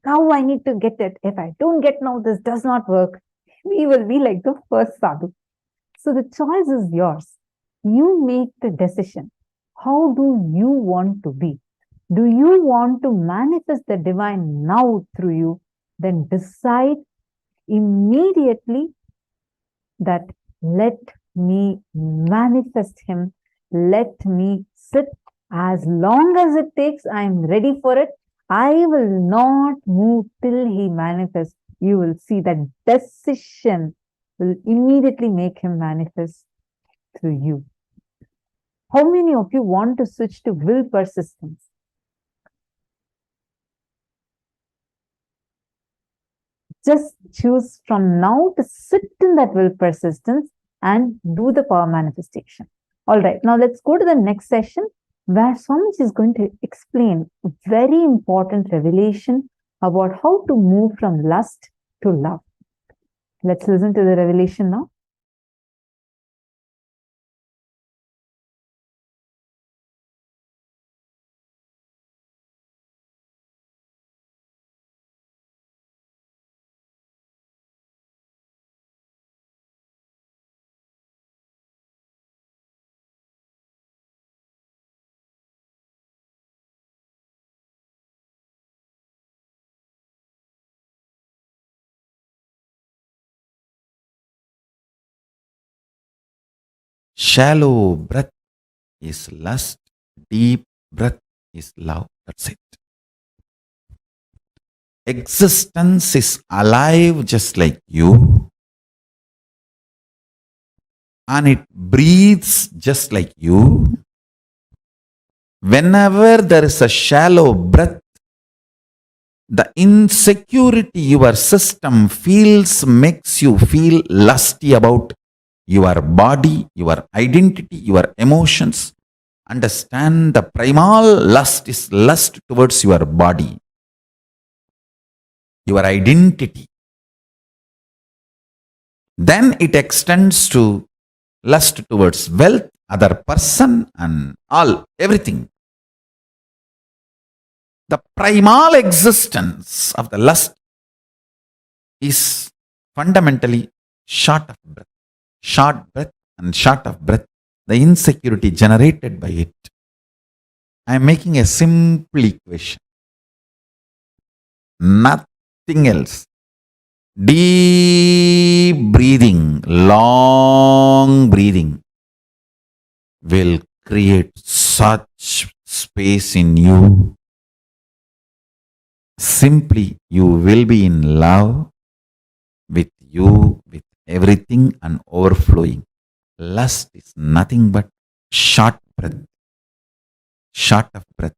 [SPEAKER 8] now I need to get it, if I don't get now, this does not work, we will be like the first sadhu. So the choice is yours. You make the decision. How do you want to be? Do you want to manifest the divine now through you? Then decide immediately that let me manifest him. Let me sit as long as it takes. I am ready for it. I will not move till he manifests. You will see that decision will immediately make him manifest through you. How many of you want to switch to will persistence? Just choose from now to sit in that will persistence and do the power manifestation. All right, now let's go to the next session where Swamiji is going to explain a very important revelation about how to move from lust to love. Let's listen to the revelation now.
[SPEAKER 1] Shallow breath is lust, deep breath is love. That's it. Existence is alive just like you, and it breathes just like you. Whenever there is a shallow breath, the insecurity your system feels makes you feel lusty about your body, your identity, your emotions. Understand, the primal lust is lust towards your body, your identity. Then it extends to lust towards wealth, other person, and everything. The primal existence of the lust is fundamentally short of breath. Short breath and short of breath, the insecurity generated by it. I am making a simple equation. Nothing else. Deep breathing, long breathing will create such space in you. Simply, you will be in love with you, with everything, and overflowing. Lust is nothing but short breath, short of breath,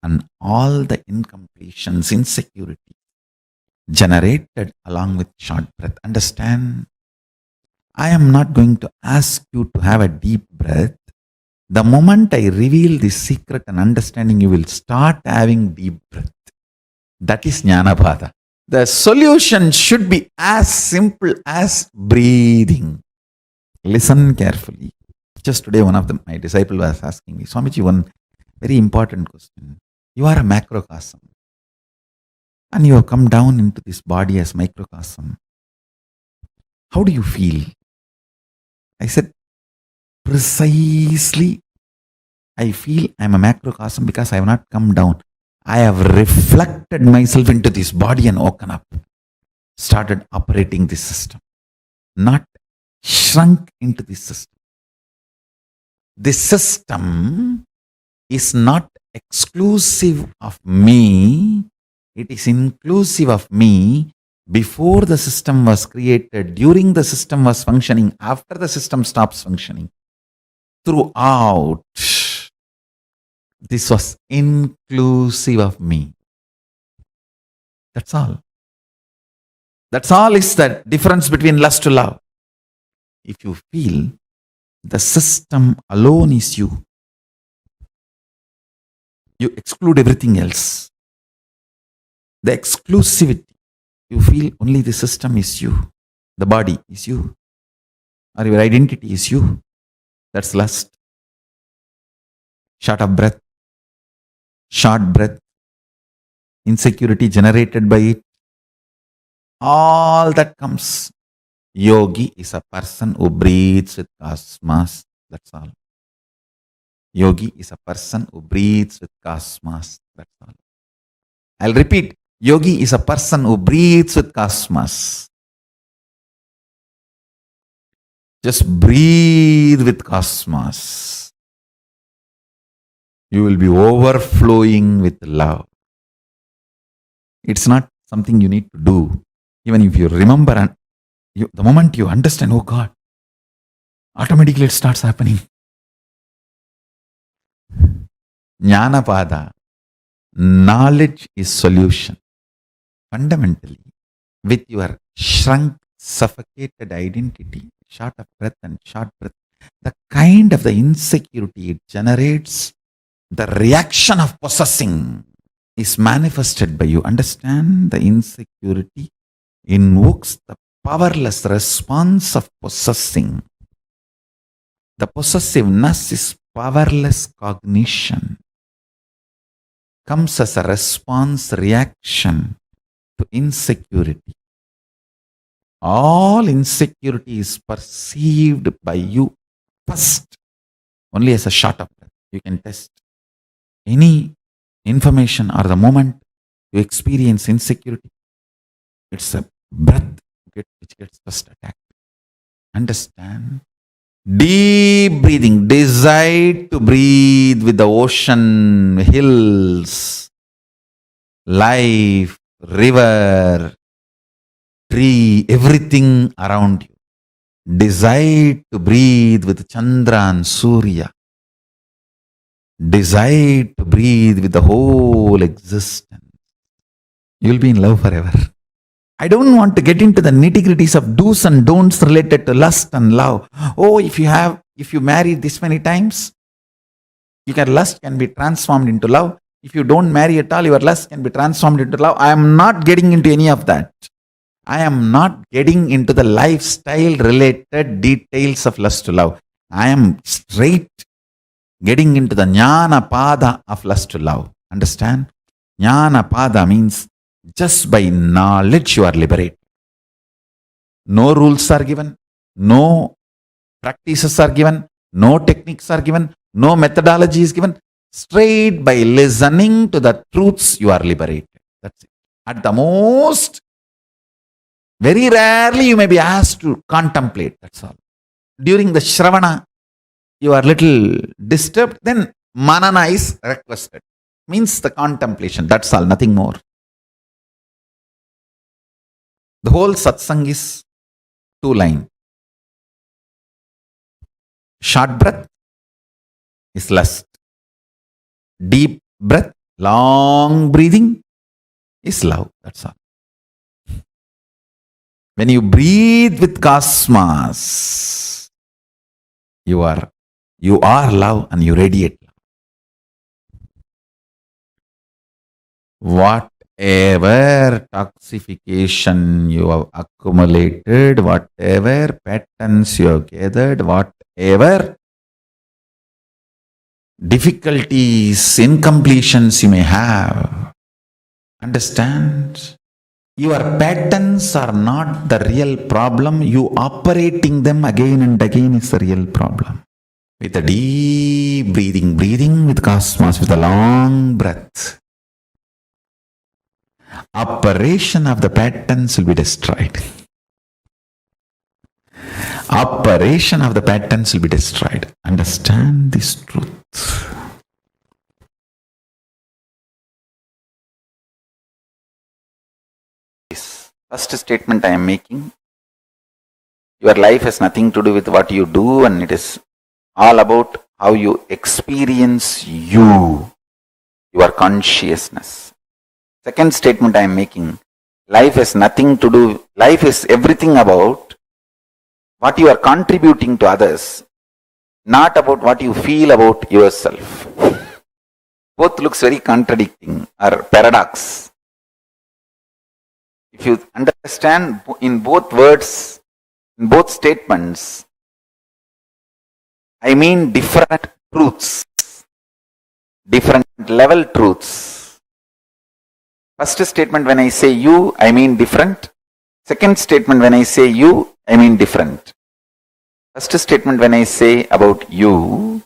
[SPEAKER 1] and all the incompletions, insecurity generated along with short breath. Understand? I am not going to ask you to have a deep breath. The moment I reveal this secret and understanding, you will start having deep breath. That is Jnanapada. The solution should be as simple as breathing. Listen carefully. Just today, one of my disciples was asking me, Swamiji, one very important question. You are a macrocosm, and you have come down into this body as microcosm. How do you feel? I said, precisely, I feel I am a macrocosm because I have not come down. I have reflected myself into this body and woken up, started operating this system. Not shrunk into the system. This system is not exclusive of me, it is inclusive of me before the system was created, during the system was functioning, after the system stops functioning. Throughout, this was inclusive of me. That's all. That's all is the difference between lust to love. If you feel the system alone is you, you exclude everything else. The exclusivity, you feel only the system is you, the body is you, or your identity is you. That's lust. Short of breath, short breath, insecurity generated by it, all that comes. Yogi is a person who breathes with cosmos. That's all. Yogi is a person who breathes with cosmos. That's all. I'll repeat. Yogi is a person who breathes with cosmos. Just breathe with cosmos. You will be overflowing with love. It's not something you need to do. Even if you remember and the moment you understand, oh God, automatically it starts happening. Jnanapada, knowledge is solution. Fundamentally, with your shrunk, suffocated identity, short of breath and short breath, the kind of the insecurity it generates, the reaction of possessing is manifested by you. Understand? The insecurity invokes the powerless response of possessing. The possessiveness is powerless cognition. Comes as a response reaction to insecurity. All insecurity is perceived by you first only as a short of breath. You can test any information or the moment you experience insecurity. It's a breath which gets first attacked. Understand? Deep breathing. Decide to breathe with the ocean, hills, life, river, tree, everything around you. Decide to breathe with Chandra and Surya. Decide to breathe with the whole existence. You'll be in love forever. I don't want to get into the nitty-gritties of do's and don'ts related to lust and love. Oh, if you marry this many times, lust can be transformed into love. If you don't marry at all, your lust can be transformed into love. I am not getting into any of that. I am not getting into the lifestyle related details of lust to love. I am straight getting into the jnana pada of lust to love. Understand? Jnana pada means just by knowledge you are liberated. No rules are given, no practices are given, no techniques are given, no methodology is given. Straight by listening to the truths you are liberated. That's it. At the most, very rarely you may be asked to contemplate. That's all. During the Shravana, you are little disturbed, then manana is requested. Means the contemplation. That's all, nothing more. The whole satsang is 2 lines. Short breath is lust. Deep breath, long breathing is love. That's all. When you breathe with cosmos, you are love and you radiate love. Whatever toxification you have accumulated, whatever patterns you have gathered, whatever difficulties, incompletions you may have, understand? Your patterns are not the real problem. You operating them again and again is the real problem. With a deep breathing with cosmos, with a long breath, operation of the patterns will be destroyed. operation of the patterns will be destroyed. Understand this truth. First statement I am making, your life has nothing to do with what you do, and it is all about how you experience your consciousness. Second statement I am making, life has nothing to do, life is everything about what you are contributing to others, not about what you feel about yourself. Both looks very contradicting or paradox. If you understand in both words, in both statements, I mean different truths, different level truths. First statement, when I say you, I mean different. Second statement, when I say you, I mean different. First statement, when I say about you,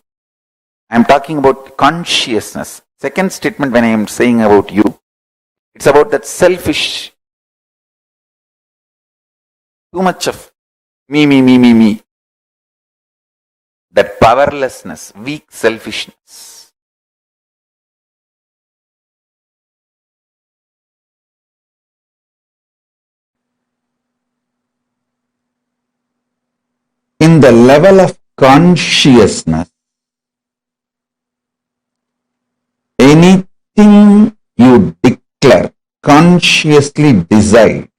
[SPEAKER 1] I am talking about consciousness. Second statement, when I am saying about you, it's about that selfish, too much of me. That powerlessness, weak selfishness. In the level of consciousness, anything you declare, consciously decide,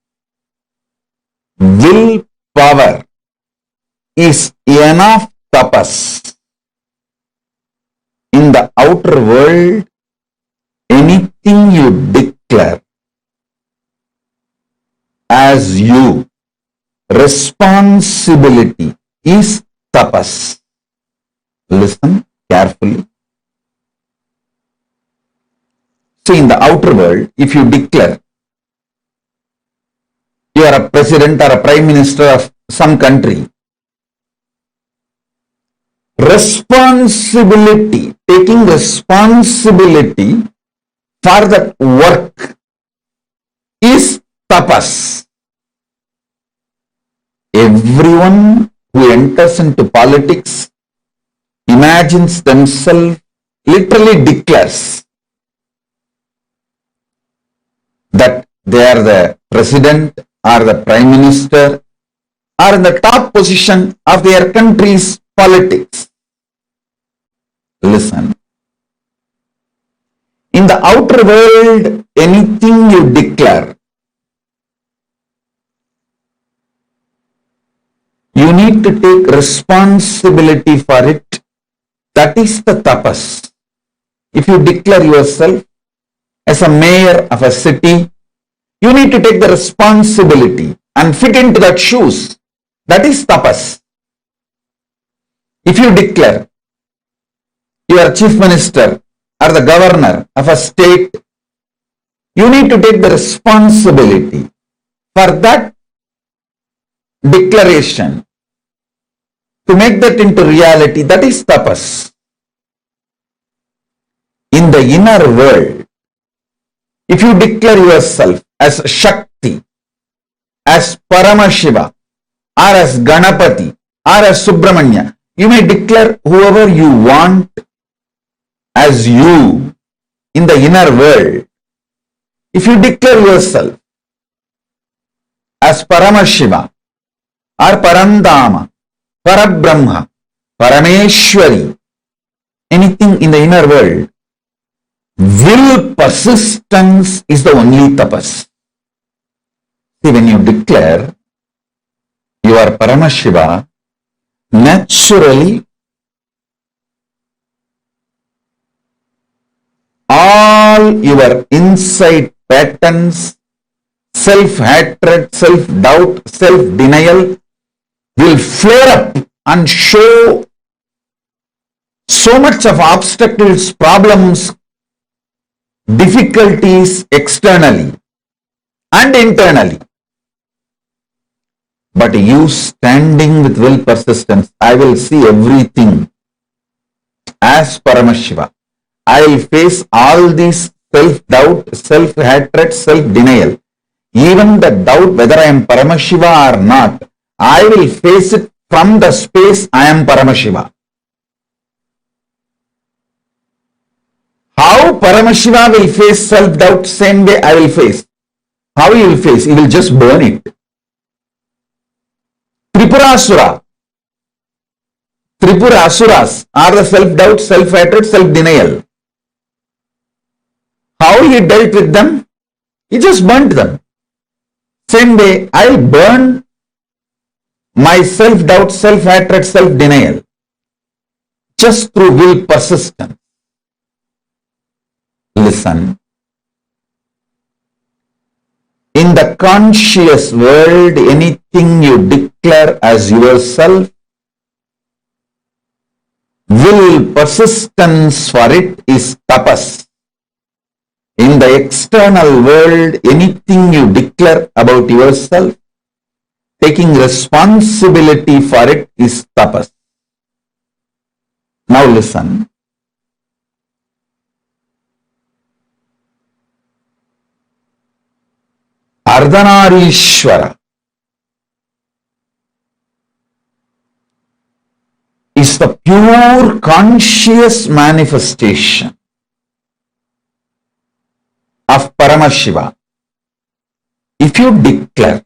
[SPEAKER 1] willpower is enough tapas. In the outer world, anything you declare as you, responsibility is tapas. Listen carefully. See, in the outer world, if you declare you are a president or a prime minister of some country, responsibility, taking responsibility for that work is tapas. Everyone who enters into politics imagines themselves, literally declares that they are the president or the prime minister or in the top position of their country's politics. Listen. In the outer world, anything you declare, you need to take responsibility for it. That is the tapas. If you declare yourself as a mayor of a city, you need to take the responsibility and fit into that shoes. That is tapas. If you declare you are chief minister or the governor of a state, you need to take the responsibility for that declaration to make that into reality. That is tapas. In the inner world, if you declare yourself as Shakti, as Paramashiva, or as Ganapati, or as Subramanya, you may declare whoever you want as you in the inner world. If you declare yourself as Paramashiva, or Parandama, Parabrahma, Parameshwari, anything in the inner world, will persistence is the only tapas. See, when you declare you are Paramashiva, naturally all your inside patterns, self-hatred, self-doubt, self-denial will flare up and show so much of obstacles, problems, difficulties externally and internally. But you standing with will persistence, I will see everything as Paramashiva. I will face all these self-doubt, self-hatred, self-denial. Even the doubt whether I am Paramashiva or not, I will face it from the space I am Paramashiva. How Paramashiva will face self-doubt, same way I will face. How he will face? He will just burn it. Tripura Asuras are the self-doubt, self-hatred, self-denial. How he dealt with them? He just burnt them. Same way, I will burn my self-doubt, self-hatred, self-denial just through will persistence. Listen. In the conscious world, anything you declare as yourself, will persistence for it is tapas. In the external world, anything you declare about yourself, taking responsibility for it is tapas. Now listen. Ardhanarishwara is the pure conscious manifestation of Paramashiva. If you declare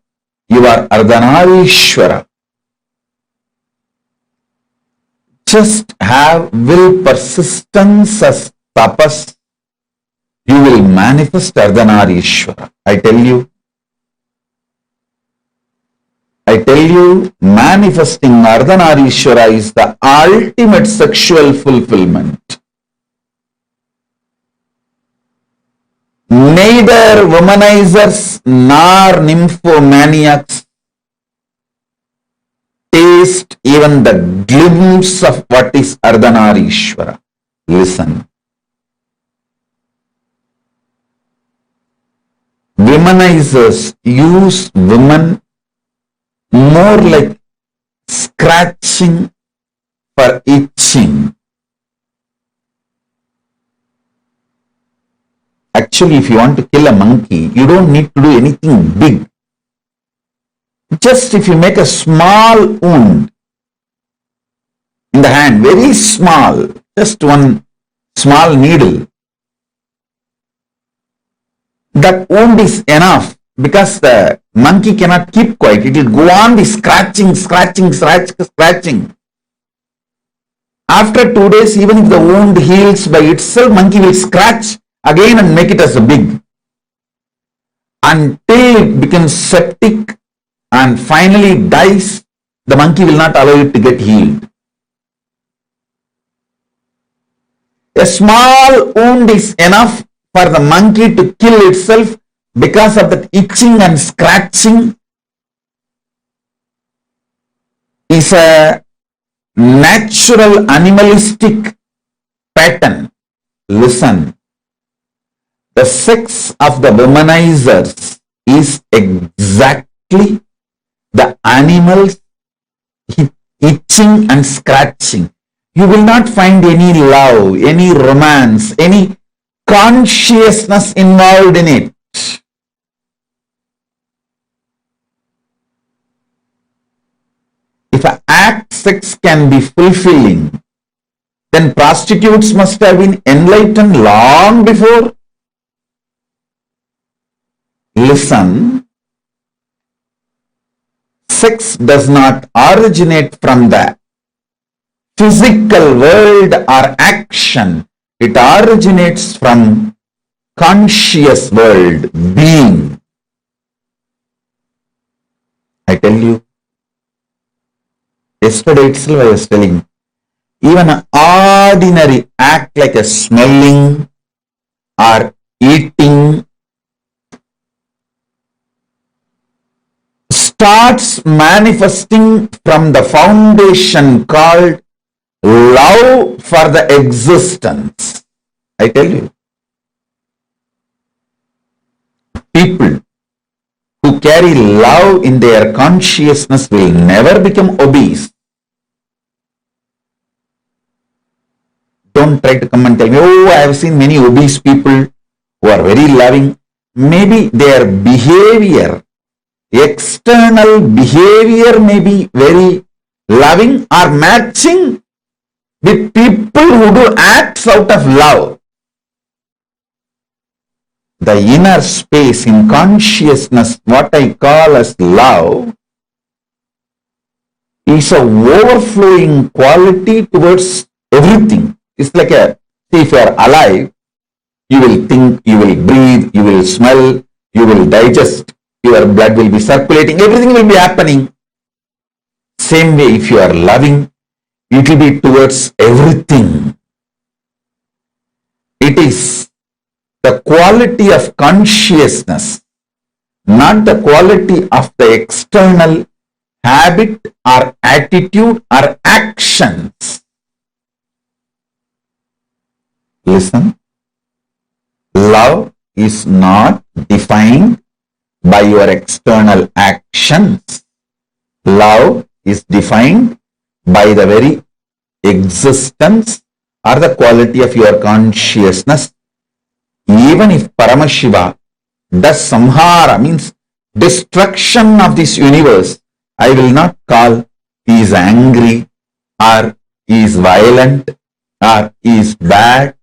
[SPEAKER 1] you are Ardhanarishwara, just have will persistence as tapas, you will manifest Ardhanarishwara. I tell you, manifesting Ardhanarishwara is the ultimate sexual fulfillment. Neither womanizers nor nymphomaniacs taste even the glimpse of what is Ardhanarishwara. Listen. Womanizers use women more like scratching for itching. Actually, if you want to kill a monkey, you don't need to do anything big. Just if you make a small wound in the hand, very small, just one small needle, that wound is enough, because the monkey cannot keep quiet. It will go on the scratching. After 2 days, even if the wound heals by itself, monkey will scratch again and make it as a big, until it becomes septic and finally dies. The monkey will not allow it to get healed. A small wound is enough for the monkey to kill itself because of that itching and scratching. Is a natural animalistic pattern. Listen. The sex of the womanizers is exactly the animals itching and scratching. You will not find any love, any romance, any consciousness involved in it. If an act sex can be fulfilling, then prostitutes must have been enlightened long before. Listen, sex does not originate from the physical world or action. It originates from conscious world, being. I tell you, yesterday itself I was telling, even an ordinary act like a smelling or eating starts manifesting from the foundation called love for the existence. I tell you, people who carry love in their consciousness will never become obese. Don't try to come and tell me, oh, I have seen many obese people who are very loving. Maybe their behavior, external behavior may be very loving or matching with people who do acts out of love. The inner space in consciousness, what I call as love, is a overflowing quality towards everything. It's like if you are alive, you will think, you will breathe, you will smell, you will digest, your blood will be circulating, everything will be happening. Same way, if you are loving, it will be towards everything. It is the quality of consciousness, not the quality of the external habit or attitude or actions. Listen, love is not defined by your external actions. Love is defined by the very existence or the quality of your consciousness. Even if Paramashiva does samhara, means destruction of this universe, I will not call he is angry or he is violent or he is bad.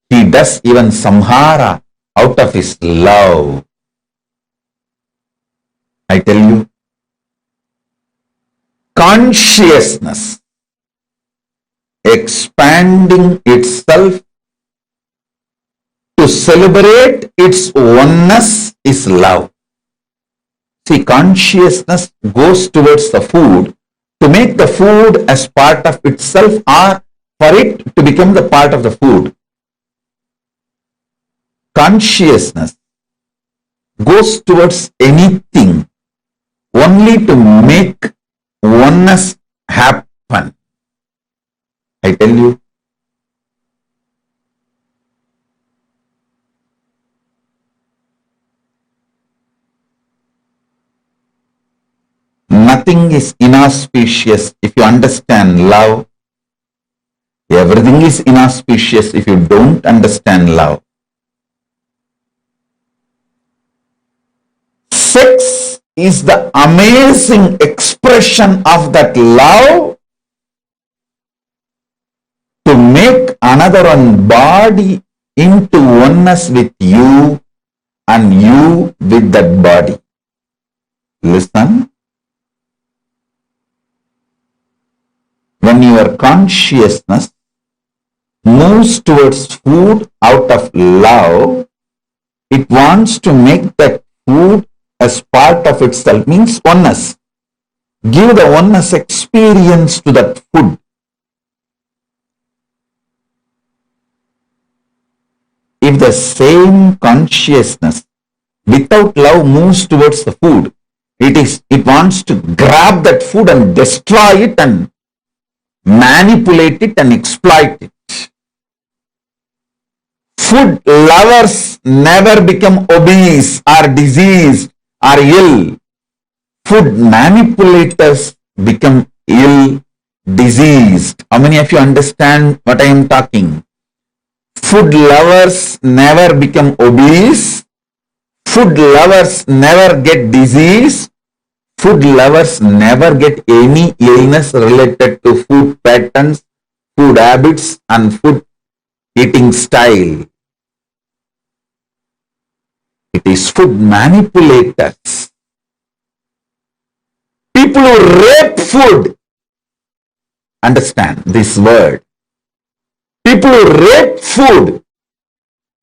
[SPEAKER 1] He does even samhara out of his love. I tell you, consciousness expanding itself to celebrate its oneness is love. See, consciousness goes towards the food to make the food as part of itself or for it to become the part of the food. Consciousness goes towards anything only to make oneness happen. I tell you, nothing is inauspicious if you understand love. Everything is inauspicious if you don't understand love. Sex is the amazing expression of that love to make another one body into oneness with you and you with that body. Listen. When your consciousness moves towards food out of love, it wants to make that food as part of itself, means oneness. Give the oneness experience to that food. If the same consciousness without love moves towards the food, it wants to grab that food and destroy it and manipulate it and exploit it. Food lovers never become obese or diseased or ill. Food manipulators become ill, diseased. How many of you understand what I am talking? Food lovers never become obese. Food lovers never get disease. Food lovers never get any illness related to food patterns, food habits, and food eating style. It is food manipulators. People who rape food. Understand this word. People who rape food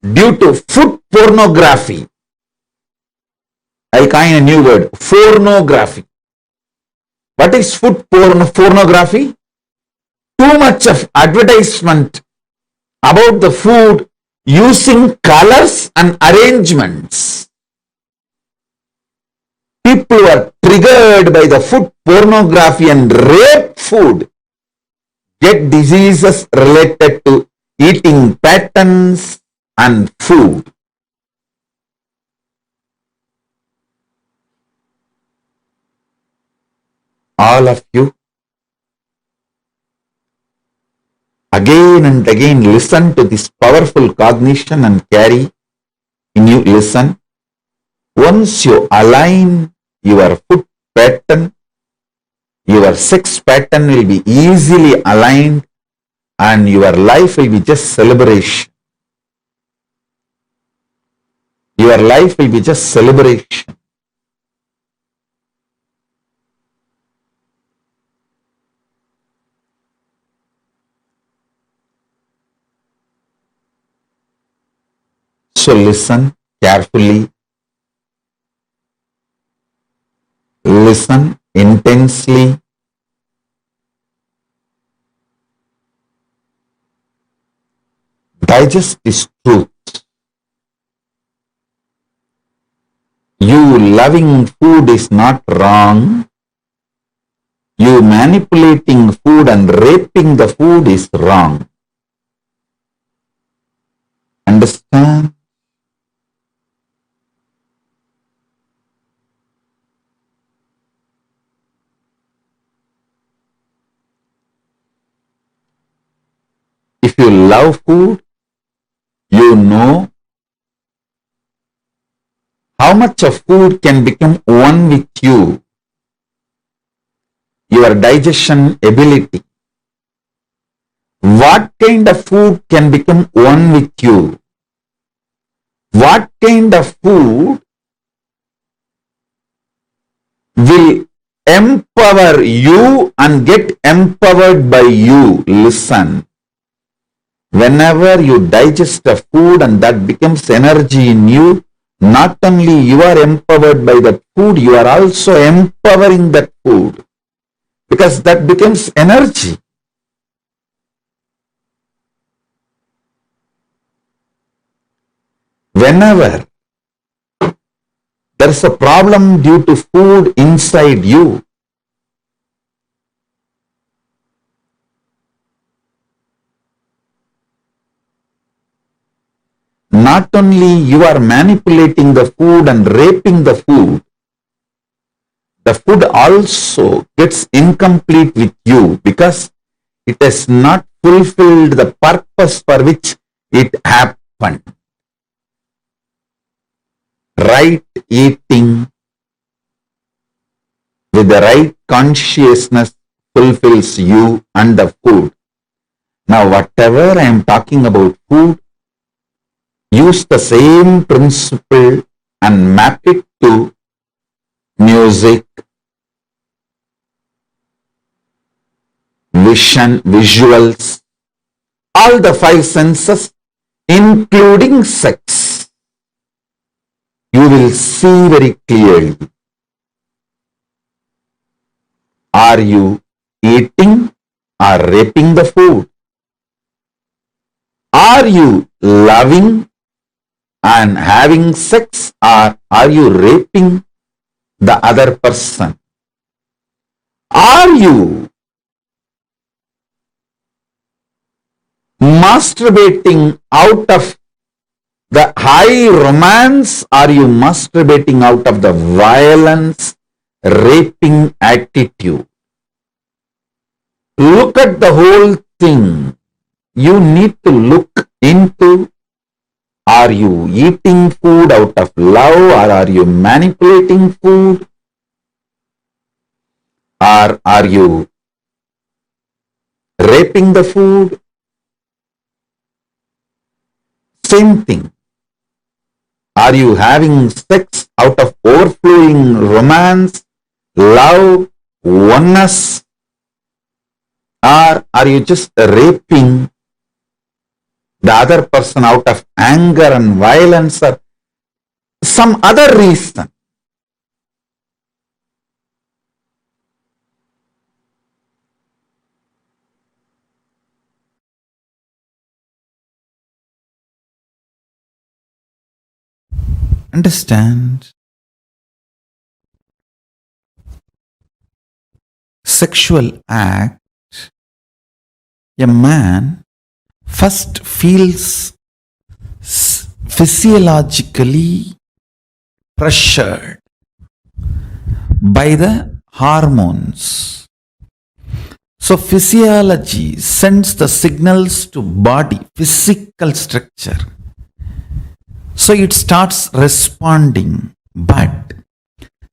[SPEAKER 1] due to food pornography. I coin a new word, pornography. What is food pornography? Too much of advertisement about the food using colors and arrangements. People who are triggered by the food pornography and rape food get diseases related to eating patterns and food. All of you, again and again listen to this powerful cognition and carry in you. Listen. Once you align your food pattern your sex pattern will be easily aligned and your life will be just celebration. Your life will be just celebration. So listen carefully, listen intensely, digest this truth. You loving food is not wrong. You manipulating food and raping the food is wrong. Understand? If you love food, you know how much of food can become one with you, your digestion ability. What kind of food can become one with you? What kind of food will empower you and get empowered by you? Listen. Whenever you digest a food and that becomes energy in you, not only you are empowered by that food, you are also empowering that food because that becomes energy. Whenever there is a problem due to food inside you, not only you are manipulating the food and raping the food also gets incomplete with you because it has not fulfilled the purpose for which it happened. Right eating with the right consciousness fulfills you and the food. Now, whatever I am talking about food, use the same principle and map it to music, vision, visuals, all the five senses, including sex. You will see very clearly. Are you eating or raping the food? Are you loving and having sex, or are you raping the other person? Are you masturbating out of the high romance? Are you masturbating out of the violence, raping attitude? Look at the whole thing. You need to look into, are you eating food out of love, or are you manipulating food? Or are you raping the food? Same thing. Are you having sex out of overflowing romance, love, oneness? Or are you just raping the other person out of anger and violence or some other reason? Understand? Sexual act, a man first feels physiologically pressured by the hormones. So physiology sends the signals to body, physical structure. So it starts responding, but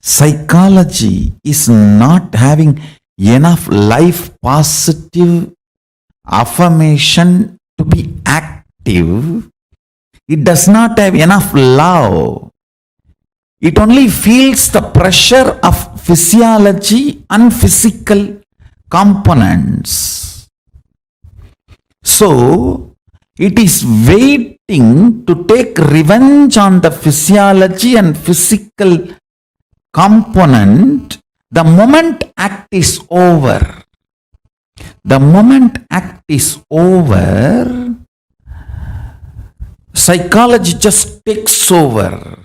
[SPEAKER 1] psychology is not having enough life positive affirmation to be active, it does not have enough love. It only feels the pressure of physiology and physical components. So, it is waiting to take revenge on the physiology and physical component the moment act is over. The moment act is over, psychology just takes over.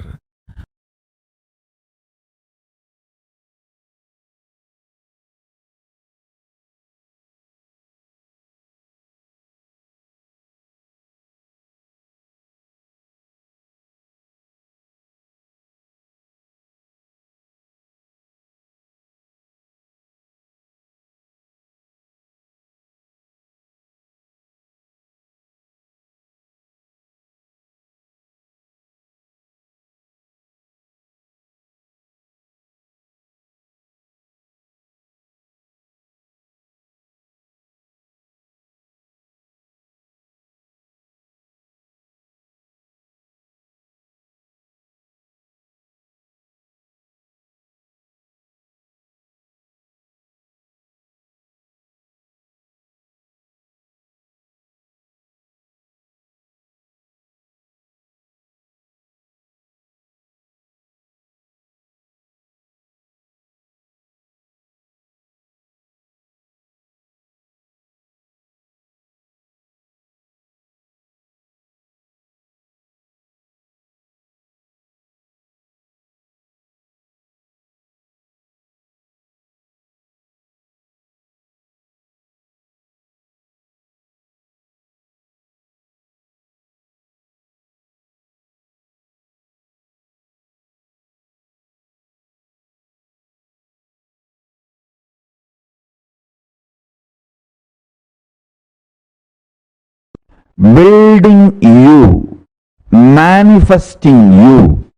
[SPEAKER 1] Building you, manifesting you,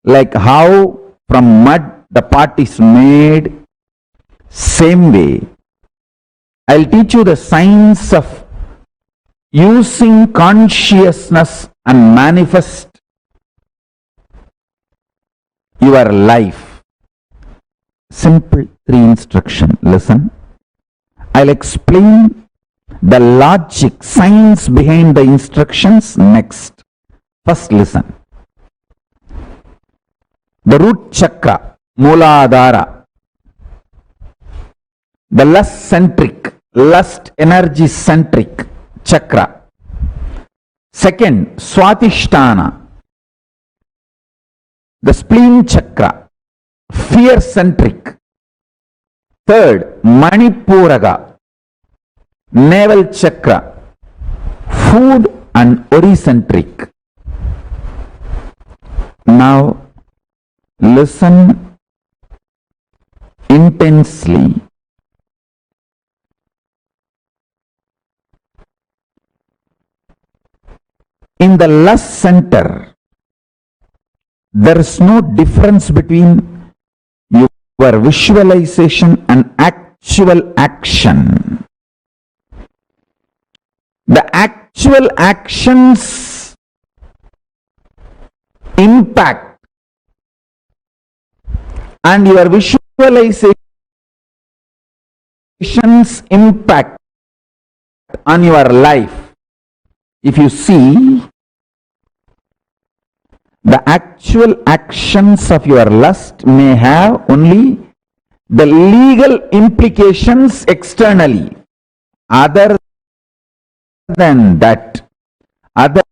[SPEAKER 1] like how from mud the pot is made, same way. I'll teach you the science of using consciousness and manifest your life. Simple 3 instruction. Listen. I'll explain the logic, science behind the instructions next. First listen. The root chakra, Mooladhara, the lust centric, lust energy centric chakra. Second, Swatisthana, the spleen chakra, fear centric. Third, Manipuraga, navel chakra, food and oricentric. Now listen intensely. In the lust center, there is no difference between your visualization and actual action. The actual actions impact and your visualizations impact on your life. If you see, the actual actions of your lust may have only the legal implications externally. Other than that, other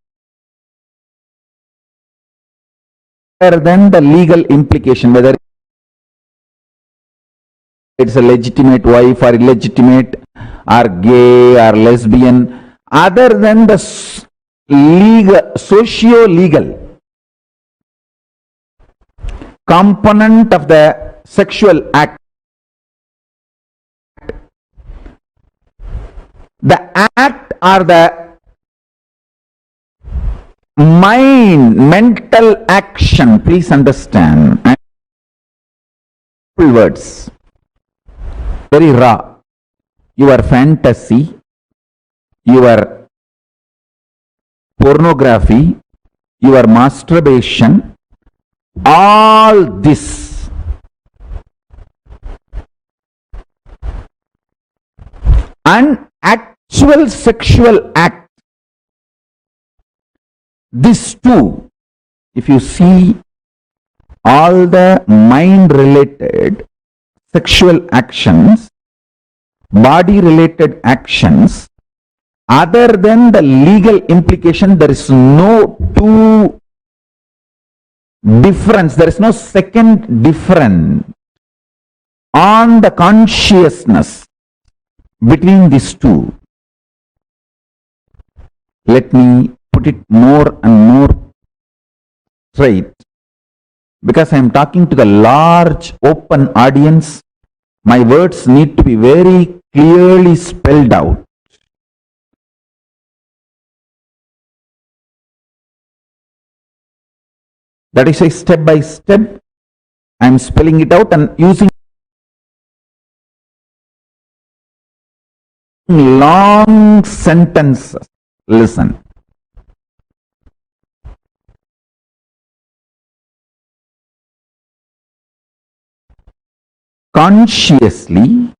[SPEAKER 1] than the legal implication, whether it's a legitimate wife or illegitimate or gay or lesbian, other than the legal, socio-legal component of the sexual act, the act or the mental action, please understand, words. very raw. Your fantasy, your pornography, your masturbation, all this and actual sexual act, this too, if you see all the mind related sexual actions, body related actions, other than the legal implication, there is no two difference, there is no second difference on the consciousness between these two. Let me put it more and more straight, because I am talking to the large open audience. My words need to be very clearly spelled out. That is why step by step I am spelling it out and using long sentences. Listen. Consciously,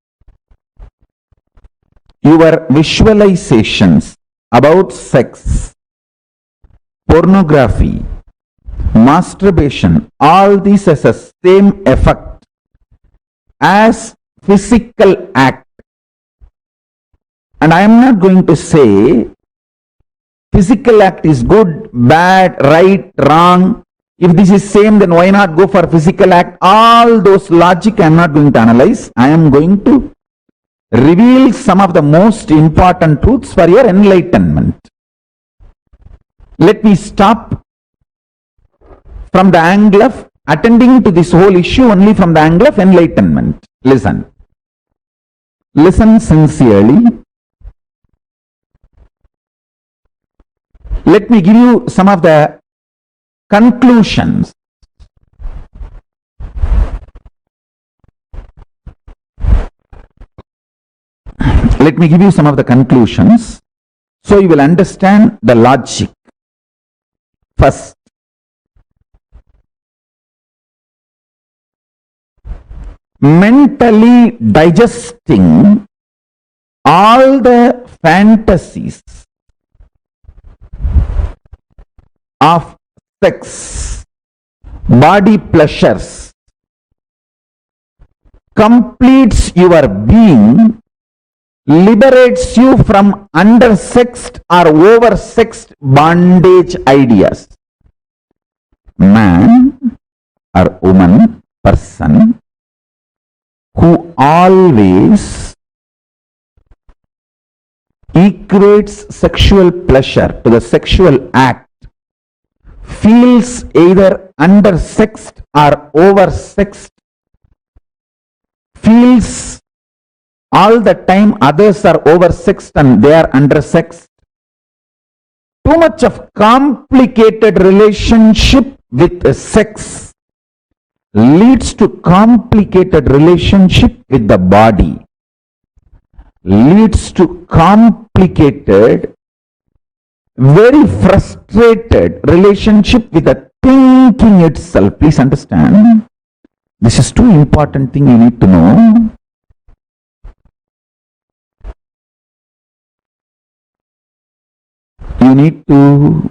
[SPEAKER 1] your visualizations about sex, pornography, masturbation, all these has the same effect as physical act. And I am not going to say physical act is good, bad, right, wrong. If this is same, then why not go for physical act? All those logic I am not going to analyze. I am going to reveal some of the most important truths for your enlightenment. Let me stop from the angle of attending to this whole issue only from the angle of enlightenment. Listen. Listen sincerely. Let me give you some of the conclusions. Let me give you some of the conclusions so you will understand the logic. First, mentally digesting all the fantasies of sex, body pleasures, completes your being, liberates you from undersexed or oversexed bondage ideas. Man or woman, person who always equates sexual pleasure to the sexual act feels either undersexed or oversexed, feels all the time others are oversexed and they are undersexed. Too much of complicated relationship with sex leads to complicated relationship with the body, leads to complicated, very frustrated relationship with the thinking itself. Please understand, this is too important thing you need to know. You need to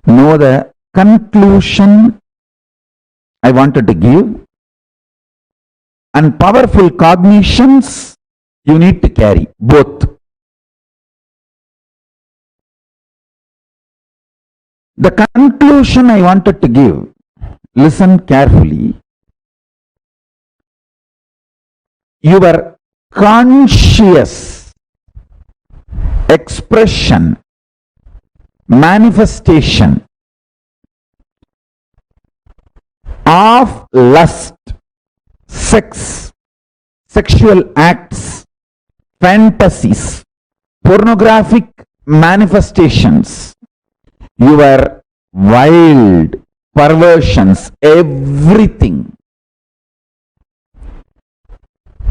[SPEAKER 1] know the conclusion I wanted to give, and powerful cognitions you need to carry, both. The conclusion I wanted to give, listen carefully. Your conscious expression, manifestation of lust, sex, sexual acts, fantasies, pornographic manifestations, your wild perversions, everything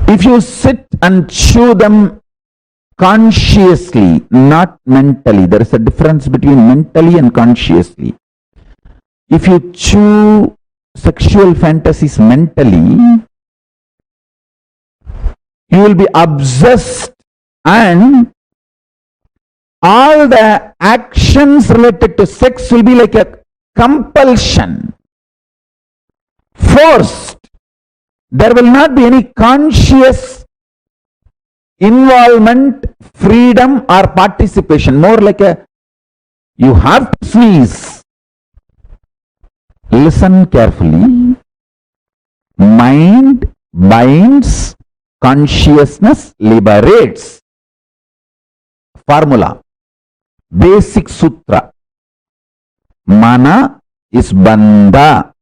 [SPEAKER 1] If you sit and chew them consciously, not mentally, there is a difference between mentally and consciously. If you chew sexual fantasies mentally, you will be obsessed, and all the actions related to sex will be like a compulsion, forced. There will not be any conscious involvement, freedom or participation. More like a, you have to sneeze. Listen carefully. Mind binds, consciousness liberates. Formula. Basic sutra. Mana is bandha.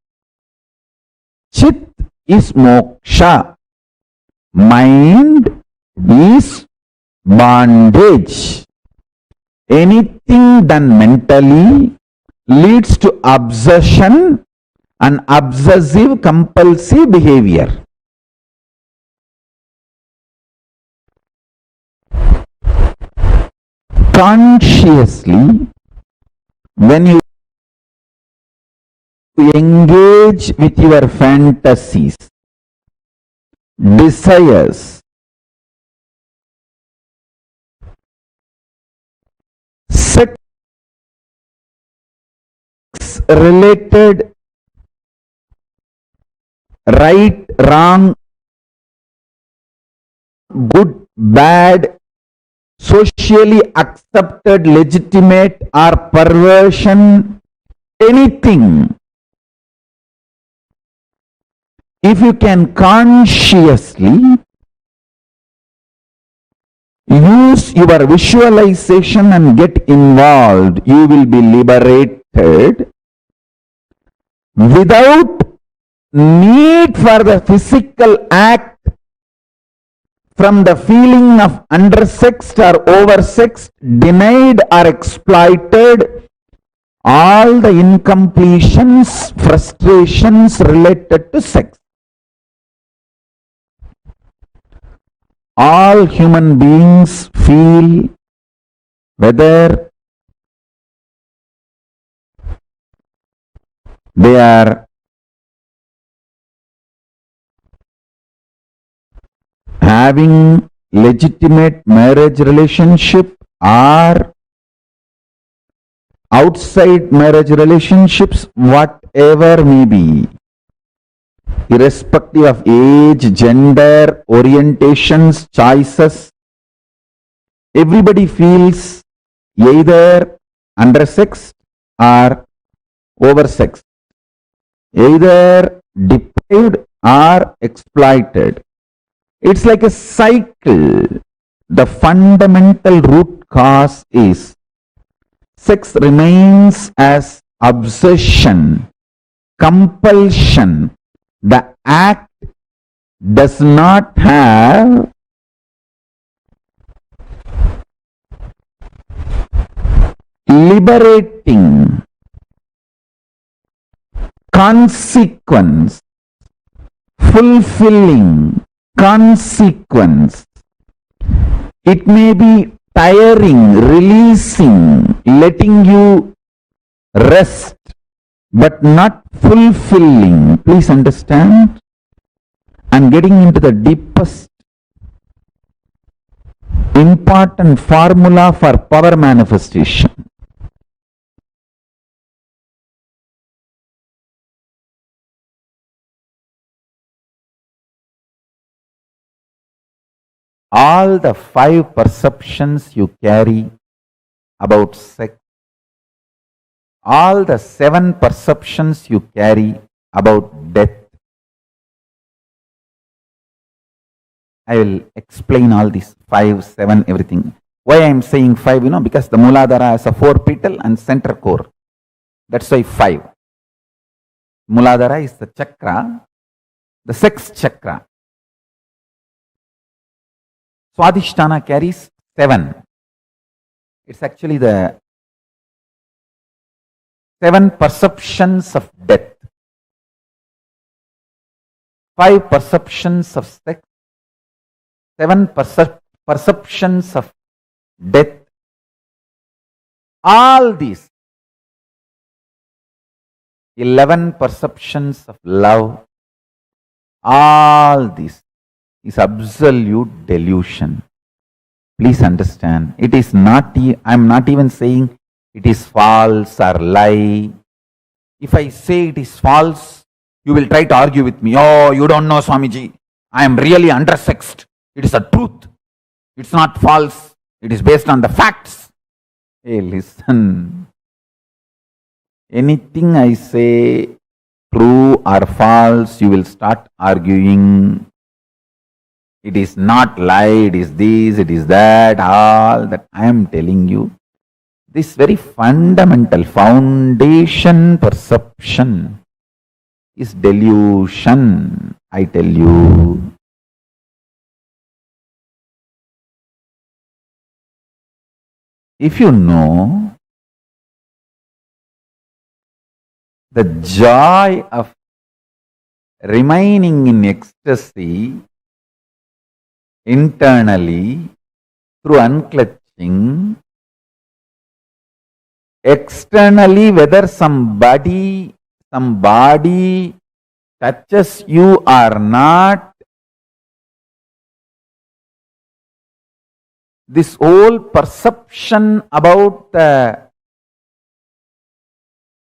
[SPEAKER 1] Chit is moksha. Mind is bondage. Anything done mentally leads to obsession and obsessive compulsive behavior. Consciously, when you engage with your fantasies, desires, sex related right, wrong, good, bad, socially accepted, legitimate or perversion, anything. If you can consciously use your visualization and get involved, you will be liberated without need for the physical act from the feeling of undersexed or oversexed, denied or exploited, all the incompletions, frustrations related to sex. All human beings feel whether they are having legitimate marriage relationship or outside marriage relationships, whatever may be, irrespective of age, gender, orientations, choices, everybody feels either undersexed or oversexed, either deprived or exploited. It's like a cycle. The fundamental root cause is sex remains as obsession, compulsion. The act does not have liberating consequence, fulfilling consequence. It may be tiring, releasing, letting you rest, but not fulfilling. Please understand. And getting into the deepest important formula for power manifestation. All the 5 perceptions you carry about sex, all the 7 perceptions you carry about death. I will explain all these 5, 7, everything. Why I am saying 5, because the Muladhara has a 4 petal and center core. That's why 5. Muladhara is the chakra, the sex chakra. Swadhisthana carries 7. It's actually the 7 perceptions of death, 5 perceptions of sex, 7 perceptions of death, all these 11 perceptions of love, all this is absolute delusion. Please understand, it is not, I am not even saying it is false or lie. If I say it is false, you will try to argue with me. Oh, you don't know, Swamiji. I am really undersexed. It is a truth. It's not false. It is based on the facts. Hey, listen. Anything I say, true or false, you will start arguing. It is not lie, it is this, it is that, all that I am telling you. This very fundamental foundation perception is delusion, I tell you. If you know the joy of remaining in ecstasy internally through unclutching, externally whether some body touches you or not, this whole perception about the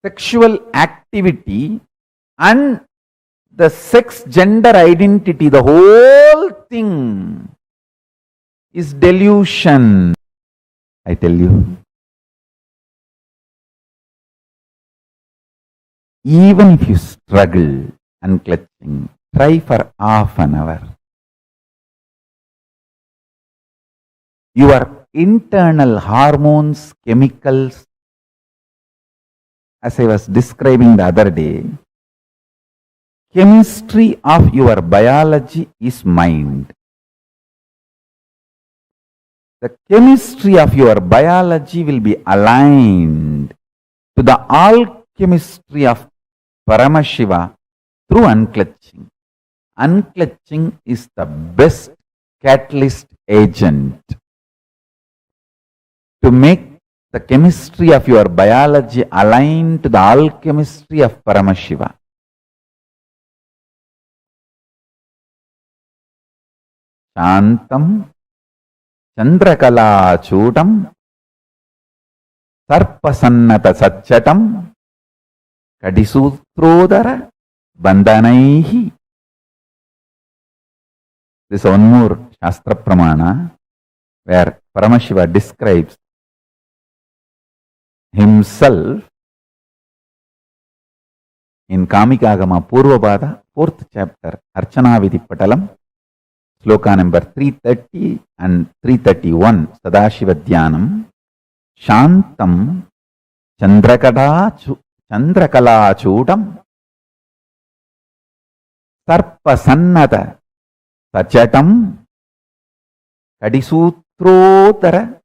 [SPEAKER 1] sexual activity and the sex gender identity, the whole thing is delusion, I tell you. Even if you struggle unclutching, try for half an hour. Your internal hormones, chemicals, as I was describing the other day, chemistry of your biology is mind. The chemistry of your biology will be aligned to the alchemistry of Paramashiva through unclutching. Unclutching is the best catalyst agent to make the chemistry of your biology align to the alchemistry of Paramashiva. Shantam Chandrakala Chudam Sarpasannata Satchatam Kadisutrodara Bandhanaihi. This is one more Shastra Pramana where Paramashiva describes himself in Kamikagama Purvabada, 4th chapter, Archana Vidhi Patalam, Sloka number 330 and 331, Sadashiva Dhyanam, Shantam Chandrakala Chudam Sarpasannata Sachatam Kadisutrodara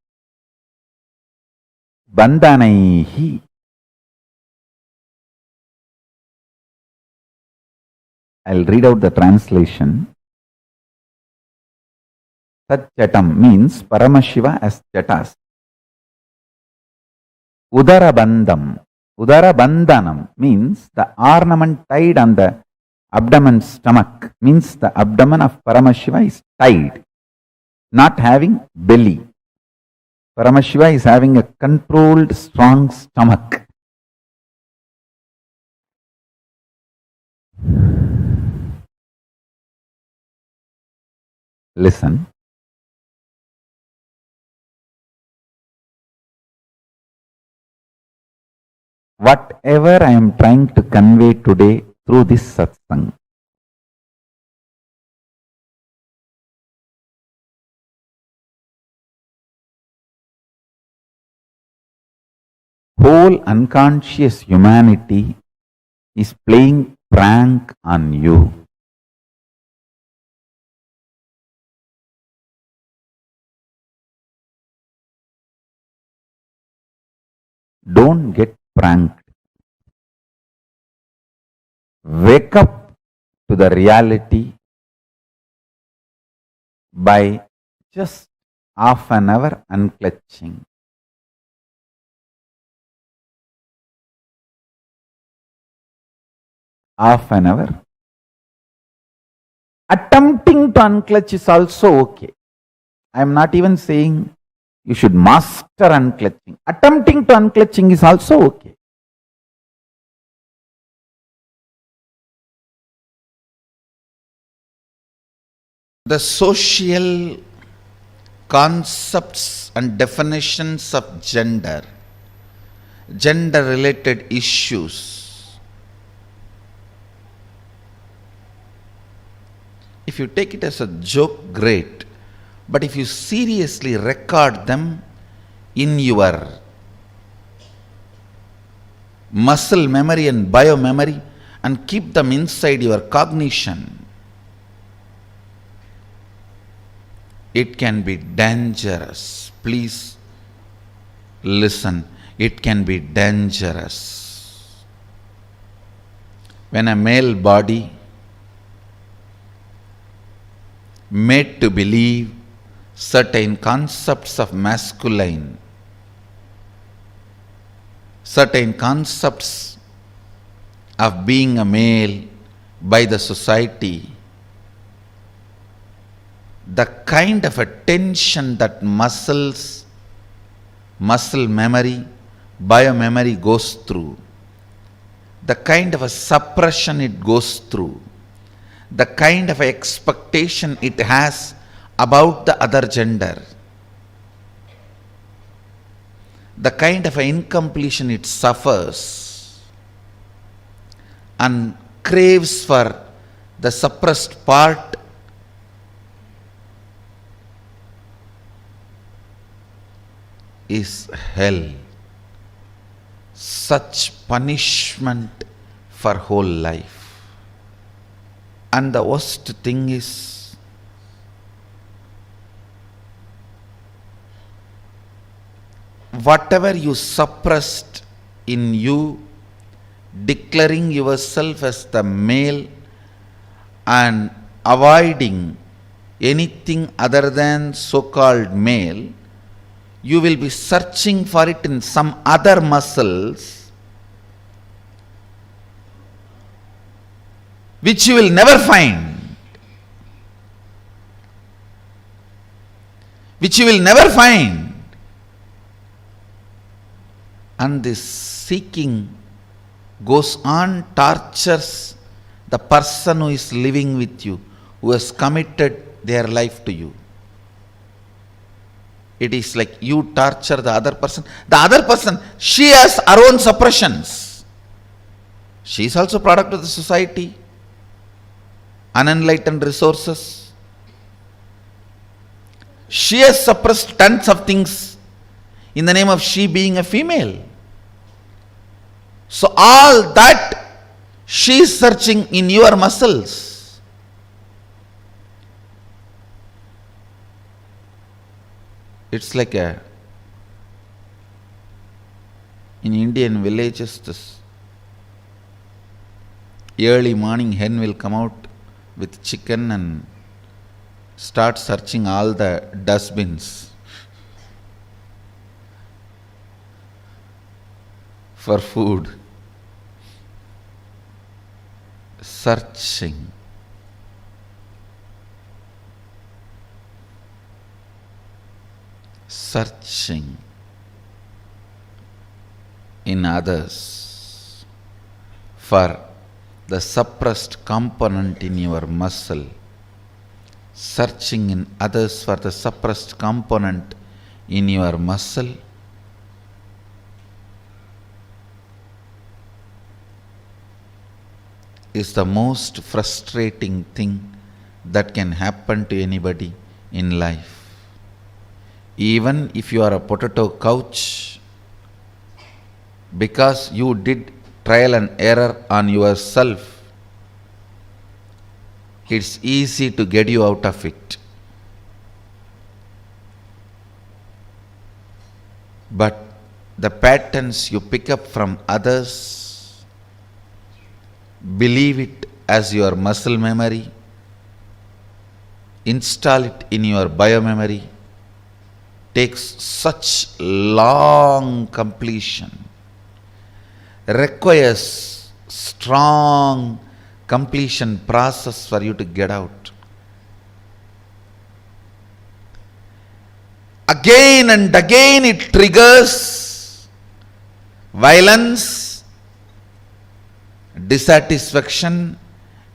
[SPEAKER 1] Bandhanaihi. I'll read out the translation. Satchatam means Paramashiva as Jatas. Udarabandham. Udarabandhanam means the ornament tied on the abdomen stomach, means the abdomen of Paramashiva is tied, not having belly. Paramashiva is having a controlled, strong stomach. Listen. Whatever I am trying to convey today through this satsang, whole unconscious humanity is playing prank on you. Don't get pranked. Wake up to the reality by just half an hour unclutching. Half an hour. Attempting to unclutch is also okay. I am not even saying you should master unclutching. Attempting to unclutching is also okay. The social concepts and definitions of gender, gender related issues, if you take it as a joke, great. But if you seriously record them in your muscle memory and biomemory and keep them inside your cognition, it can be dangerous. Please listen. It can be dangerous. When a male body made to believe certain concepts of masculine, certain concepts of being a male by the society, the kind of attention that muscle memory, biomemory goes through, the kind of a suppression it goes through, the kind of expectation it has about the other gender, the kind of incompletion it suffers and craves for the suppressed part, is hell. Such punishment for whole life. And the worst thing is, whatever you suppressed in you, declaring yourself as the male and avoiding anything other than so-called male, you will be searching for it in some other muscles which you will never find. Which you will never find. And this seeking goes on, tortures the person who is living with you, who has committed their life to you. It is like you torture the other person. The other person, she has her own suppressions. She is also product of the society. Unenlightened resources. She has suppressed tons of things in the name of she being a female. So all that she is searching in your muscles. It's like in Indian villages, this early morning hen will come out with chicken and start searching all the dustbins for food. Searching. Searching in others for the suppressed component in your muscle, searching in others for the suppressed component in your muscle, is the most frustrating thing that can happen to anybody in life. Even if you are a potato couch, because you did trial and error on yourself, it's easy to get you out of it. But the patterns you pick up from others, believe it as your muscle memory, install it in your biomemory takes such long completion, requires strong completion process for you to get out. Again and again it triggers violence, dissatisfaction,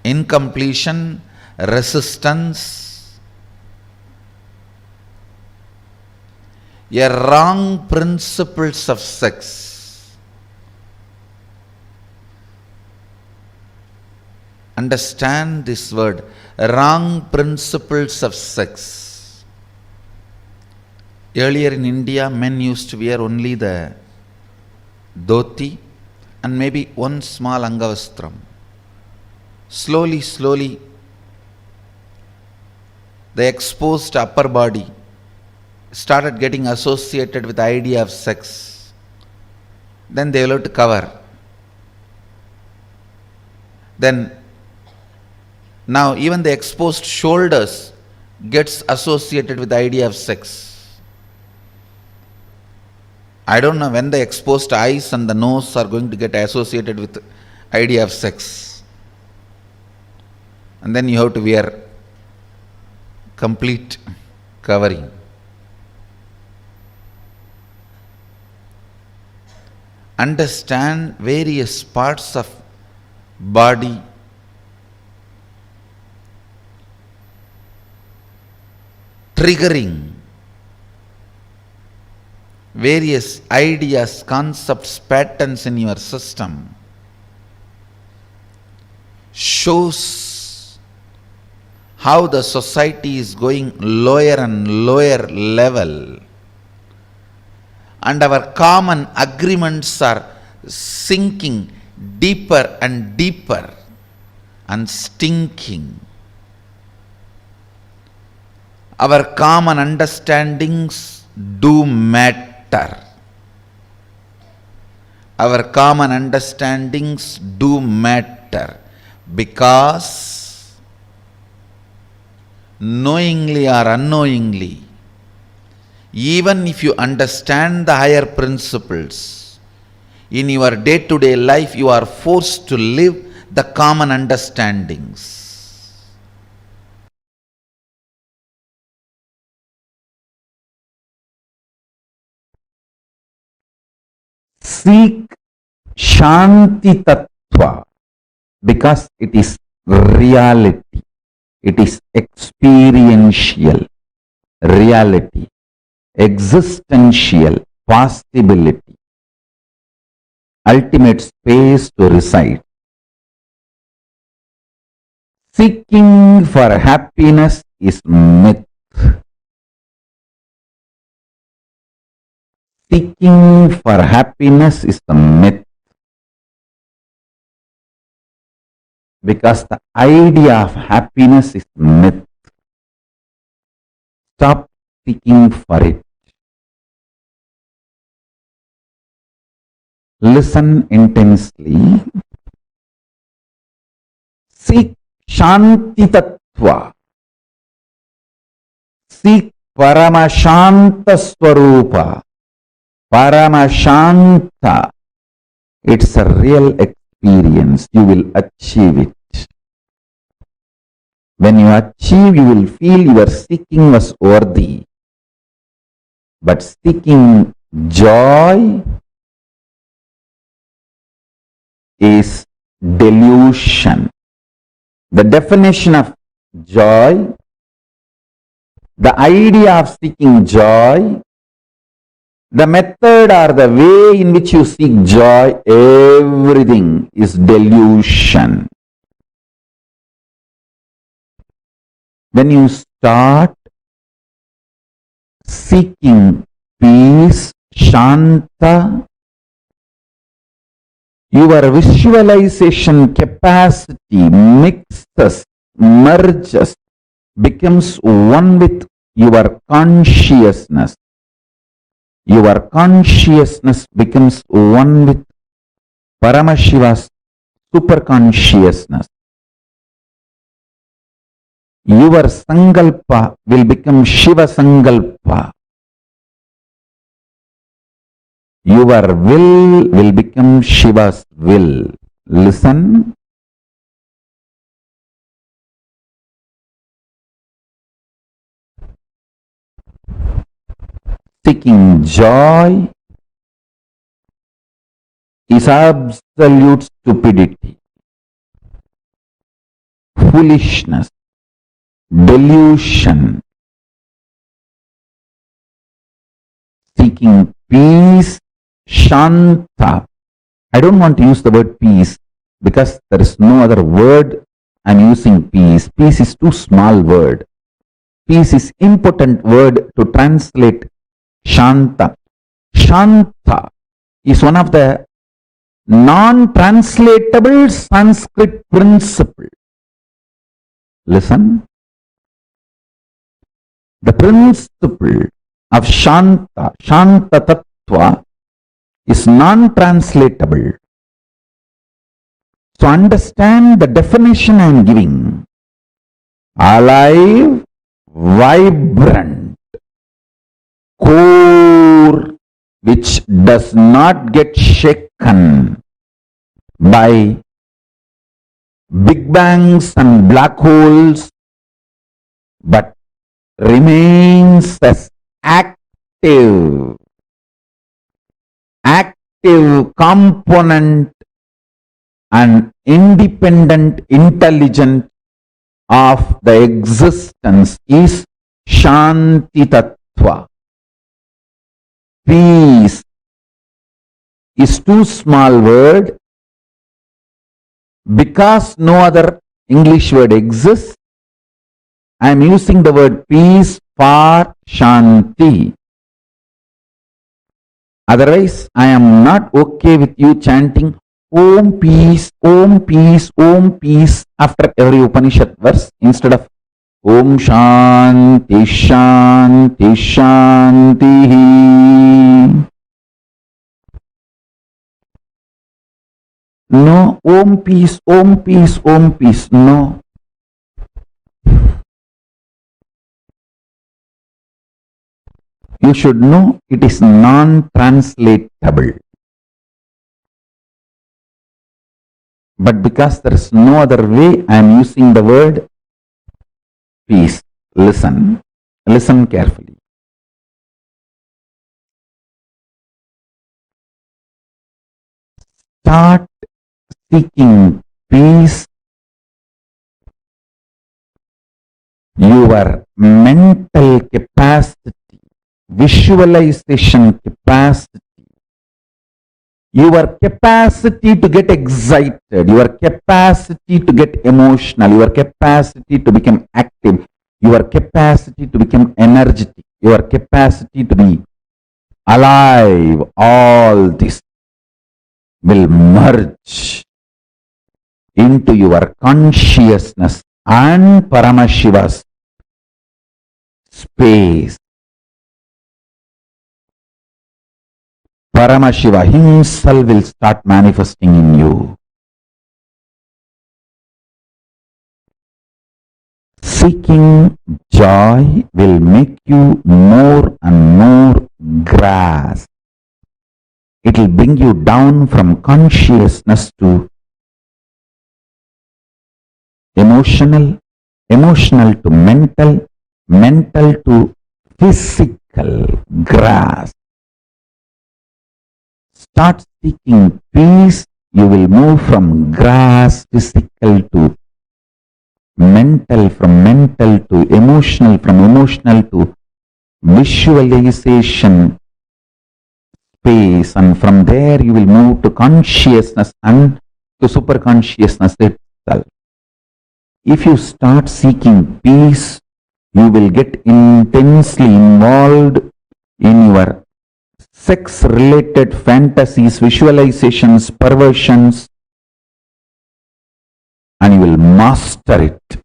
[SPEAKER 1] incompletion, resistance, a wrong principles of sex. Understand this word, wrong principles of sex. Earlier in India, men used to wear only the dhoti and maybe one small angavastram. Slowly, the exposed upper body started getting associated with the idea of sex. Then they will have to cover. Then, now even the exposed shoulders gets associated with the idea of sex. I don't know when the exposed eyes and the nose are going to get associated with the idea of sex. And then you have to wear complete covering. Understand various parts of body triggering various ideas, concepts, patterns in your system shows how the society is going lower and lower level, and our common agreements are sinking deeper and deeper and stinking. Our common understandings do matter. Our common understandings do matter because knowingly or unknowingly, even if you understand the higher principles, in your day-to-day life you are forced to live the common understandings.
[SPEAKER 12] Seek Shanti Tattva because it is reality, it is experiential reality, existential possibility, ultimate space to reside. Seeking for happiness is myth. Seeking for happiness is the myth. Because the idea of happiness is myth. Stop seeking for it. Listen intensely. Seek Shanti Tattva. Seek Paramashanta Swarupa. Paramashanta. It's a real experience. You will achieve it. When you achieve, you will feel your seeking was worthy. But seeking joy is delusion. The definition of joy, the idea of seeking joy, the method or the way in which you seek joy, everything is delusion. When you start seeking peace, Shanta, your visualization capacity mixes, merges, becomes one with your consciousness. Your consciousness becomes one with Paramashiva's super consciousness. Your Sankalpa will become Shiva Sankalpa. Your will become Shiva's will. Listen. Seeking joy is absolute stupidity, foolishness, delusion. Seeking peace, Shanta. I don't want to use the word peace because there is no other word. I'm using peace. Peace is too small word. Peace is impotent word to translate Shanta. Shanta is one of the non-translatable Sanskrit principle. Listen. The principle of Shanta, Shanta Tattva, is non-translatable. So understand the definition I am giving. Alive, vibrant, core, which does not get shaken by big bangs and black holes, but remains as active component and independent intelligence of the existence is Shanti Tattva. Peace is too small word because no other English word exists. I am using the word peace for Shanti. Otherwise, I am not okay with you chanting Om peace, Om peace, Om peace after every Upanishad verse instead of Om Shanti, Shanti, Shanti. No, Om peace, Om peace, Om peace. No. You should know it is non-translatable. But because there is no other way, I am using the word peace. Listen. Listen carefully. Start seeking peace. Your mental capacity, visualization capacity, your capacity to get excited, your capacity to get emotional, your capacity to become active, your capacity to become energetic, your capacity to be alive, all this will merge into your consciousness and Paramashiva's space. Paramashiva himself will start manifesting in you. Seeking joy will make you more and more grasp. It will bring you down from consciousness to emotional, emotional to mental, mental to physical grasp. Start seeking peace, you will move from grasp, physical to mental, from mental to emotional, from emotional to visualization space, and from there you will move to consciousness and to superconsciousness itself. If you start seeking peace, you will get intensely involved in your sex-related fantasies, visualizations, perversions, and you will master it.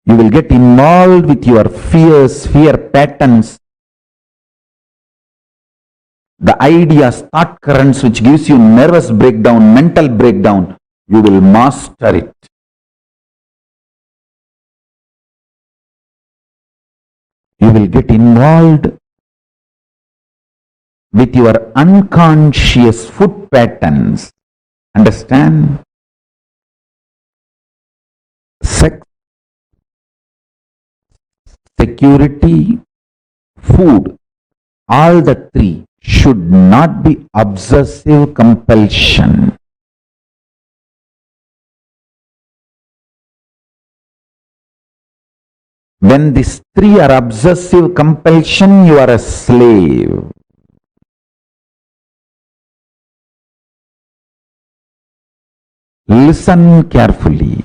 [SPEAKER 12] You will get involved with your fears, fear patterns, the ideas, thought currents which gives you nervous breakdown, mental breakdown. You will master it. You will get involved with your unconscious food patterns. Understand? Sex, security, food, all the three should not be obsessive compulsion. When these three are obsessive compulsion, you are a slave. Listen carefully.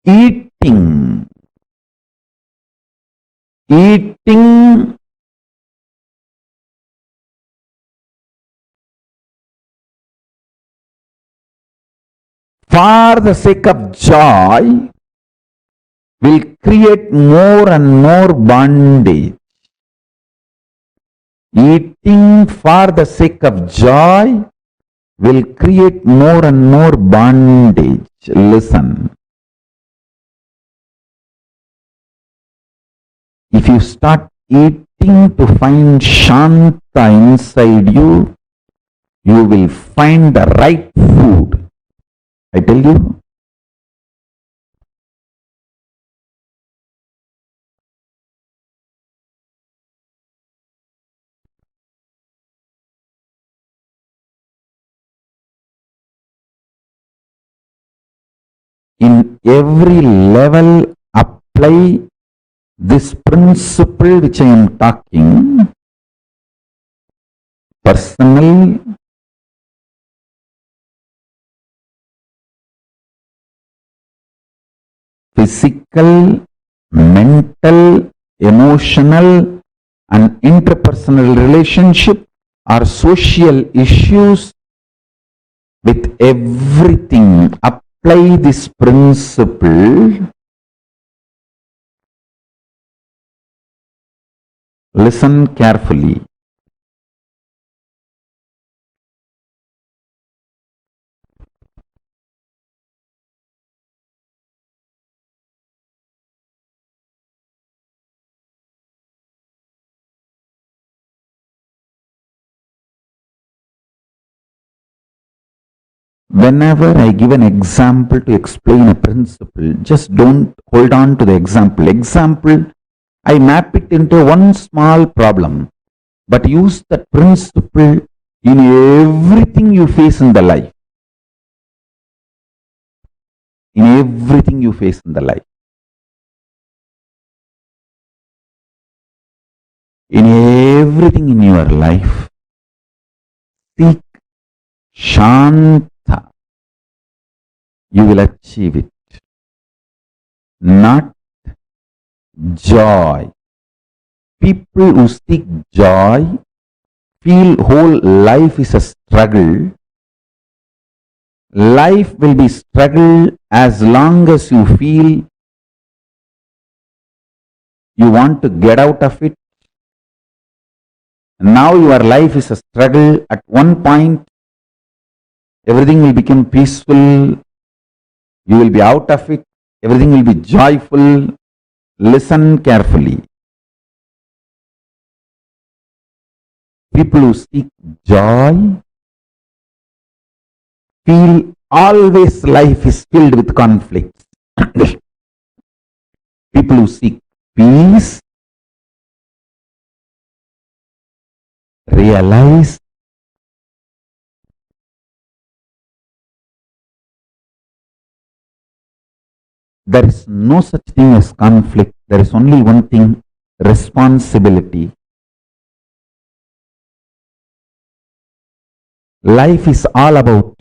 [SPEAKER 12] Eating for the sake of joy will create more and more bondage. Eating for the sake of joy will create more and more bondage. Listen. If you start eating to find Shanta inside you, you will find the right food. I tell you. In every level, apply this principle which I am talking. Personal, physical, mental, emotional, and interpersonal relationship are social issues with everything. Apply this principle. Listen carefully. Whenever I give an example to explain a principle, just don't hold on to the example. Example, I map it into one small problem, but use that principle in everything you face in the life. In everything you face in the life. In everything in your life, seek Shanta. You will achieve it. Not joy. People who seek joy feel whole life is a struggle. Life will be struggle as long as you feel you want to get out of it. Now your life is a struggle. At one point, everything will become peaceful. You will be out of it. Everything will be joyful. Listen carefully. People who seek joy feel always life is filled with conflicts. People who seek peace realize there is no such thing as conflict. There is only one thing, responsibility. Life is all about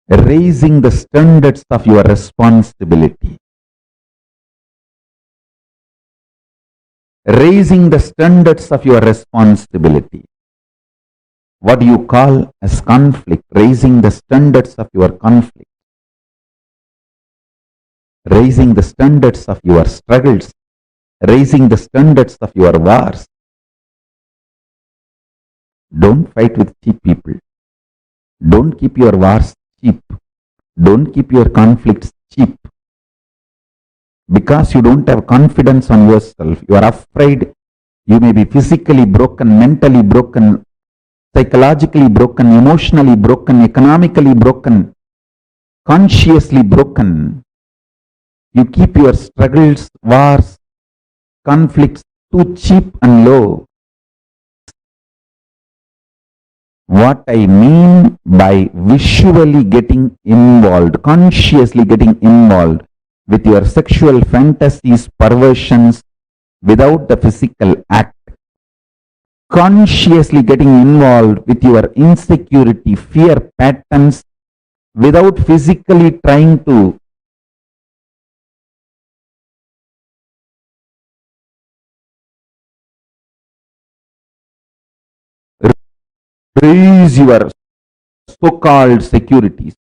[SPEAKER 12] raising the standards of your responsibility. Raising the standards of your responsibility. What do you call as conflict? Raising the standards of your conflict. Raising the standards of your struggles, raising the standards of your wars. Don't fight with cheap people. Don't keep your wars cheap. Don't keep your conflicts cheap. because you don't have confidence on yourself. You are afraid. You may be physically broken, mentally broken, psychologically broken, emotionally broken, economically broken, consciously broken. You keep your struggles, wars, conflicts too cheap and low. What I mean by visually getting involved, consciously getting involved with your sexual fantasies, perversions without the physical act, consciously getting involved with your insecurity, fear patterns without physically trying to raise your so-called securities,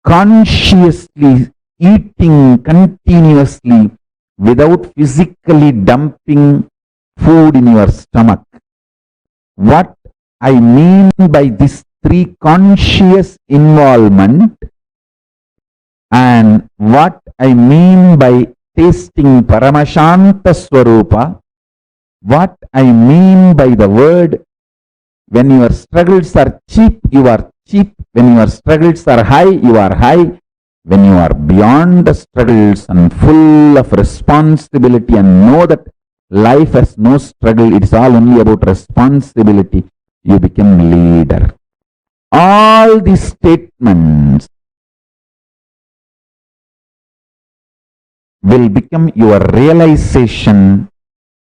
[SPEAKER 12] consciously eating continuously without physically dumping food in your stomach. What I mean by this three conscious involvement and what I mean by tasting Paramashanta Swarupa, what I mean by the word when your struggles are cheap, you are cheap. When your struggles are high, you are high. When you are beyond the struggles and full of responsibility and know that life has no struggle, it is all only about responsibility, you become leader. All these statements will become your realization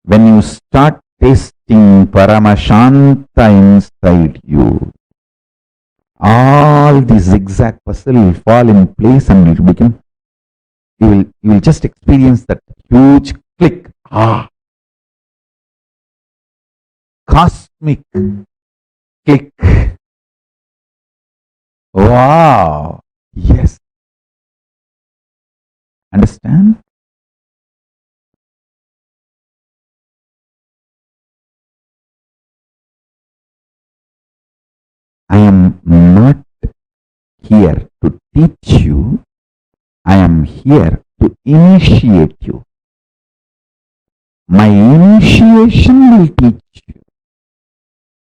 [SPEAKER 12] when you start tasting Paramashanta inside you. All the zigzag puzzle will fall in place and it will become, you will just experience that huge click. Cosmic click. Wow. Yes. Understand? I am not here to teach you. I am here to initiate you. My initiation will teach you.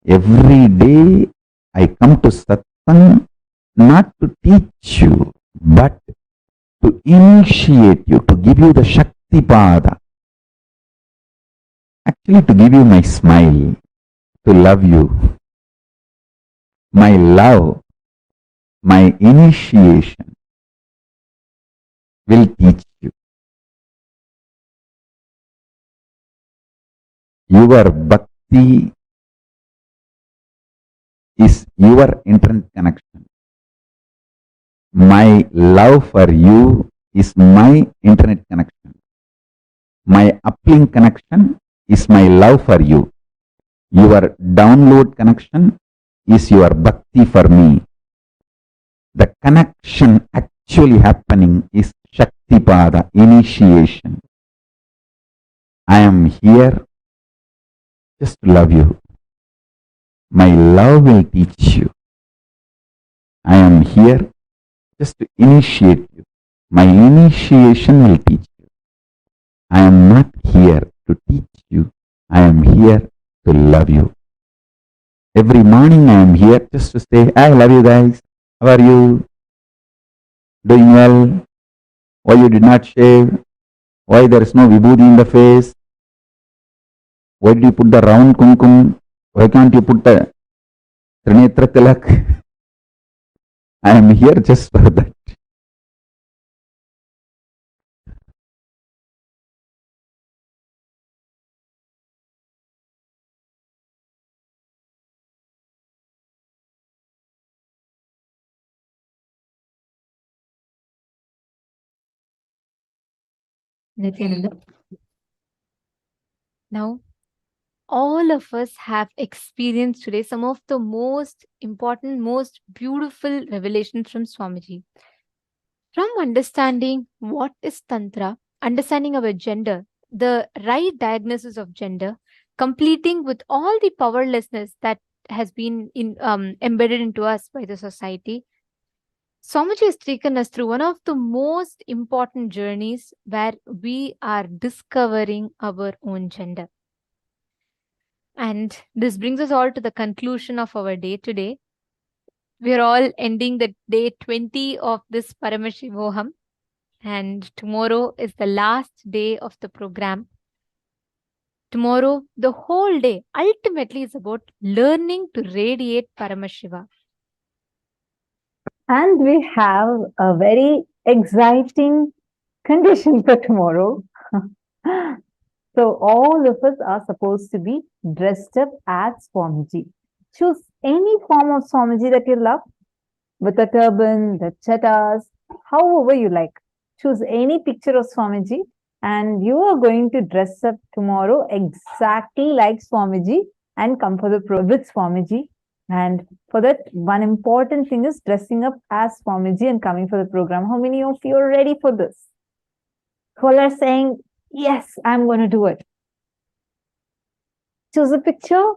[SPEAKER 12] Every day I come to satsang not to teach you, but to initiate you, to give you the Shakti Pada. Actually, to give you my smile, to love you. My love, my initiation will teach you. Your bhakti is your internet connection. My love for you is my internet connection. My uplink connection is my love for you. Your download connection is your bhakti for me. The connection actually happening is Shakti Pada, initiation. I am here just to love you. My love will teach you. I am here just to initiate you. My initiation will teach you. I am not here to teach you. I am here to love you. Every morning I am here just to say, I love you guys. How are you? Doing well? Why you did not shave? Why there is no vibhuti in the face? Why did you put the round kumkum? Why can't you put the Trinetra Tilak? I am here just for that.
[SPEAKER 7] Nithyananda. Now, all of us have experienced today some of the most important, most beautiful revelations from Swamiji. From understanding what is Tantra, understanding our gender, the right diagnosis of gender, completing with all the powerlessness that has been embedded into us by the society, Swamiji has taken us through one of the most important journeys where we are discovering our own gender. And this brings us all to the conclusion of our day today. We are all ending the day 20 of this Paramashivoham, and tomorrow is the last day of the program. Tomorrow, the whole day ultimately is about learning to radiate Paramashiva.
[SPEAKER 8] And we have a very exciting condition for tomorrow. So all of us are supposed to be dressed up as Swamiji. Choose any form of Swamiji that you love, with a turban, the chattas, however you like. Choose any picture of Swamiji, and you are going to dress up tomorrow exactly like Swamiji and come for the with Swamiji. And for that, one important thing is dressing up as Swamiji and coming for the program. How many of you are ready for this? Who are saying, yes, I'm going to do it? Choose a picture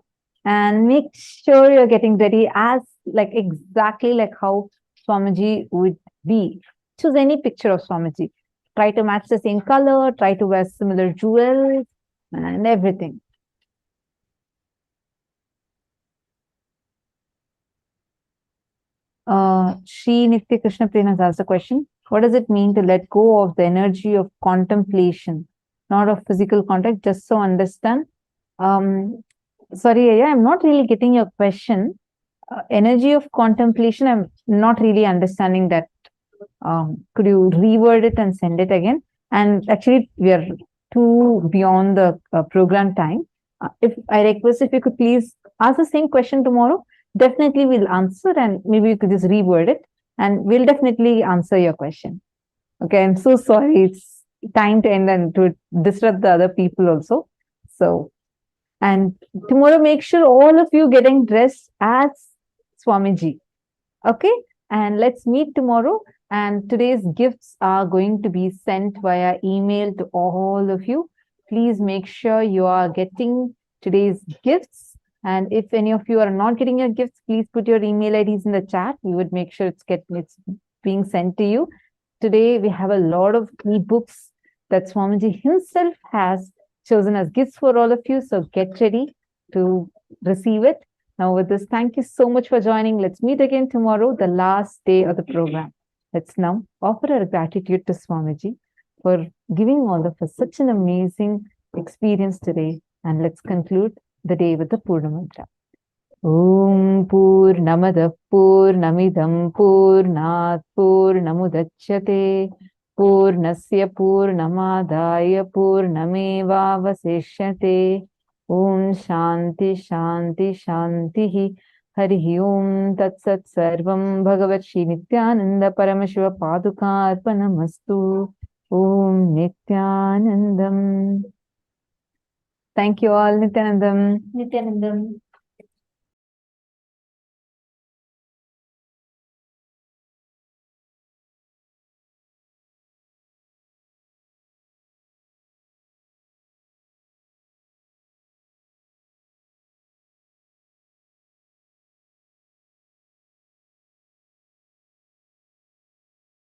[SPEAKER 8] and make sure you're getting ready as exactly like how Swamiji would be. Choose any picture of Swamiji. Try to match the same color, try to wear similar jewels and everything. Shri Nitya Krishna Priya has asked a question. What does it mean to let go of the energy of contemplation, not of physical contact, just so understand? Sorry, Aya, I'm not really getting your question. Energy of contemplation, I'm not really understanding that. Could you reword it and send it again? And actually, we are too beyond the program time. If I request, if you could please ask the same question tomorrow, definitely we'll answer, and maybe you could just reword it, and we'll definitely answer your question. Okay, I'm so sorry. It's time to end and to disrupt the other people also. So, and tomorrow, make sure all of you getting dressed as Swamiji. Okay, and let's meet tomorrow. And today's gifts are going to be sent via email to all of you. Please make sure you are getting today's gifts. And if any of you are not getting your gifts, please put your email IDs in the chat. We would make sure it's being sent to you. Today, we have a lot of ebooks that Swamiji himself has chosen as gifts for all of you. So get ready to receive it. Now with this, thank you so much for joining. Let's meet again tomorrow, the last day of the program. Let's now offer our gratitude to Swamiji for giving all of us such an amazing experience today. And let's conclude the day with the Purna Mantra. Om Purnamada Purnamidam Purnat Purnamudachyate Purnasya Purnamadaya Purnameva Vasishyate. Om Shanti Shanti Shanti Hari Om Tat Sat Sarvam Bhagavat Shri Nithyananda Paramashiva Paduka Arpanamastu. Om Nithyanandam. Thank you all, Nithyanandam.
[SPEAKER 7] Nithyanandam.